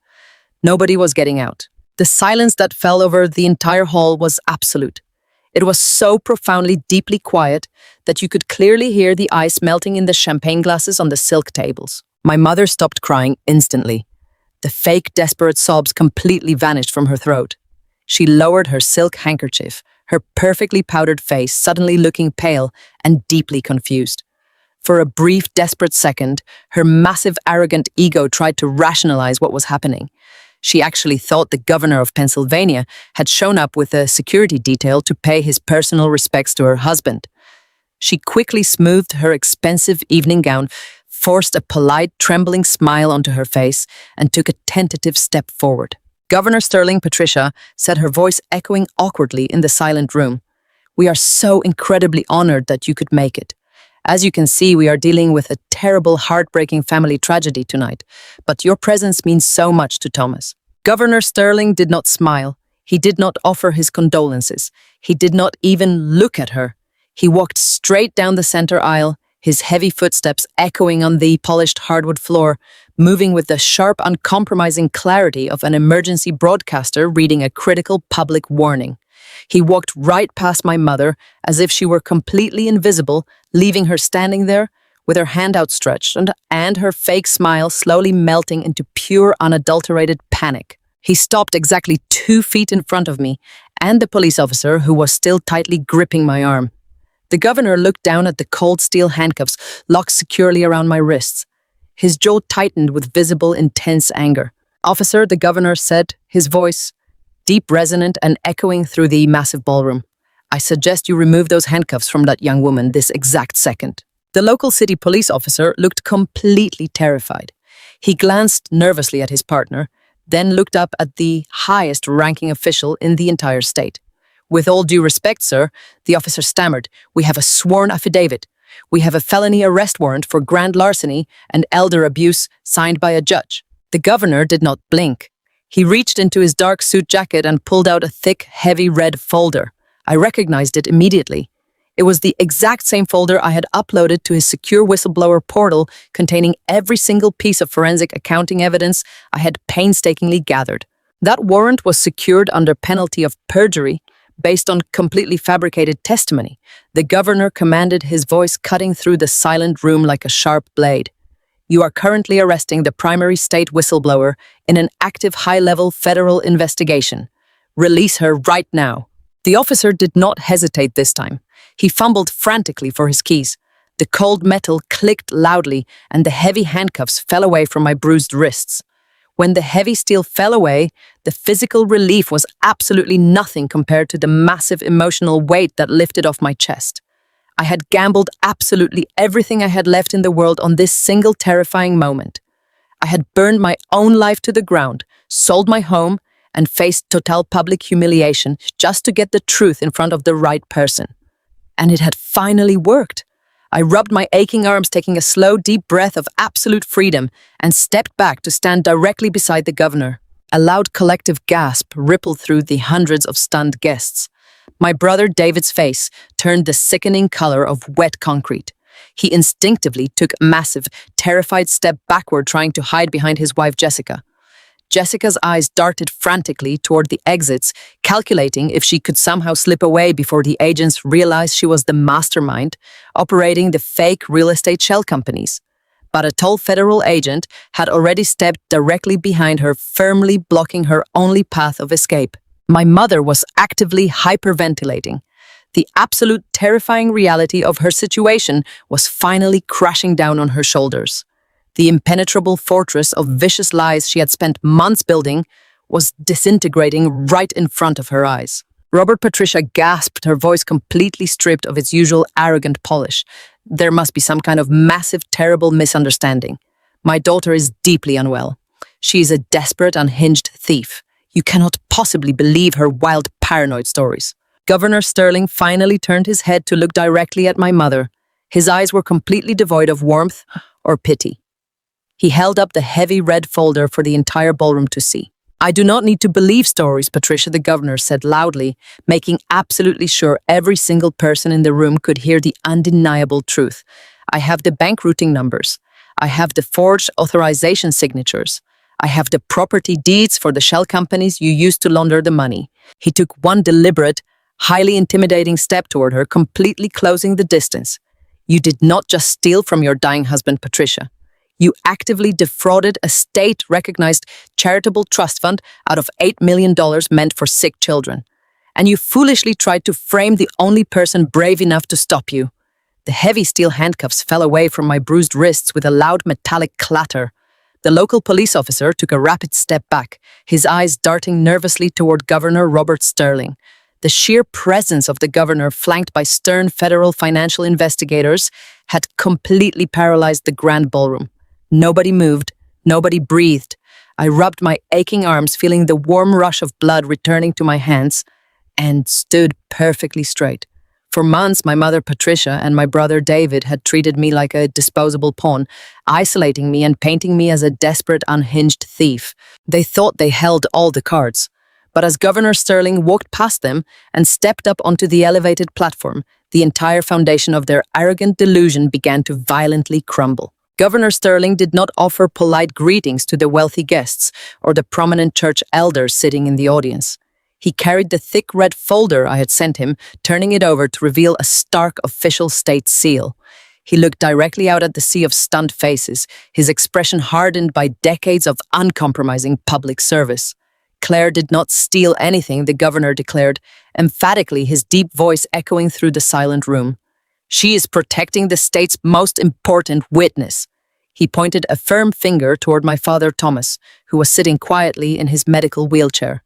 Nobody was getting out. The silence that fell over the entire hall was absolute. It was so profoundly, deeply quiet that you could clearly hear the ice melting in the champagne glasses on the silk tables. My mother stopped crying instantly. The fake, desperate sobs completely vanished from her throat. She lowered her silk handkerchief, her perfectly powdered face suddenly looking pale and deeply confused. For a brief, desperate second, her massive, arrogant ego tried to rationalize what was happening. She actually thought the governor of Pennsylvania had shown up with a security detail to pay his personal respects to her husband. She quickly smoothed her expensive evening gown, forced a polite, trembling smile onto her face, and took a tentative step forward. "Governor Sterling, Patricia," said, her voice echoing awkwardly in the silent room. "We are so incredibly honored that you could make it. As you can see, we are dealing with a terrible, heartbreaking family tragedy tonight, but your presence means so much to Thomas." Governor Sterling did not smile. He did not offer his condolences. He did not even look at her. He walked straight down the center aisle, his heavy footsteps echoing on the polished hardwood floor, moving with the sharp, uncompromising clarity of an emergency broadcaster reading a critical public warning. He walked right past my mother as if she were completely invisible, leaving her standing there with her hand outstretched and her fake smile slowly melting into pure, unadulterated panic. He stopped exactly 2 feet in front of me and the police officer who was still tightly gripping my arm. The governor looked down at the cold steel handcuffs locked securely around my wrists. His jaw tightened with visible, intense anger. "Officer," the governor said, his voice deep, resonant, and echoing through the massive ballroom, "I suggest you remove those handcuffs from that young woman this exact second." The local city police officer looked completely terrified. He glanced nervously at his partner, then looked up at the highest-ranking official in the entire state. "With all due respect, sir," the officer stammered, "we have a sworn affidavit. We have a felony arrest warrant for grand larceny and elder abuse signed by a judge." The governor did not blink. He reached into his dark suit jacket and pulled out a thick, heavy red folder. I recognized it immediately. It was the exact same folder I had uploaded to his secure whistleblower portal, containing every single piece of forensic accounting evidence I had painstakingly gathered. That warrant was secured under penalty of perjury, based on completely fabricated testimony. The governor commanded, his voice cutting through the silent room like a sharp blade. "You are currently arresting the primary state whistleblower in an active high-level federal investigation. Release her right now." The officer did not hesitate this time. He fumbled frantically for his keys. The cold metal clicked loudly, and the heavy handcuffs fell away from my bruised wrists. When the heavy steel fell away, the physical relief was absolutely nothing compared to the massive emotional weight that lifted off my chest. I had gambled absolutely everything I had left in the world on this single terrifying moment. I had burned my own life to the ground, sold my home, and faced total public humiliation just to get the truth in front of the right person. And it had finally worked. I rubbed my aching arms, taking a slow, deep breath of absolute freedom, and stepped back to stand directly beside the governor. A loud collective gasp rippled through the hundreds of stunned guests. My brother David's face turned the sickening color of wet concrete. He instinctively took a massive, terrified step backward, trying to hide behind his wife Jessica. Jessica's eyes darted frantically toward the exits, calculating if she could somehow slip away before the agents realized she was the mastermind operating the fake real estate shell companies. But a tall federal agent had already stepped directly behind her, firmly blocking her only path of escape. My mother was actively hyperventilating. The absolute terrifying reality of her situation was finally crashing down on her shoulders. The impenetrable fortress of vicious lies she had spent months building was disintegrating right in front of her eyes. Robert, Patricia gasped, her voice completely stripped of its usual arrogant polish. "There must be some kind of massive, terrible misunderstanding. My daughter is deeply unwell. She is a desperate, unhinged thief. You cannot possibly believe her wild, paranoid stories." Governor Sterling finally turned his head to look directly at my mother. His eyes were completely devoid of warmth or pity. He held up the heavy red folder for the entire ballroom to see. "I do not need to believe stories, Patricia," the governor said loudly, making absolutely sure every single person in the room could hear the undeniable truth. "I have the bank routing numbers. I have the forged authorization signatures. I have the property deeds for the shell companies you used to launder the money." He took one deliberate, highly intimidating step toward her, completely closing the distance. "You did not just steal from your dying husband, Patricia. You actively defrauded a state-recognized charitable trust fund out of $8 million meant for sick children. And you foolishly tried to frame the only person brave enough to stop you. The heavy steel handcuffs fell away from my bruised wrists with a loud metallic clatter. The local police officer took a rapid step back, his eyes darting nervously toward Governor Robert Sterling. The sheer presence of the governor, flanked by stern federal financial investigators, had completely paralyzed the grand ballroom. Nobody moved, nobody breathed. I rubbed my aching arms, feeling the warm rush of blood returning to my hands, and stood perfectly straight. For months, my mother Patricia and my brother David had treated me like a disposable pawn, isolating me and painting me as a desperate, unhinged thief. They thought they held all the cards. But as Governor Sterling walked past them and stepped up onto the elevated platform, the entire foundation of their arrogant delusion began to violently crumble. Governor Sterling did not offer polite greetings to the wealthy guests or the prominent church elders sitting in the audience. He carried the thick red folder I had sent him, turning it over to reveal a stark official state seal. He looked directly out at the sea of stunned faces, his expression hardened by decades of uncompromising public service. Claire did not steal anything, the governor declared, emphatically, his deep voice echoing through the silent room. She is protecting the state's most important witness. He pointed a firm finger toward my father Thomas, who was sitting quietly in his medical wheelchair.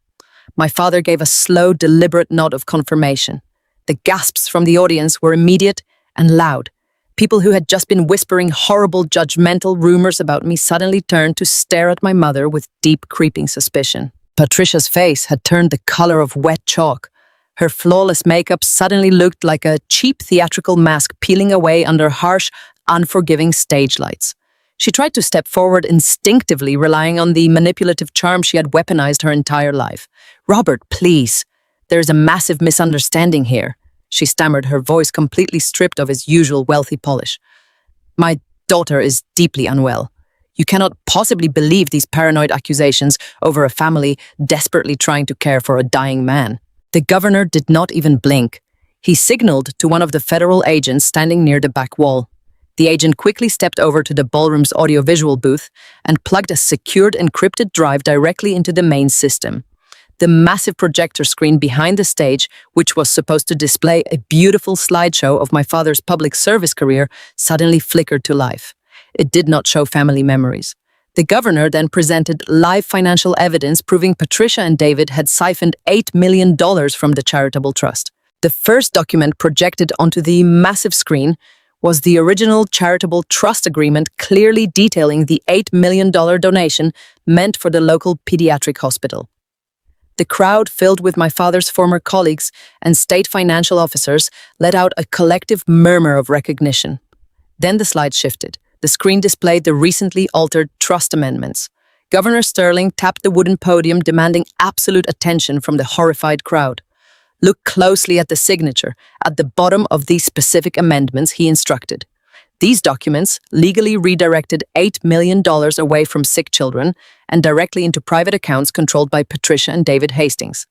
My father gave a slow, deliberate nod of confirmation. The gasps from the audience were immediate and loud. People who had just been whispering horrible, judgmental rumors about me suddenly turned to stare at my mother with deep, creeping suspicion. Patricia's face had turned the color of wet chalk. Her flawless makeup suddenly looked like a cheap theatrical mask peeling away under harsh, unforgiving stage lights. She tried to step forward instinctively, relying on the manipulative charm she had weaponized her entire life. "Robert, please. There is a massive misunderstanding here," she stammered, her voice completely stripped of its usual wealthy polish. "My daughter is deeply unwell. You cannot possibly believe these paranoid accusations over a family desperately trying to care for a dying man." The governor did not even blink. He signaled to one of the federal agents standing near the back wall. The agent quickly stepped over to the ballroom's audiovisual booth and plugged a secured encrypted drive directly into the main system. The massive projector screen behind the stage, which was supposed to display a beautiful slideshow of my father's public service career, suddenly flickered to life. It did not show family memories. The governor then presented live financial evidence proving Patricia and David had siphoned $8 million from the charitable trust. The first document projected onto the massive screen was the original charitable trust agreement clearly detailing the $8 million donation meant for the local pediatric hospital. The crowd, filled with my father's former colleagues and state financial officers, let out a collective murmur of recognition. Then the slide shifted. The screen displayed the recently altered trust amendments. Governor Sterling tapped the wooden podium, demanding absolute attention from the horrified crowd. "Look closely at the signature. At the bottom of these specific amendments," he instructed. These documents legally redirected $8 million away from sick children and directly into private accounts controlled by Patricia and David Hastings.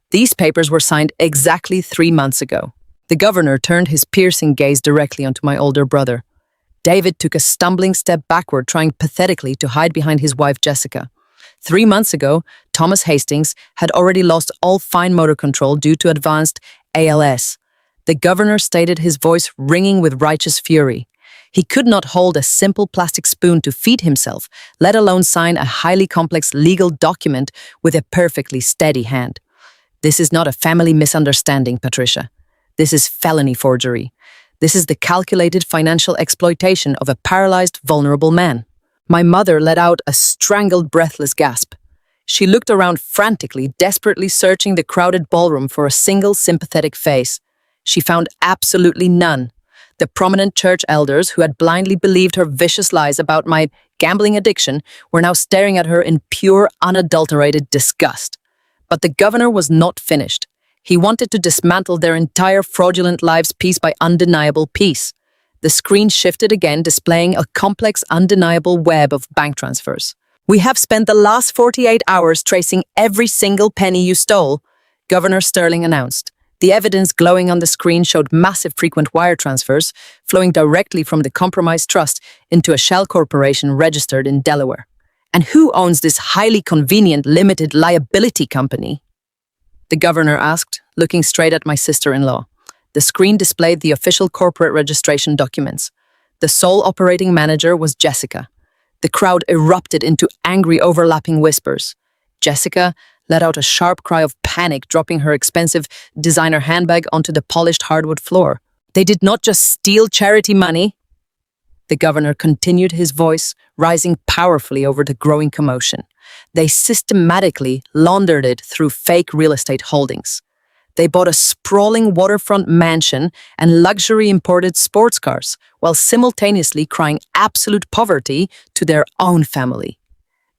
These papers were signed exactly 3 months ago. The governor turned his piercing gaze directly onto my older brother. David took a stumbling step backward, trying pathetically to hide behind his wife Jessica. 3 months ago, Thomas Hastings had already lost all fine motor control due to advanced ALS. The governor stated, his voice ringing with righteous fury. He could not hold a simple plastic spoon to feed himself, let alone sign a highly complex legal document with a perfectly steady hand. "This is not a family misunderstanding, Patricia. This is felony forgery. This is the calculated financial exploitation of a paralyzed, vulnerable man." My mother let out a strangled, breathless gasp. She looked around frantically, desperately searching the crowded ballroom for a single sympathetic face. She found absolutely none. The prominent church elders who had blindly believed her vicious lies about my gambling addiction were now staring at her in pure, unadulterated disgust. But the governor was not finished. He wanted to dismantle their entire fraudulent lives piece by undeniable piece. The screen shifted again, displaying a complex, undeniable web of bank transfers. "We have spent the last 48 hours tracing every single penny you stole," Governor Sterling announced. The evidence glowing on the screen showed massive frequent wire transfers flowing directly from the compromised trust into a shell corporation registered in Delaware. And who owns this highly convenient limited liability company? The governor asked, looking straight at my sister-in-law. The screen displayed the official corporate registration documents. The sole operating manager was Jessica. The crowd erupted into angry overlapping whispers. Jessica let out a sharp cry of panic, dropping her expensive designer handbag onto the polished hardwood floor. They did not just steal charity money. The governor continued, his voice rising powerfully over the growing commotion. They systematically laundered it through fake real estate holdings. They bought a sprawling waterfront mansion and luxury imported sports cars, while simultaneously crying absolute poverty to their own family.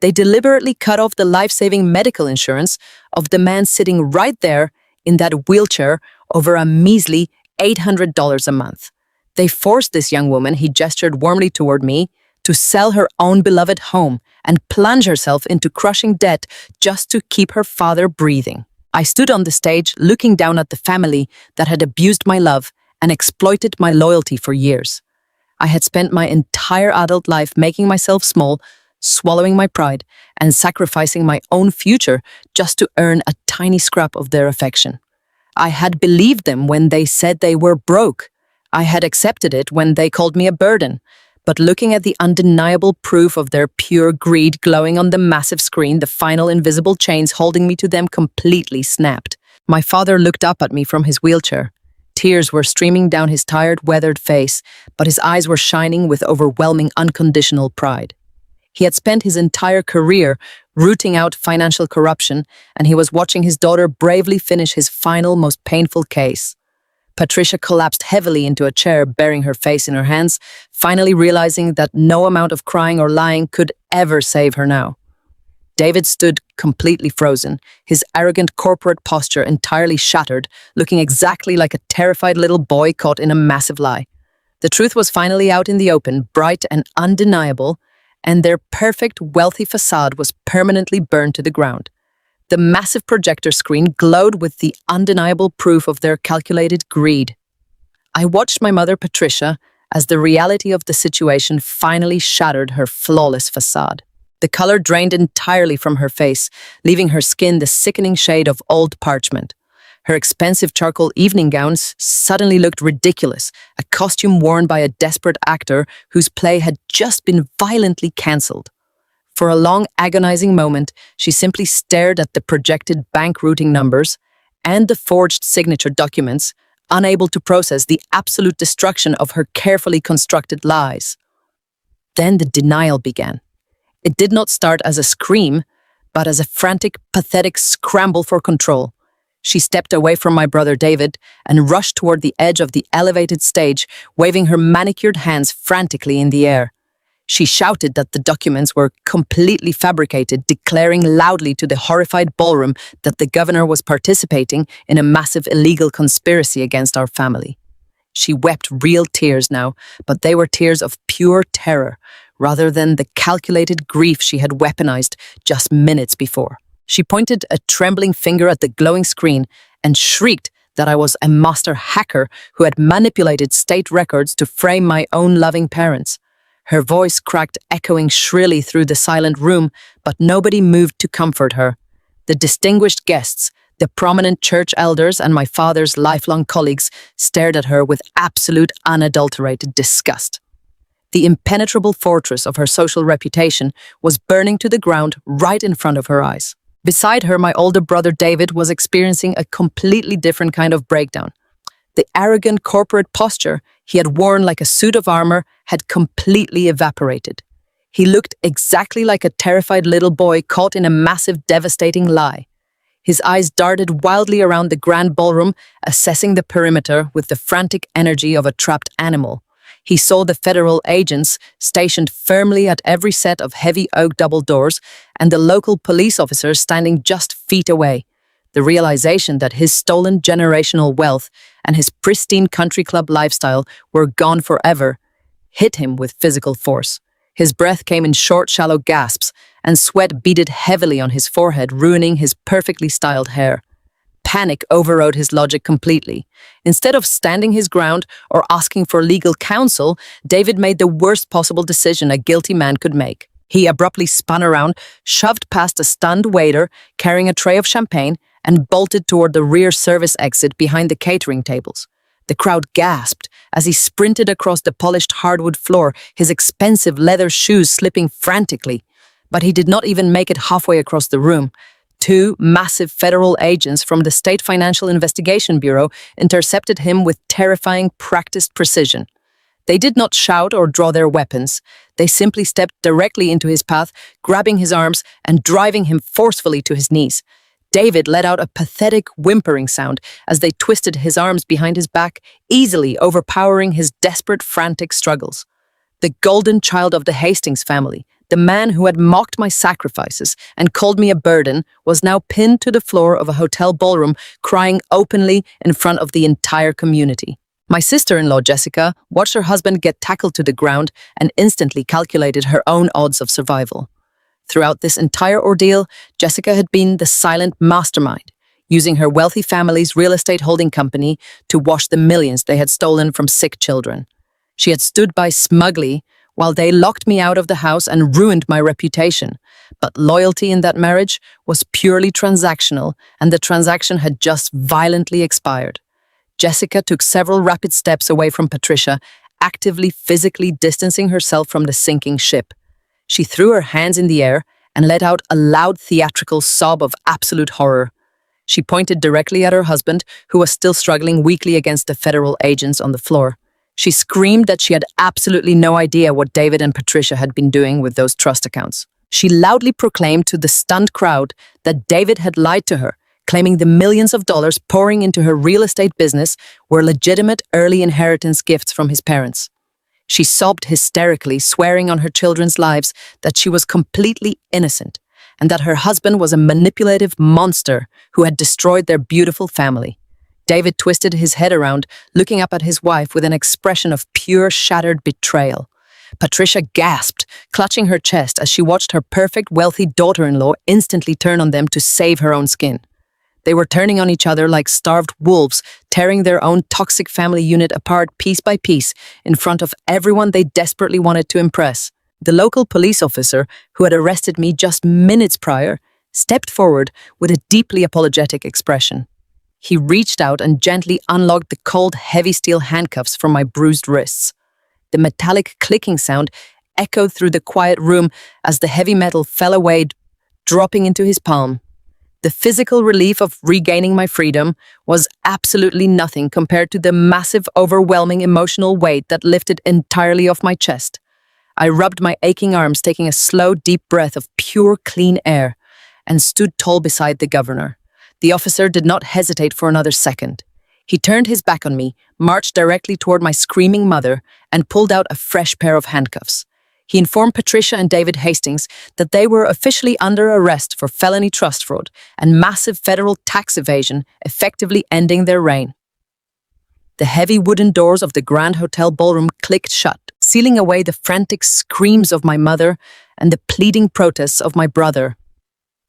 They deliberately cut off the life-saving medical insurance of the man sitting right there in that wheelchair over a measly $800 a month. They forced this young woman, he gestured warmly toward me, to sell her own beloved home and plunge herself into crushing debt just to keep her father breathing. I stood on the stage looking down at the family that had abused my love and exploited my loyalty for years. I had spent my entire adult life making myself small, swallowing my pride, and sacrificing my own future just to earn a tiny scrap of their affection. I had believed them when they said they were broke. I had accepted it when they called me a burden. But looking at the undeniable proof of their pure greed glowing on the massive screen, the final invisible chains holding me to them completely snapped. My father looked up at me from his wheelchair. Tears were streaming down his tired, weathered face, but his eyes were shining with overwhelming, unconditional pride. He had spent his entire career rooting out financial corruption, and he was watching his daughter bravely finish his final, most painful case. Patricia collapsed heavily into a chair, burying her face in her hands, finally realizing that no amount of crying or lying could ever save her now. David stood completely frozen, his arrogant corporate posture entirely shattered, looking exactly like a terrified little boy caught in a massive lie. The truth was finally out in the open, bright and undeniable, and their perfect, wealthy facade was permanently burned to the ground. The massive projector screen glowed with the undeniable proof of their calculated greed. I watched my mother, Patricia, as the reality of the situation finally shattered her flawless facade. The color drained entirely from her face, leaving her skin the sickening shade of old parchment. Her expensive charcoal evening gowns suddenly looked ridiculous, a costume worn by a desperate actor whose play had just been violently cancelled. For a long, agonizing moment, she simply stared at the projected bank routing numbers and the forged signature documents, unable to process the absolute destruction of her carefully constructed lies. Then the denial began. It did not start as a scream, but as a frantic, pathetic scramble for control. She stepped away from my brother David and rushed toward the edge of the elevated stage, waving her manicured hands frantically in the air. She shouted that the documents were completely fabricated, declaring loudly to the horrified ballroom that the governor was participating in a massive illegal conspiracy against our family. She wept real tears now, but they were tears of pure terror, rather than the calculated grief she had weaponized just minutes before. She pointed a trembling finger at the glowing screen and shrieked that I was a master hacker who had manipulated state records to frame my own loving parents. Her voice cracked, echoing shrilly through the silent room, but nobody moved to comfort her. The distinguished guests, the prominent church elders, and my father's lifelong colleagues stared at her with absolute, unadulterated disgust. The impenetrable fortress of her social reputation was burning to the ground right in front of her eyes. Beside her, my older brother David was experiencing a completely different kind of breakdown. The arrogant corporate posture he had worn like a suit of armor had completely evaporated. He looked exactly like a terrified little boy caught in a massive, devastating lie. His eyes darted wildly around the grand ballroom, assessing the perimeter with the frantic energy of a trapped animal. He saw the federal agents stationed firmly at every set of heavy oak double doors and the local police officers standing just feet away. The realization that his stolen generational wealth and his pristine country club lifestyle were gone forever hit him with physical force. His breath came in short, shallow gasps, and sweat beaded heavily on his forehead, ruining his perfectly styled hair. Panic overrode his logic completely. Instead of standing his ground or asking for legal counsel, David made the worst possible decision a guilty man could make. He abruptly spun around, shoved past a stunned waiter carrying a tray of champagne, and bolted toward the rear service exit behind the catering tables. The crowd gasped as he sprinted across the polished hardwood floor, his expensive leather shoes slipping frantically. But he did not even make it halfway across the room. Two massive federal agents from the State Financial Investigation Bureau intercepted him with terrifying, practiced precision. They did not shout or draw their weapons. They simply stepped directly into his path, grabbing his arms and driving him forcefully to his knees. David let out a pathetic whimpering sound as they twisted his arms behind his back, easily overpowering his desperate, frantic struggles. The golden child of the Hastings family, the man who had mocked my sacrifices and called me a burden, was now pinned to the floor of a hotel ballroom, crying openly in front of the entire community. My sister-in-law, Jessica, watched her husband get tackled to the ground and instantly calculated her own odds of survival. Throughout this entire ordeal, Jessica had been the silent mastermind, using her wealthy family's real estate holding company to wash the millions they had stolen from sick children. She had stood by smugly while they locked me out of the house and ruined my reputation. But loyalty in that marriage was purely transactional, and the transaction had just violently expired. Jessica took several rapid steps away from Patricia, actively physically distancing herself from the sinking ship. She threw her hands in the air and let out a loud theatrical sob of absolute horror. She pointed directly at her husband, who was still struggling weakly against the federal agents on the floor. She screamed that she had absolutely no idea what David and Patricia had been doing with those trust accounts. She loudly proclaimed to the stunned crowd that David had lied to her, claiming the millions of dollars pouring into her real estate business were legitimate early inheritance gifts from his parents. She sobbed hysterically, swearing on her children's lives that she was completely innocent and that her husband was a manipulative monster who had destroyed their beautiful family. David twisted his head around, looking up at his wife with an expression of pure, shattered betrayal. Patricia gasped, clutching her chest as she watched her perfect, wealthy daughter-in-law instantly turn on them to save her own skin. They were turning on each other like starved wolves, tearing their own toxic family unit apart piece by piece in front of everyone they desperately wanted to impress. The local police officer, who had arrested me just minutes prior, stepped forward with a deeply apologetic expression. He reached out and gently unlocked the cold, heavy steel handcuffs from my bruised wrists. The metallic clicking sound echoed through the quiet room as the heavy metal fell away, dropping into his palm. The physical relief of regaining my freedom was absolutely nothing compared to the massive, overwhelming emotional weight that lifted entirely off my chest. I rubbed my aching arms, taking a slow, deep breath of pure, clean air, and stood tall beside the governor. The officer did not hesitate for another second. He turned his back on me, marched directly toward my screaming mother, and pulled out a fresh pair of handcuffs. He informed Patricia and David Hastings that they were officially under arrest for felony trust fraud and massive federal tax evasion, effectively ending their reign. The heavy wooden doors of the Grand Hotel ballroom clicked shut, sealing away the frantic screams of my mother and the pleading protests of my brother.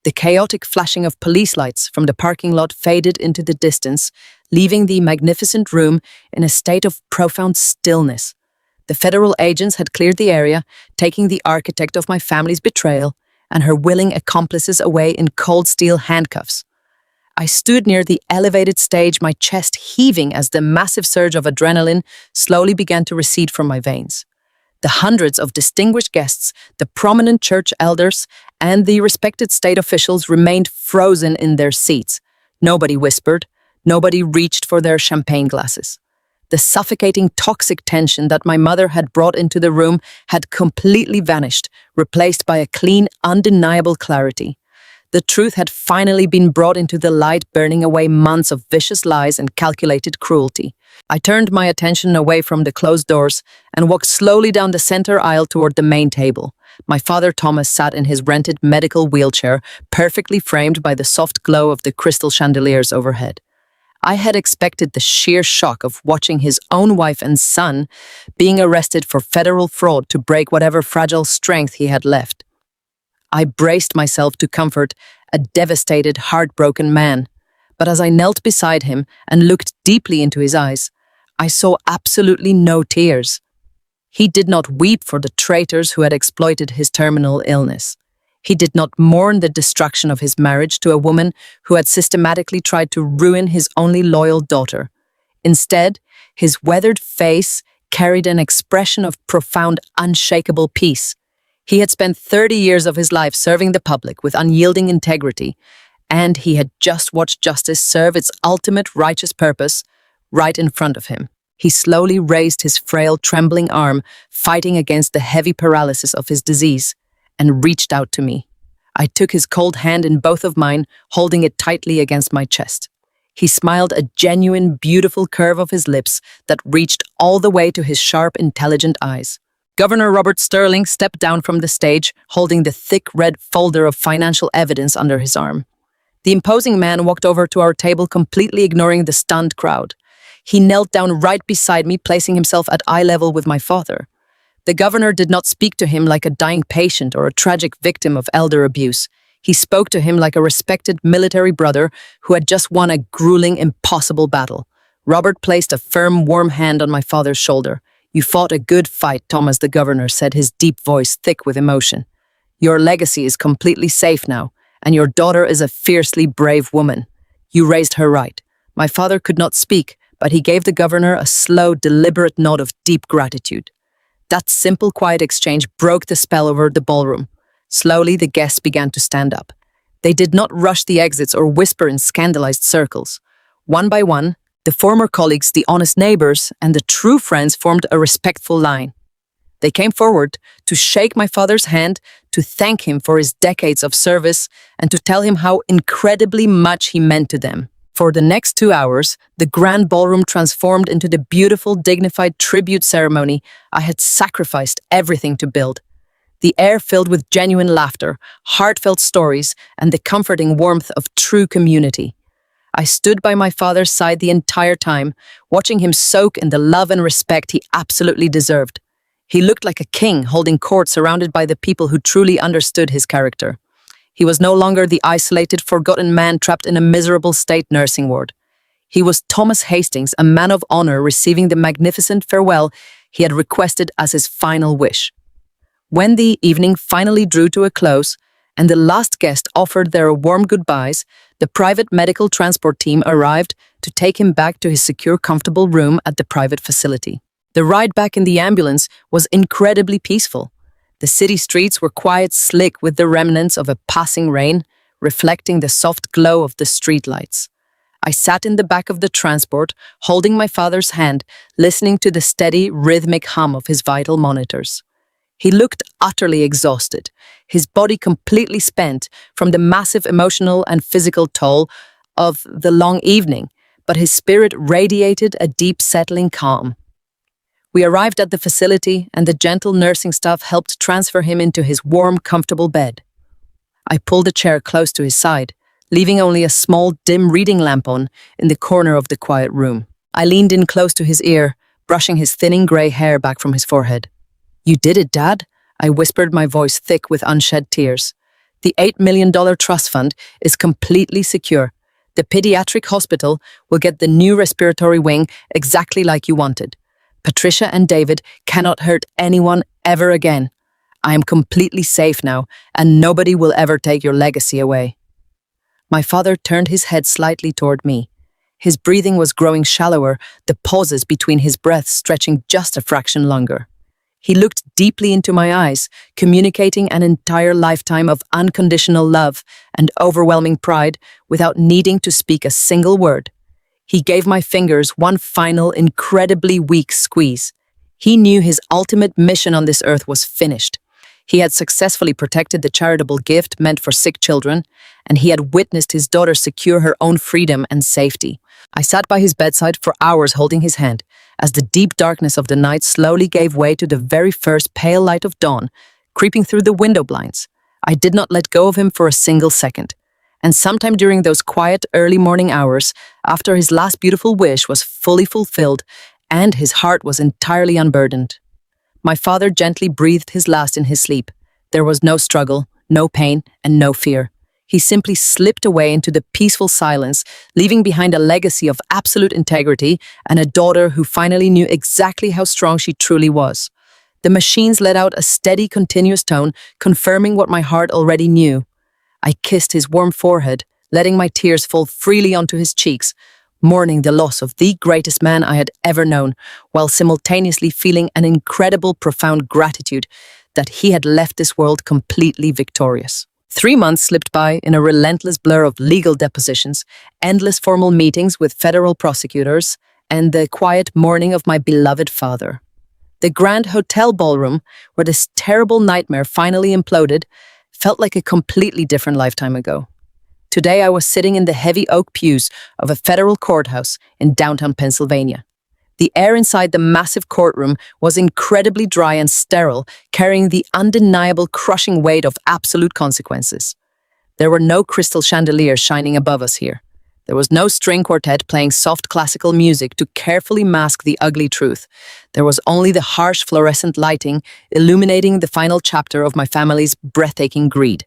The chaotic flashing of police lights from the parking lot faded into the distance, leaving the magnificent room in a state of profound stillness. The federal agents had cleared the area, taking the architect of my family's betrayal and her willing accomplices away in cold steel handcuffs. I stood near the elevated stage, my chest heaving as the massive surge of adrenaline slowly began to recede from my veins. The hundreds of distinguished guests, the prominent church elders, and the respected state officials remained frozen in their seats. Nobody whispered, nobody reached for their champagne glasses. The suffocating toxic tension that my mother had brought into the room had completely vanished, replaced by a clean, undeniable clarity. The truth had finally been brought into the light, burning away months of vicious lies and calculated cruelty. I turned my attention away from the closed doors and walked slowly down the center aisle toward the main table. My father Thomas sat in his rented medical wheelchair, perfectly framed by the soft glow of the crystal chandeliers overhead. I had expected the sheer shock of watching his own wife and son being arrested for federal fraud to break whatever fragile strength he had left. I braced myself to comfort a devastated, heartbroken man. But as I knelt beside him and looked deeply into his eyes, I saw absolutely no tears. He did not weep for the traitors who had exploited his terminal illness. He did not mourn the destruction of his marriage to a woman who had systematically tried to ruin his only loyal daughter. Instead, his weathered face carried an expression of profound, unshakable peace. He had spent 30 years of his life serving the public with unyielding integrity, and he had just watched justice serve its ultimate righteous purpose right in front of him. He slowly raised his frail, trembling arm, fighting against the heavy paralysis of his disease, and reached out to me. I took his cold hand in both of mine, holding it tightly against my chest. He smiled a genuine, beautiful curve of his lips that reached all the way to his sharp, intelligent eyes. Governor Robert Sterling stepped down from the stage, holding the thick red folder of financial evidence under his arm. The imposing man walked over to our table, completely ignoring the stunned crowd. He knelt down right beside me, placing himself at eye level with my father. The governor did not speak to him like a dying patient or a tragic victim of elder abuse. He spoke to him like a respected military brother who had just won a grueling, impossible battle. Robert placed a firm, warm hand on my father's shoulder. "You fought a good fight, Thomas," the governor said, his deep voice thick with emotion. "Your legacy is completely safe now, and your daughter is a fiercely brave woman. You raised her right." My father could not speak, but he gave the governor a slow, deliberate nod of deep gratitude. That simple, quiet exchange broke the spell over the ballroom. Slowly, the guests began to stand up. They did not rush the exits or whisper in scandalized circles. One by one, the former colleagues, the honest neighbors, and the true friends formed a respectful line. They came forward to shake my father's hand, to thank him for his decades of service, and to tell him how incredibly much he meant to them. For the next 2 hours, the grand ballroom transformed into the beautiful, dignified tribute ceremony I had sacrificed everything to build. The air filled with genuine laughter, heartfelt stories, and the comforting warmth of true community. I stood by my father's side the entire time, watching him soak in the love and respect he absolutely deserved. He looked like a king holding court, surrounded by the people who truly understood his character. He was no longer the isolated, forgotten man trapped in a miserable state nursing ward. He was Thomas Hastings, a man of honor, receiving the magnificent farewell he had requested as his final wish. When the evening finally drew to a close, and the last guest offered their warm goodbyes, the private medical transport team arrived to take him back to his secure, comfortable room at the private facility. The ride back in the ambulance was incredibly peaceful. The city streets were quiet, slick with the remnants of a passing rain, reflecting the soft glow of the streetlights. I sat in the back of the transport, holding my father's hand, listening to the steady, rhythmic hum of his vital monitors. He looked utterly exhausted, his body completely spent from the massive emotional and physical toll of the long evening, but his spirit radiated a deep, settling calm. We arrived at the facility, and the gentle nursing staff helped transfer him into his warm, comfortable bed. I pulled a chair close to his side, leaving only a small, dim reading lamp on in the corner of the quiet room. I leaned in close to his ear, brushing his thinning grey hair back from his forehead. "You did it, Dad," I whispered, my voice thick with unshed tears. "The $8 million trust fund is completely secure. The pediatric hospital will get the new respiratory wing exactly like you wanted. Patricia and David cannot hurt anyone ever again. I am completely safe now, and nobody will ever take your legacy away." My father turned his head slightly toward me. His breathing was growing shallower, the pauses between his breaths stretching just a fraction longer. He looked deeply into my eyes, communicating an entire lifetime of unconditional love and overwhelming pride without needing to speak a single word. He gave my fingers one final, incredibly weak squeeze. He knew his ultimate mission on this earth was finished. He had successfully protected the charitable gift meant for sick children, and he had witnessed his daughter secure her own freedom and safety. I sat by his bedside for hours holding his hand, as the deep darkness of the night slowly gave way to the very first pale light of dawn, creeping through the window blinds. I did not let go of him for a single second. And sometime during those quiet early morning hours, after his last beautiful wish was fully fulfilled and his heart was entirely unburdened, my father gently breathed his last in his sleep. There was no struggle, no pain, and no fear. He simply slipped away into the peaceful silence, leaving behind a legacy of absolute integrity and a daughter who finally knew exactly how strong she truly was. The machines let out a steady, continuous tone, confirming what my heart already knew. I kissed his warm forehead, letting my tears fall freely onto his cheeks, mourning the loss of the greatest man I had ever known, while simultaneously feeling an incredible, profound gratitude that he had left this world completely victorious. 3 months slipped by in a relentless blur of legal depositions, endless formal meetings with federal prosecutors, and the quiet mourning of my beloved father. The grand hotel ballroom, where this terrible nightmare finally imploded, felt like a completely different lifetime ago. Today I was sitting in the heavy oak pews of a federal courthouse in downtown Pennsylvania. The air inside the massive courtroom was incredibly dry and sterile, carrying the undeniable crushing weight of absolute consequences. There were no crystal chandeliers shining above us here. There was no string quartet playing soft classical music to carefully mask the ugly truth. There was only the harsh fluorescent lighting illuminating the final chapter of my family's breathtaking greed.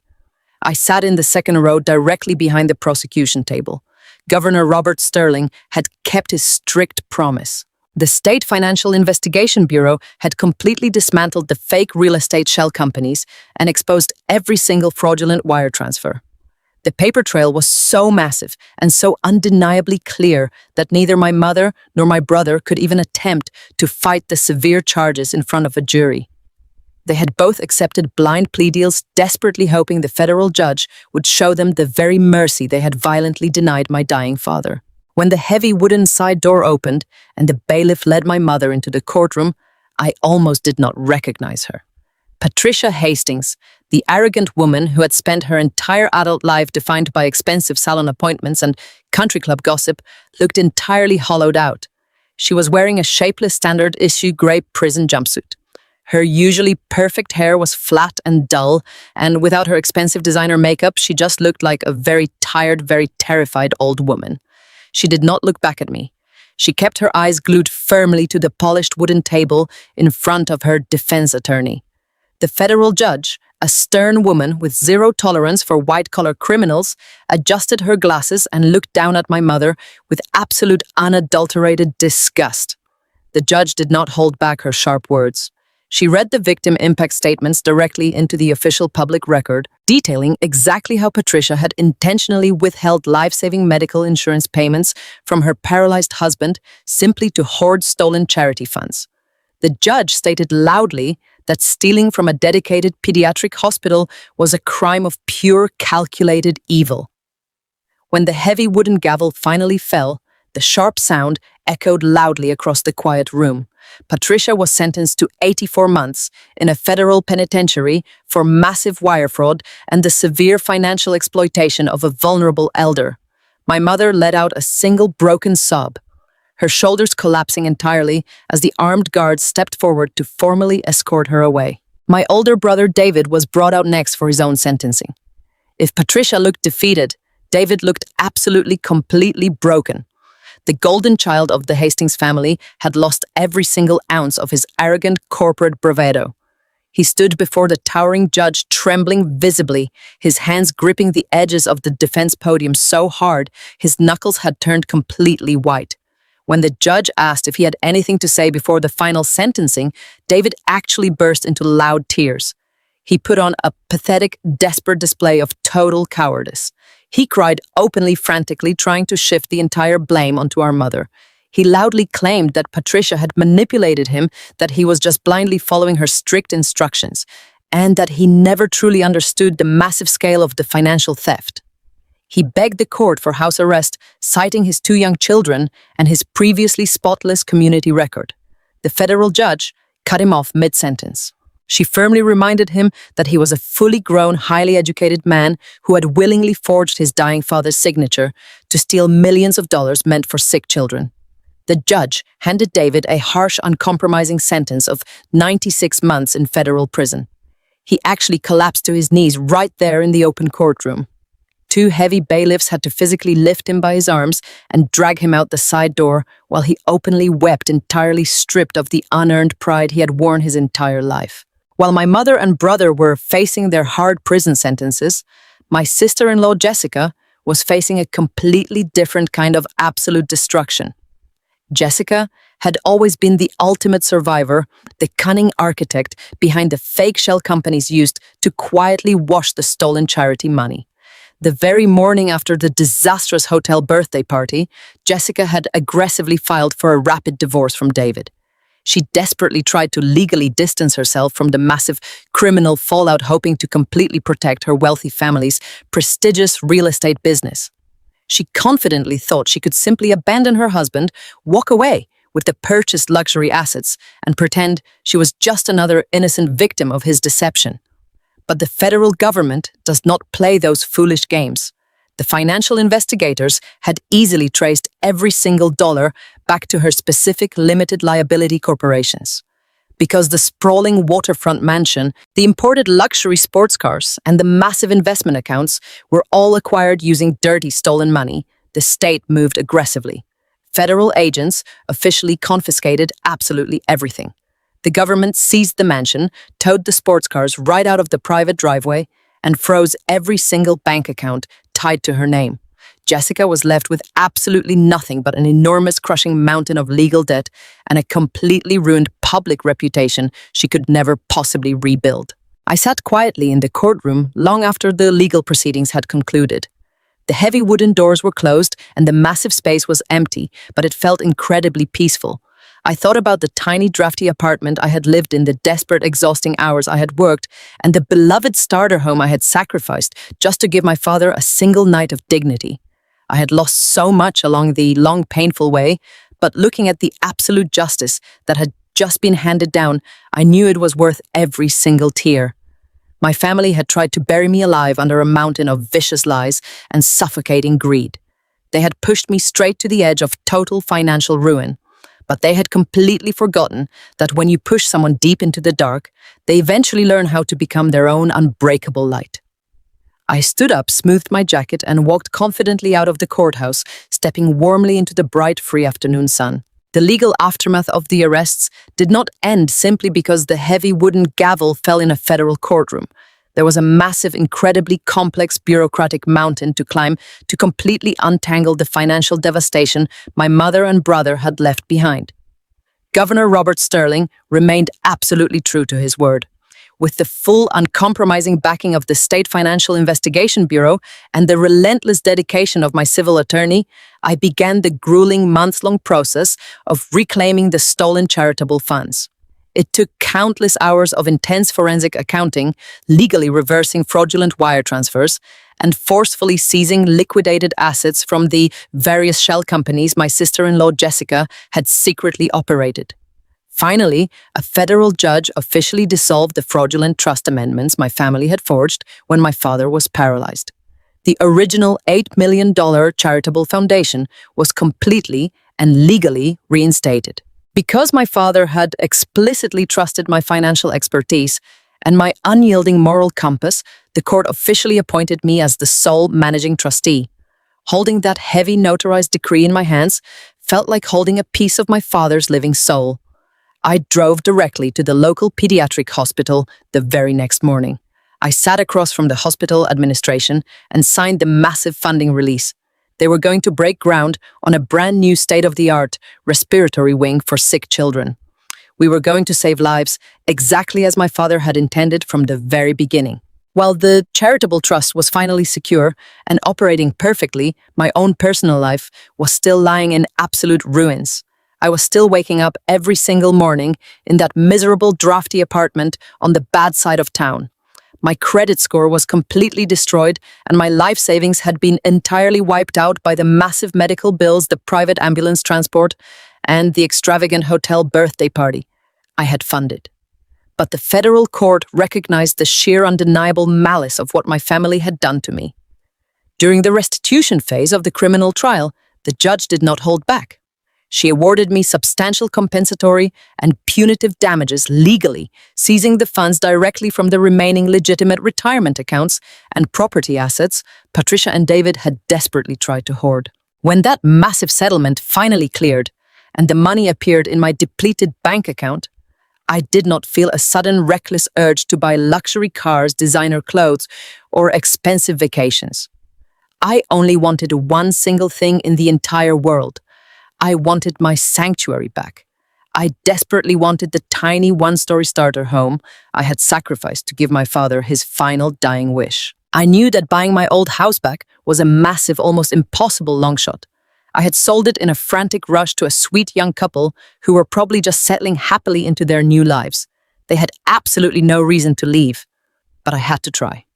I sat in the second row directly behind the prosecution table. Governor Robert Sterling had kept his strict promise. The State Financial Investigation Bureau had completely dismantled the fake real estate shell companies and exposed every single fraudulent wire transfer. The paper trail was so massive and so undeniably clear that neither my mother nor my brother could even attempt to fight the severe charges in front of a jury. They had both accepted blind plea deals, desperately hoping the federal judge would show them the very mercy they had violently denied my dying father. When the heavy wooden side door opened and the bailiff led my mother into the courtroom, I almost did not recognize her. Patricia Hastings, the arrogant woman who had spent her entire adult life defined by expensive salon appointments and country club gossip, looked entirely hollowed out. She was wearing a shapeless standard-issue gray prison jumpsuit. Her usually perfect hair was flat and dull, and without her expensive designer makeup, she just looked like a very tired, very terrified old woman. She did not look back at me. She kept her eyes glued firmly to the polished wooden table in front of her defense attorney. The federal judge, a stern woman with zero tolerance for white-collar criminals, adjusted her glasses and looked down at my mother with absolute unadulterated disgust. The judge did not hold back her sharp words. She read the victim impact statements directly into the official public record, detailing exactly how Patricia had intentionally withheld life-saving medical insurance payments from her paralyzed husband simply to hoard stolen charity funds. The judge stated loudly that stealing from a dedicated pediatric hospital was a crime of pure calculated evil. When the heavy wooden gavel finally fell, the sharp sound echoed loudly across the quiet room. Patricia was sentenced to 84 months in a federal penitentiary for massive wire fraud and the severe financial exploitation of a vulnerable elder. My mother let out a single broken sob, her shoulders collapsing entirely as the armed guards stepped forward to formally escort her away. My older brother David was brought out next for his own sentencing. If Patricia looked defeated, David looked absolutely, completely broken. The golden child of the Hastings family had lost every single ounce of his arrogant corporate bravado. He stood before the towering judge trembling visibly, his hands gripping the edges of the defense podium so hard his knuckles had turned completely white. When the judge asked if he had anything to say before the final sentencing, David actually burst into loud tears. He put on a pathetic, desperate display of total cowardice. He cried openly, frantically, trying to shift the entire blame onto our mother. He loudly claimed that Patricia had manipulated him, that he was just blindly following her strict instructions, and that he never truly understood the massive scale of the financial theft. He begged the court for house arrest, citing his 2 young children and his previously spotless community record. The federal judge cut him off mid-sentence. She firmly reminded him that he was a fully grown, highly educated man who had willingly forged his dying father's signature to steal millions of dollars meant for sick children. The judge handed David a harsh, uncompromising sentence of 96 months in federal prison. He actually collapsed to his knees right there in the open courtroom. 2 heavy bailiffs had to physically lift him by his arms and drag him out the side door while he openly wept, entirely stripped of the unearned pride he had worn his entire life. While my mother and brother were facing their hard prison sentences, My sister-in-law Jessica was facing a completely different kind of absolute destruction. Jessica had always been the ultimate survivor, the cunning architect behind the fake shell companies used to quietly wash the stolen charity money. The very morning after the disastrous hotel birthday party, Jessica had aggressively filed for a rapid divorce from David. She desperately tried to legally distance herself from the massive criminal fallout, hoping to completely protect her wealthy family's prestigious real estate business. She confidently thought she could simply abandon her husband, walk away with the purchased luxury assets, and pretend she was just another innocent victim of his deception. But the federal government does not play those foolish games. The financial investigators had easily traced every single dollar back to her specific limited liability corporations. Because the sprawling waterfront mansion, the imported luxury sports cars, and the massive investment accounts were all acquired using dirty stolen money, the state moved aggressively. Federal agents officially confiscated absolutely everything. The government seized the mansion, towed the sports cars right out of the private driveway, and froze every single bank account tied to her name. Jessica was left with absolutely nothing but an enormous crushing mountain of legal debt and a completely ruined public reputation she could never possibly rebuild. I sat quietly in the courtroom long after the legal proceedings had concluded. The heavy wooden doors were closed and the massive space was empty, but it felt incredibly peaceful. I thought about the tiny, drafty apartment I had lived in, the desperate, exhausting hours I had worked, and the beloved starter home I had sacrificed just to give my father a single night of dignity. I had lost so much along the long, painful way, but looking at the absolute justice that had just been handed down, I knew it was worth every single tear. My family had tried to bury me alive under a mountain of vicious lies and suffocating greed. They had pushed me straight to the edge of total financial ruin. But they had completely forgotten that when you push someone deep into the dark, they eventually learn how to become their own unbreakable light. I stood up, smoothed my jacket, and walked confidently out of the courthouse, stepping warmly into the bright, free afternoon sun. The legal aftermath of the arrests did not end simply because the heavy wooden gavel fell in a federal courtroom. There was a massive, incredibly complex bureaucratic mountain to climb to completely untangle the financial devastation my mother and brother had left behind. Governor Robert Sterling remained absolutely true to his word. With the full, uncompromising backing of the State Financial Investigation Bureau and the relentless dedication of my civil attorney, I began the grueling months-long process of reclaiming the stolen charitable funds. It took countless hours of intense forensic accounting, legally reversing fraudulent wire transfers, and forcefully seizing liquidated assets from the various shell companies my sister-in-law Jessica had secretly operated. Finally, a federal judge officially dissolved the fraudulent trust amendments my family had forged when my father was paralyzed. The original $8 million charitable foundation was completely and legally reinstated. Because my father had explicitly trusted my financial expertise and my unyielding moral compass, the court officially appointed me as the sole managing trustee. Holding that heavy notarized decree in my hands felt like holding a piece of my father's living soul. I drove directly to the local pediatric hospital the very next morning. I sat across from the hospital administration and signed the massive funding release. They were going to break ground on a brand new state-of-the-art respiratory wing for sick children. We were going to save lives exactly as my father had intended from the very beginning. While the charitable trust was finally secure and operating perfectly, my own personal life was still lying in absolute ruins. I was still waking up every single morning in that miserable, drafty apartment on the bad side of town. My credit score was completely destroyed, and my life savings had been entirely wiped out by the massive medical bills, the private ambulance transport, and the extravagant hotel birthday party I had funded. But the federal court recognized the sheer undeniable malice of what my family had done to me. During the restitution phase of the criminal trial, the judge did not hold back. She awarded me substantial compensatory and punitive damages legally, seizing the funds directly from the remaining legitimate retirement accounts and property assets Patricia and David had desperately tried to hoard. When that massive settlement finally cleared and the money appeared in my depleted bank account, I did not feel a sudden reckless urge to buy luxury cars, designer clothes, or expensive vacations. I only wanted one single thing in the entire world. I wanted my sanctuary back. I desperately wanted the tiny one-story starter home I had sacrificed to give my father his final dying wish. I knew that buying my old house back was a massive, almost impossible long shot. I had sold it in a frantic rush to a sweet young couple who were probably just settling happily into their new lives. They had absolutely no reason to leave, but I had to try.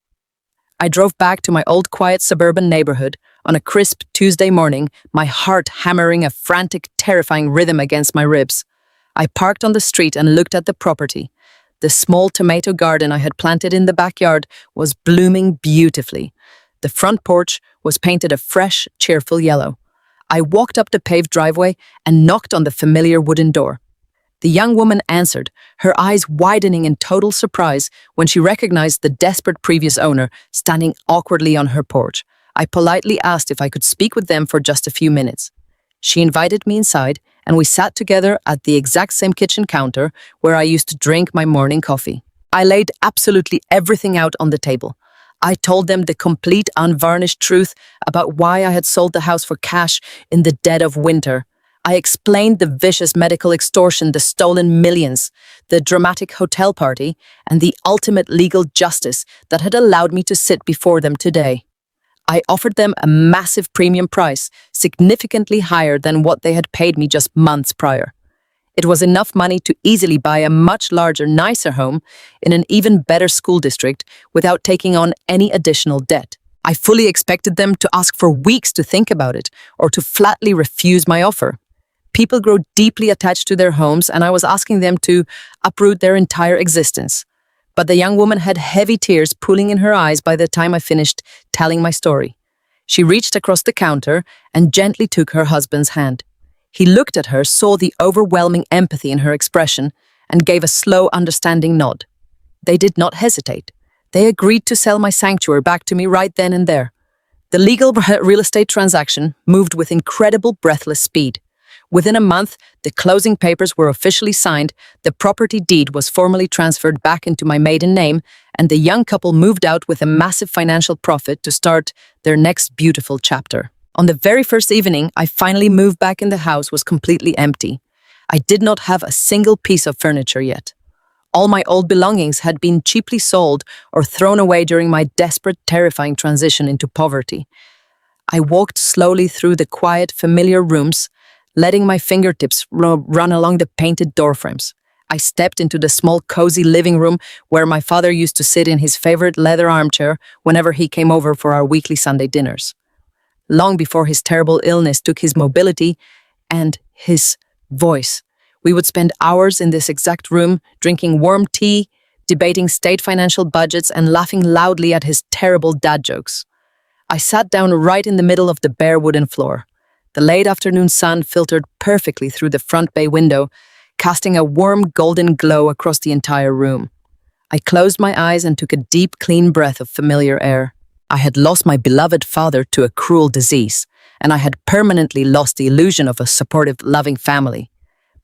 I drove back to my old quiet suburban neighborhood on a crisp Tuesday morning, my heart hammering a frantic, terrifying rhythm against my ribs. I parked on the street and looked at the property. The small tomato garden I had planted in the backyard was blooming beautifully. The front porch was painted a fresh, cheerful yellow. I walked up the paved driveway and knocked on the familiar wooden door. The young woman answered, her eyes widening in total surprise when she recognized the desperate previous owner standing awkwardly on her porch. I politely asked if I could speak with them for just a few minutes. She invited me inside, and we sat together at the exact same kitchen counter where I used to drink my morning coffee. I laid absolutely everything out on the table. I told them the complete, unvarnished truth about why I had sold the house for cash in the dead of winter. I explained the vicious medical extortion, the stolen millions, the dramatic hotel party, and the ultimate legal justice that had allowed me to sit before them today. I offered them a massive premium price, significantly higher than what they had paid me just months prior. It was enough money to easily buy a much larger, nicer home in an even better school district without taking on any additional debt. I fully expected them to ask for weeks to think about it or to flatly refuse my offer. People grow deeply attached to their homes, and I was asking them to uproot their entire existence. But the young woman had heavy tears pooling in her eyes by the time I finished telling my story. She reached across the counter and gently took her husband's hand. He looked at her, saw the overwhelming empathy in her expression, and gave a slow, understanding nod. They did not hesitate. They agreed to sell my sanctuary back to me right then and there. The legal real estate transaction moved with incredible, breathless speed. Within a month, the closing papers were officially signed, the property deed was formally transferred back into my maiden name, and the young couple moved out with a massive financial profit to start their next beautiful chapter. On the very first evening I finally moved back in, the house was completely empty. I did not have a single piece of furniture yet. All my old belongings had been cheaply sold or thrown away during my desperate, terrifying transition into poverty. I walked slowly through the quiet, familiar rooms, letting my fingertips run along the painted doorframes. I stepped into the small, cozy living room where my father used to sit in his favorite leather armchair whenever he came over for our weekly Sunday dinners. Long before his terrible illness took his mobility and his voice, we would spend hours in this exact room, drinking warm tea, debating state financial budgets, and laughing loudly at his terrible dad jokes. I sat down right in the middle of the bare wooden floor. The late afternoon sun filtered perfectly through the front bay window, casting a warm golden glow across the entire room. I closed my eyes and took a deep, clean breath of familiar air. I had lost my beloved father to a cruel disease, and I had permanently lost the illusion of a supportive, loving family.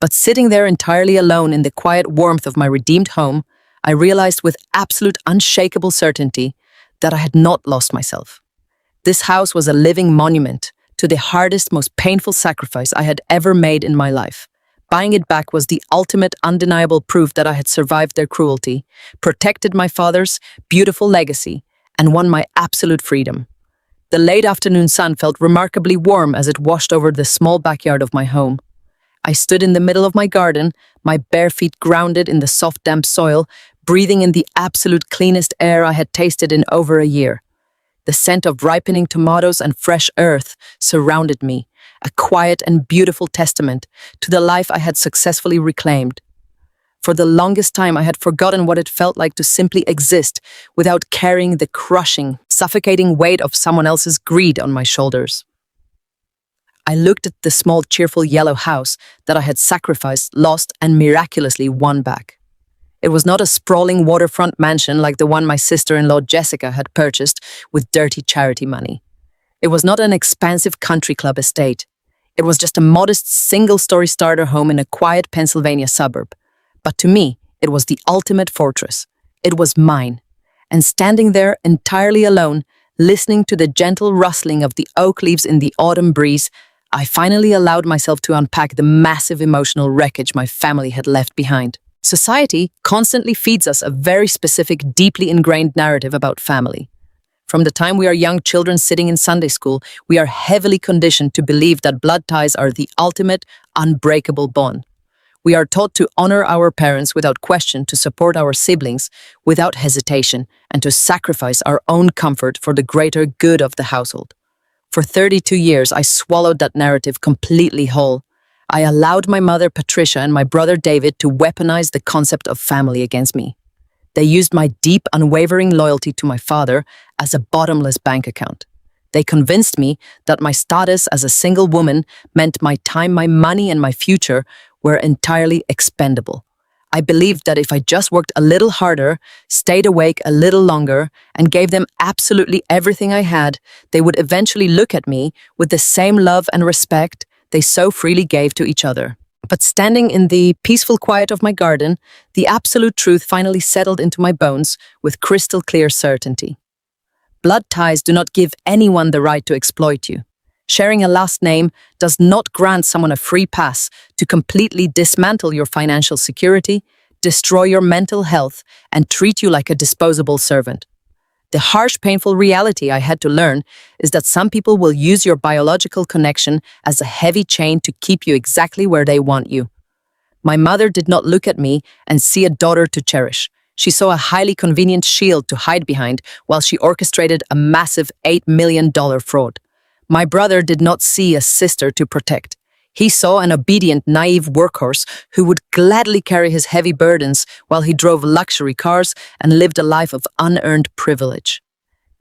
But sitting there entirely alone in the quiet warmth of my redeemed home, I realized with absolute unshakable certainty that I had not lost myself. This house was a living monument to the hardest, most painful sacrifice I had ever made in my life. Buying it back was the ultimate, undeniable proof that I had survived their cruelty, protected my father's beautiful legacy, and won my absolute freedom. The late afternoon sun felt remarkably warm as it washed over the small backyard of my home. I stood in the middle of my garden, my bare feet grounded in the soft, damp soil, breathing in the absolute cleanest air I had tasted in over a year. The scent of ripening tomatoes and fresh earth surrounded me, a quiet and beautiful testament to the life I had successfully reclaimed. For the longest time, I had forgotten what it felt like to simply exist without carrying the crushing, suffocating weight of someone else's greed on my shoulders. I looked at the small, cheerful yellow house that I had sacrificed, lost, and miraculously won back. It was not a sprawling waterfront mansion like the one my sister-in-law Jessica had purchased with dirty charity money. It was not an expansive country club estate. It was just a modest single-story starter home in a quiet Pennsylvania suburb. But to me, it was the ultimate fortress. It was mine. And standing there entirely alone, listening to the gentle rustling of the oak leaves in the autumn breeze, I finally allowed myself to unpack the massive emotional wreckage my family had left behind. Society constantly feeds us a very specific, deeply ingrained narrative about family. From the time we are young children sitting in Sunday school, we are heavily conditioned to believe that blood ties are the ultimate, unbreakable bond. We are taught to honor our parents without question, to support our siblings without hesitation, and to sacrifice our own comfort for the greater good of the household. For 32 years, I swallowed that narrative completely whole. I allowed my mother Patricia and my brother David to weaponize the concept of family against me. They used my deep, unwavering loyalty to my father as a bottomless bank account. They convinced me that my status as a single woman meant my time, my money, and my future were entirely expendable. I believed that if I just worked a little harder, stayed awake a little longer, and gave them absolutely everything I had, they would eventually look at me with the same love and respect they so freely gave to each other. But standing in the peaceful quiet of my garden, the absolute truth finally settled into my bones with crystal clear certainty. Blood ties do not give anyone the right to exploit you. Sharing a last name does not grant someone a free pass to completely dismantle your financial security, destroy your mental health, and treat you like a disposable servant. The harsh, painful reality I had to learn is that some people will use your biological connection as a heavy chain to keep you exactly where they want you. My mother did not look at me and see a daughter to cherish. She saw a highly convenient shield to hide behind while she orchestrated a massive $8 million fraud. My brother did not see a sister to protect. He saw an obedient, naive workhorse who would gladly carry his heavy burdens while he drove luxury cars and lived a life of unearned privilege.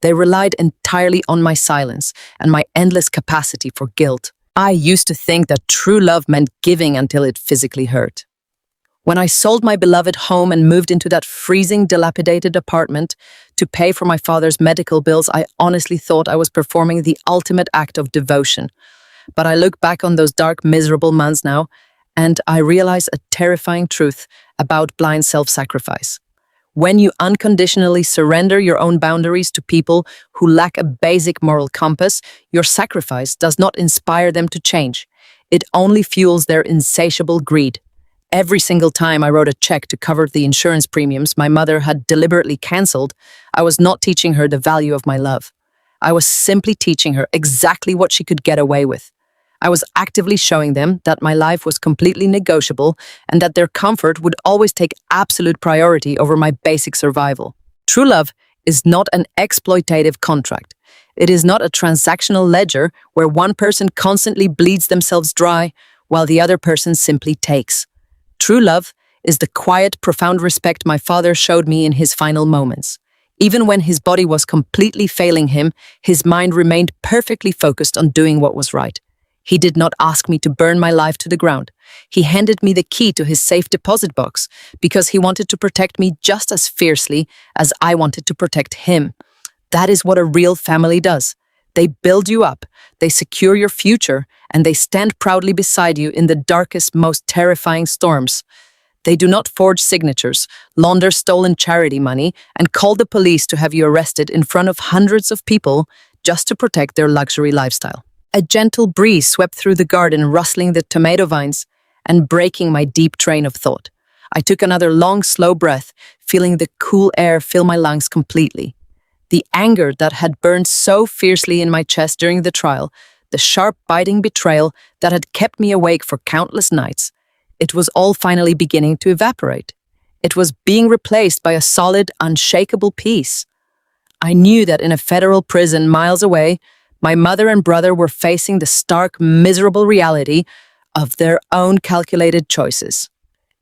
They relied entirely on my silence and my endless capacity for guilt. I used to think that true love meant giving until it physically hurt. When I sold my beloved home and moved into that freezing, dilapidated apartment to pay for my father's medical bills, I honestly thought I was performing the ultimate act of devotion. But I look back on those dark, miserable months now, and I realize a terrifying truth about blind self-sacrifice. When you unconditionally surrender your own boundaries to people who lack a basic moral compass, your sacrifice does not inspire them to change. It only fuels their insatiable greed. Every single time I wrote a check to cover the insurance premiums my mother had deliberately cancelled, I was not teaching her the value of my love. I was simply teaching her exactly what she could get away with. I was actively showing them that my life was completely negotiable and that their comfort would always take absolute priority over my basic survival. True love is not an exploitative contract. It is not a transactional ledger where one person constantly bleeds themselves dry while the other person simply takes. True love is the quiet, profound respect my father showed me in his final moments. Even when his body was completely failing him, his mind remained perfectly focused on doing what was right. He did not ask me to burn my life to the ground. He handed me the key to his safe deposit box because he wanted to protect me just as fiercely as I wanted to protect him. That is what a real family does. They build you up, they secure your future, and they stand proudly beside you in the darkest, most terrifying storms. They do not forge signatures, launder stolen charity money, and call the police to have you arrested in front of hundreds of people just to protect their luxury lifestyle. A gentle breeze swept through the garden, rustling the tomato vines and breaking my deep train of thought. I took another long, slow breath, feeling the cool air fill my lungs completely. The anger that had burned so fiercely in my chest during the trial, the sharp, biting betrayal that had kept me awake for countless nights, it was all finally beginning to evaporate. It was being replaced by a solid, unshakable peace. I knew that in a federal prison miles away, my mother and brother were facing the stark, miserable reality of their own calculated choices.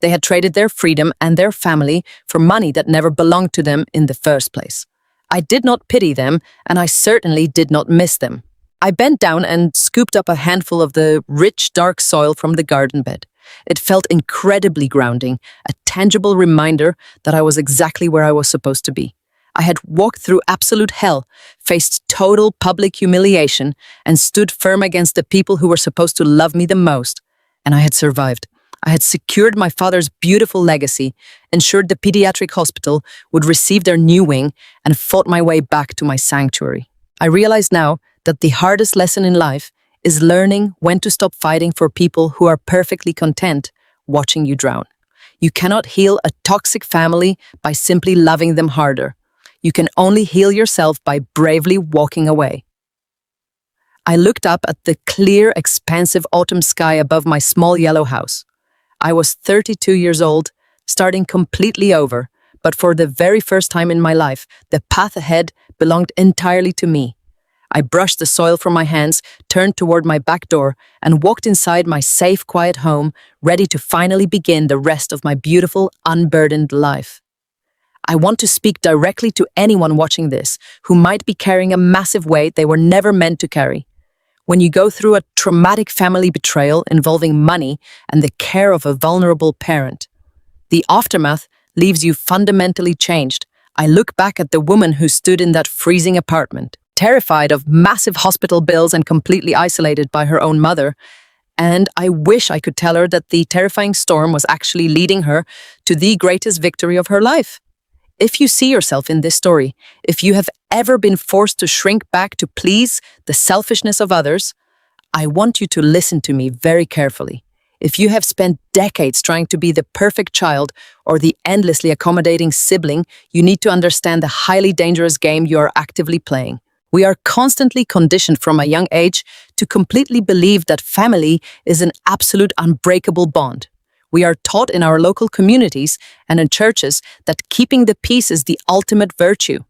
They had traded their freedom and their family for money that never belonged to them in the first place. I did not pity them, and I certainly did not miss them. I bent down and scooped up a handful of the rich, dark soil from the garden bed. It felt incredibly grounding, a tangible reminder that I was exactly where I was supposed to be. I had walked through absolute hell, faced total public humiliation, and stood firm against the people who were supposed to love me the most. And I had survived. I had secured my father's beautiful legacy, ensured the pediatric hospital would receive their new wing, and fought my way back to my sanctuary. I realize now that the hardest lesson in life is learning when to stop fighting for people who are perfectly content watching you drown. You cannot heal a toxic family by simply loving them harder. You can only heal yourself by bravely walking away. I looked up at the clear, expansive autumn sky above my small yellow house. I was 32 years old, starting completely over, but for the very first time in my life, the path ahead belonged entirely to me. I brushed the soil from my hands, turned toward my back door, and walked inside my safe, quiet home, ready to finally begin the rest of my beautiful, unburdened life. I want to speak directly to anyone watching this who might be carrying a massive weight they were never meant to carry. When you go through a traumatic family betrayal involving money and the care of a vulnerable parent, the aftermath leaves you fundamentally changed. I look back at the woman who stood in that freezing apartment, terrified of massive hospital bills and completely isolated by her own mother, and I wish I could tell her that the terrifying storm was actually leading her to the greatest victory of her life. If you see yourself in this story, if you have ever been forced to shrink back to please the selfishness of others, I want you to listen to me very carefully. If you have spent decades trying to be the perfect child or the endlessly accommodating sibling, you need to understand the highly dangerous game you are actively playing. We are constantly conditioned from a young age to completely believe that family is an absolute unbreakable bond. We are taught in our local communities and in churches that keeping the peace is the ultimate virtue.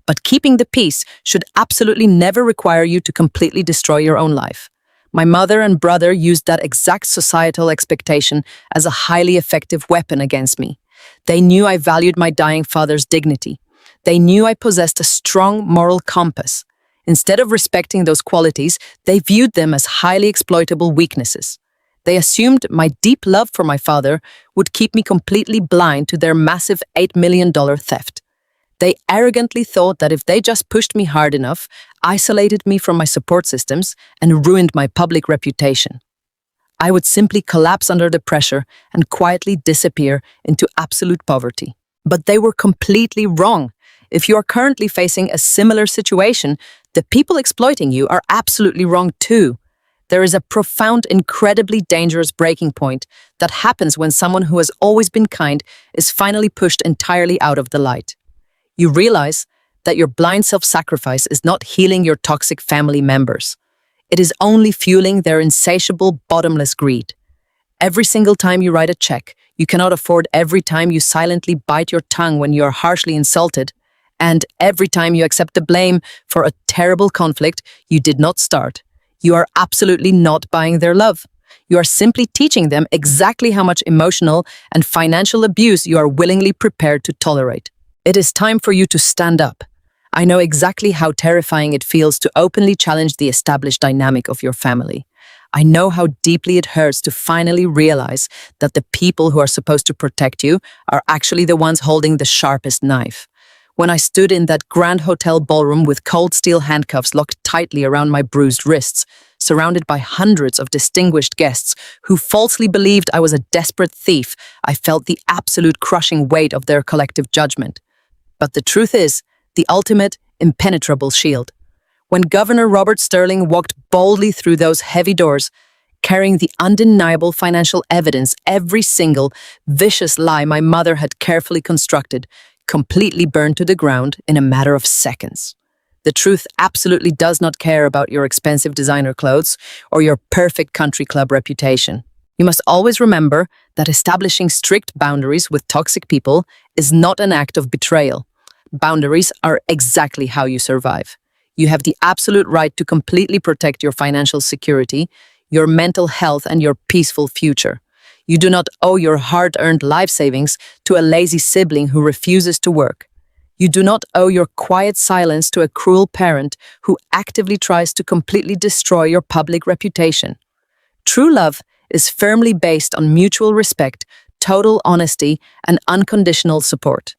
But keeping the peace should absolutely never require you to completely destroy your own life. My mother and brother used that exact societal expectation as a highly effective weapon against me. They knew I valued my dying father's dignity. They knew I possessed a strong moral compass. Instead of respecting those qualities, they viewed them as highly exploitable weaknesses. They assumed my deep love for my father would keep me completely blind to their massive $8 million theft. They arrogantly thought that if they just pushed me hard enough, isolated me from my support systems, and ruined my public reputation, I would simply collapse under the pressure and quietly disappear into absolute poverty. But they were completely wrong. If you are currently facing a similar situation, the people exploiting you are absolutely wrong too. There is a profound, incredibly dangerous breaking point that happens when someone who has always been kind is finally pushed entirely out of the light. You realize that your blind self-sacrifice is not healing your toxic family members. It is only fueling their insatiable, bottomless greed. Every single time you write a check, you cannot afford every time you silently bite your tongue when you are harshly insulted, and every time you accept the blame for a terrible conflict you did not start. You are absolutely not buying their love. You are simply teaching them exactly how much emotional and financial abuse you are willingly prepared to tolerate. It is time for you to stand up. I know exactly how terrifying it feels to openly challenge the established dynamic of your family. I know how deeply it hurts to finally realize that the people who are supposed to protect you are actually the ones holding the sharpest knife. When I stood in that grand hotel ballroom with cold steel handcuffs locked tightly around my bruised wrists, surrounded by hundreds of distinguished guests who falsely believed I was a desperate thief, I felt the absolute crushing weight of their collective judgment. But the truth is, the ultimate, impenetrable shield. When Governor Robert Sterling walked boldly through those heavy doors, carrying the undeniable financial evidence, every single vicious lie my mother had carefully constructed completely burned to the ground in a matter of seconds. The truth absolutely does not care about your expensive designer clothes or your perfect country club reputation. You must always remember that establishing strict boundaries with toxic people is not an act of betrayal. Boundaries are exactly how you survive. You have the absolute right to completely protect your financial security, your mental health, and your peaceful future. You do not owe your hard-earned life savings to a lazy sibling who refuses to work. You do not owe your quiet silence to a cruel parent who actively tries to completely destroy your public reputation. True love is firmly based on mutual respect, total honesty, and unconditional support.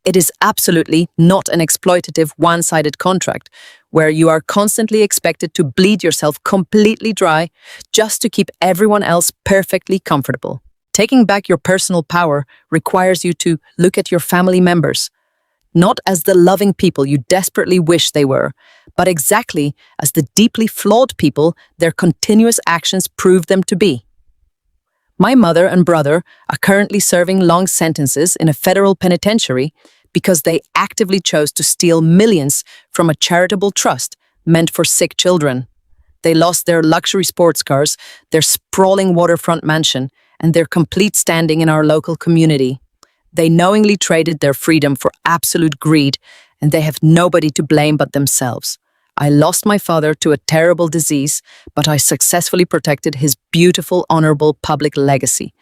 It is absolutely not an exploitative, one-sided contract where you are constantly expected to bleed yourself completely dry just to keep everyone else perfectly comfortable. Taking back your personal power requires you to look at your family members, not as the loving people you desperately wish they were, but exactly as the deeply flawed people their continuous actions prove them to be. My mother and brother are currently serving long sentences in a federal penitentiary because they actively chose to steal millions from a charitable trust meant for sick children. They lost their luxury sports cars, their sprawling waterfront mansion, and their complete standing in our local community. They knowingly traded their freedom for absolute greed, and they have nobody to blame but themselves. I lost my father to a terrible disease, but I successfully protected his beautiful, honorable public legacy.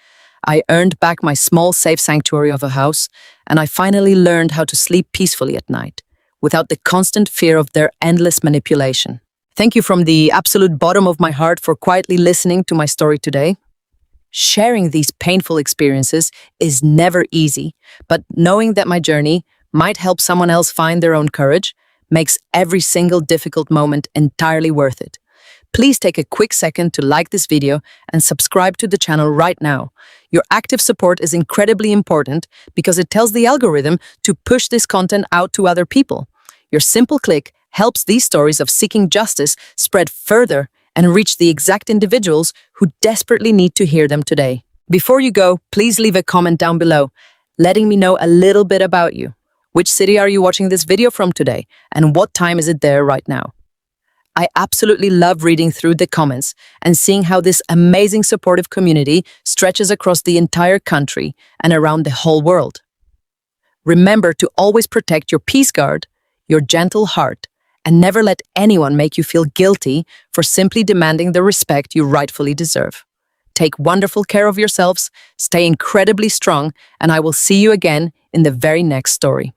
I earned back my small, safe sanctuary of a house, and I finally learned how to sleep peacefully at night, without the constant fear of their endless manipulation. Thank you from the absolute bottom of my heart for quietly listening to my story today. Sharing these painful experiences is never easy, but knowing that my journey might help someone else find their own courage makes every single difficult moment entirely worth it. Please take a quick second to like this video and subscribe to the channel right now. Your active support is incredibly important because it tells the algorithm to push this content out to other people. Your simple click helps these stories of seeking justice spread further and reach the exact individuals who desperately need to hear them today. Before you go, please leave a comment down below, letting me know a little bit about you. Which city are you watching this video from today, and what time is it there right now? I absolutely love reading through the comments and seeing how this amazing supportive community stretches across the entire country and around the whole world. Remember to always protect your peace guard, your gentle heart, and never let anyone make you feel guilty for simply demanding the respect you rightfully deserve. Take wonderful care of yourselves, stay incredibly strong, and I will see you again in the very next story.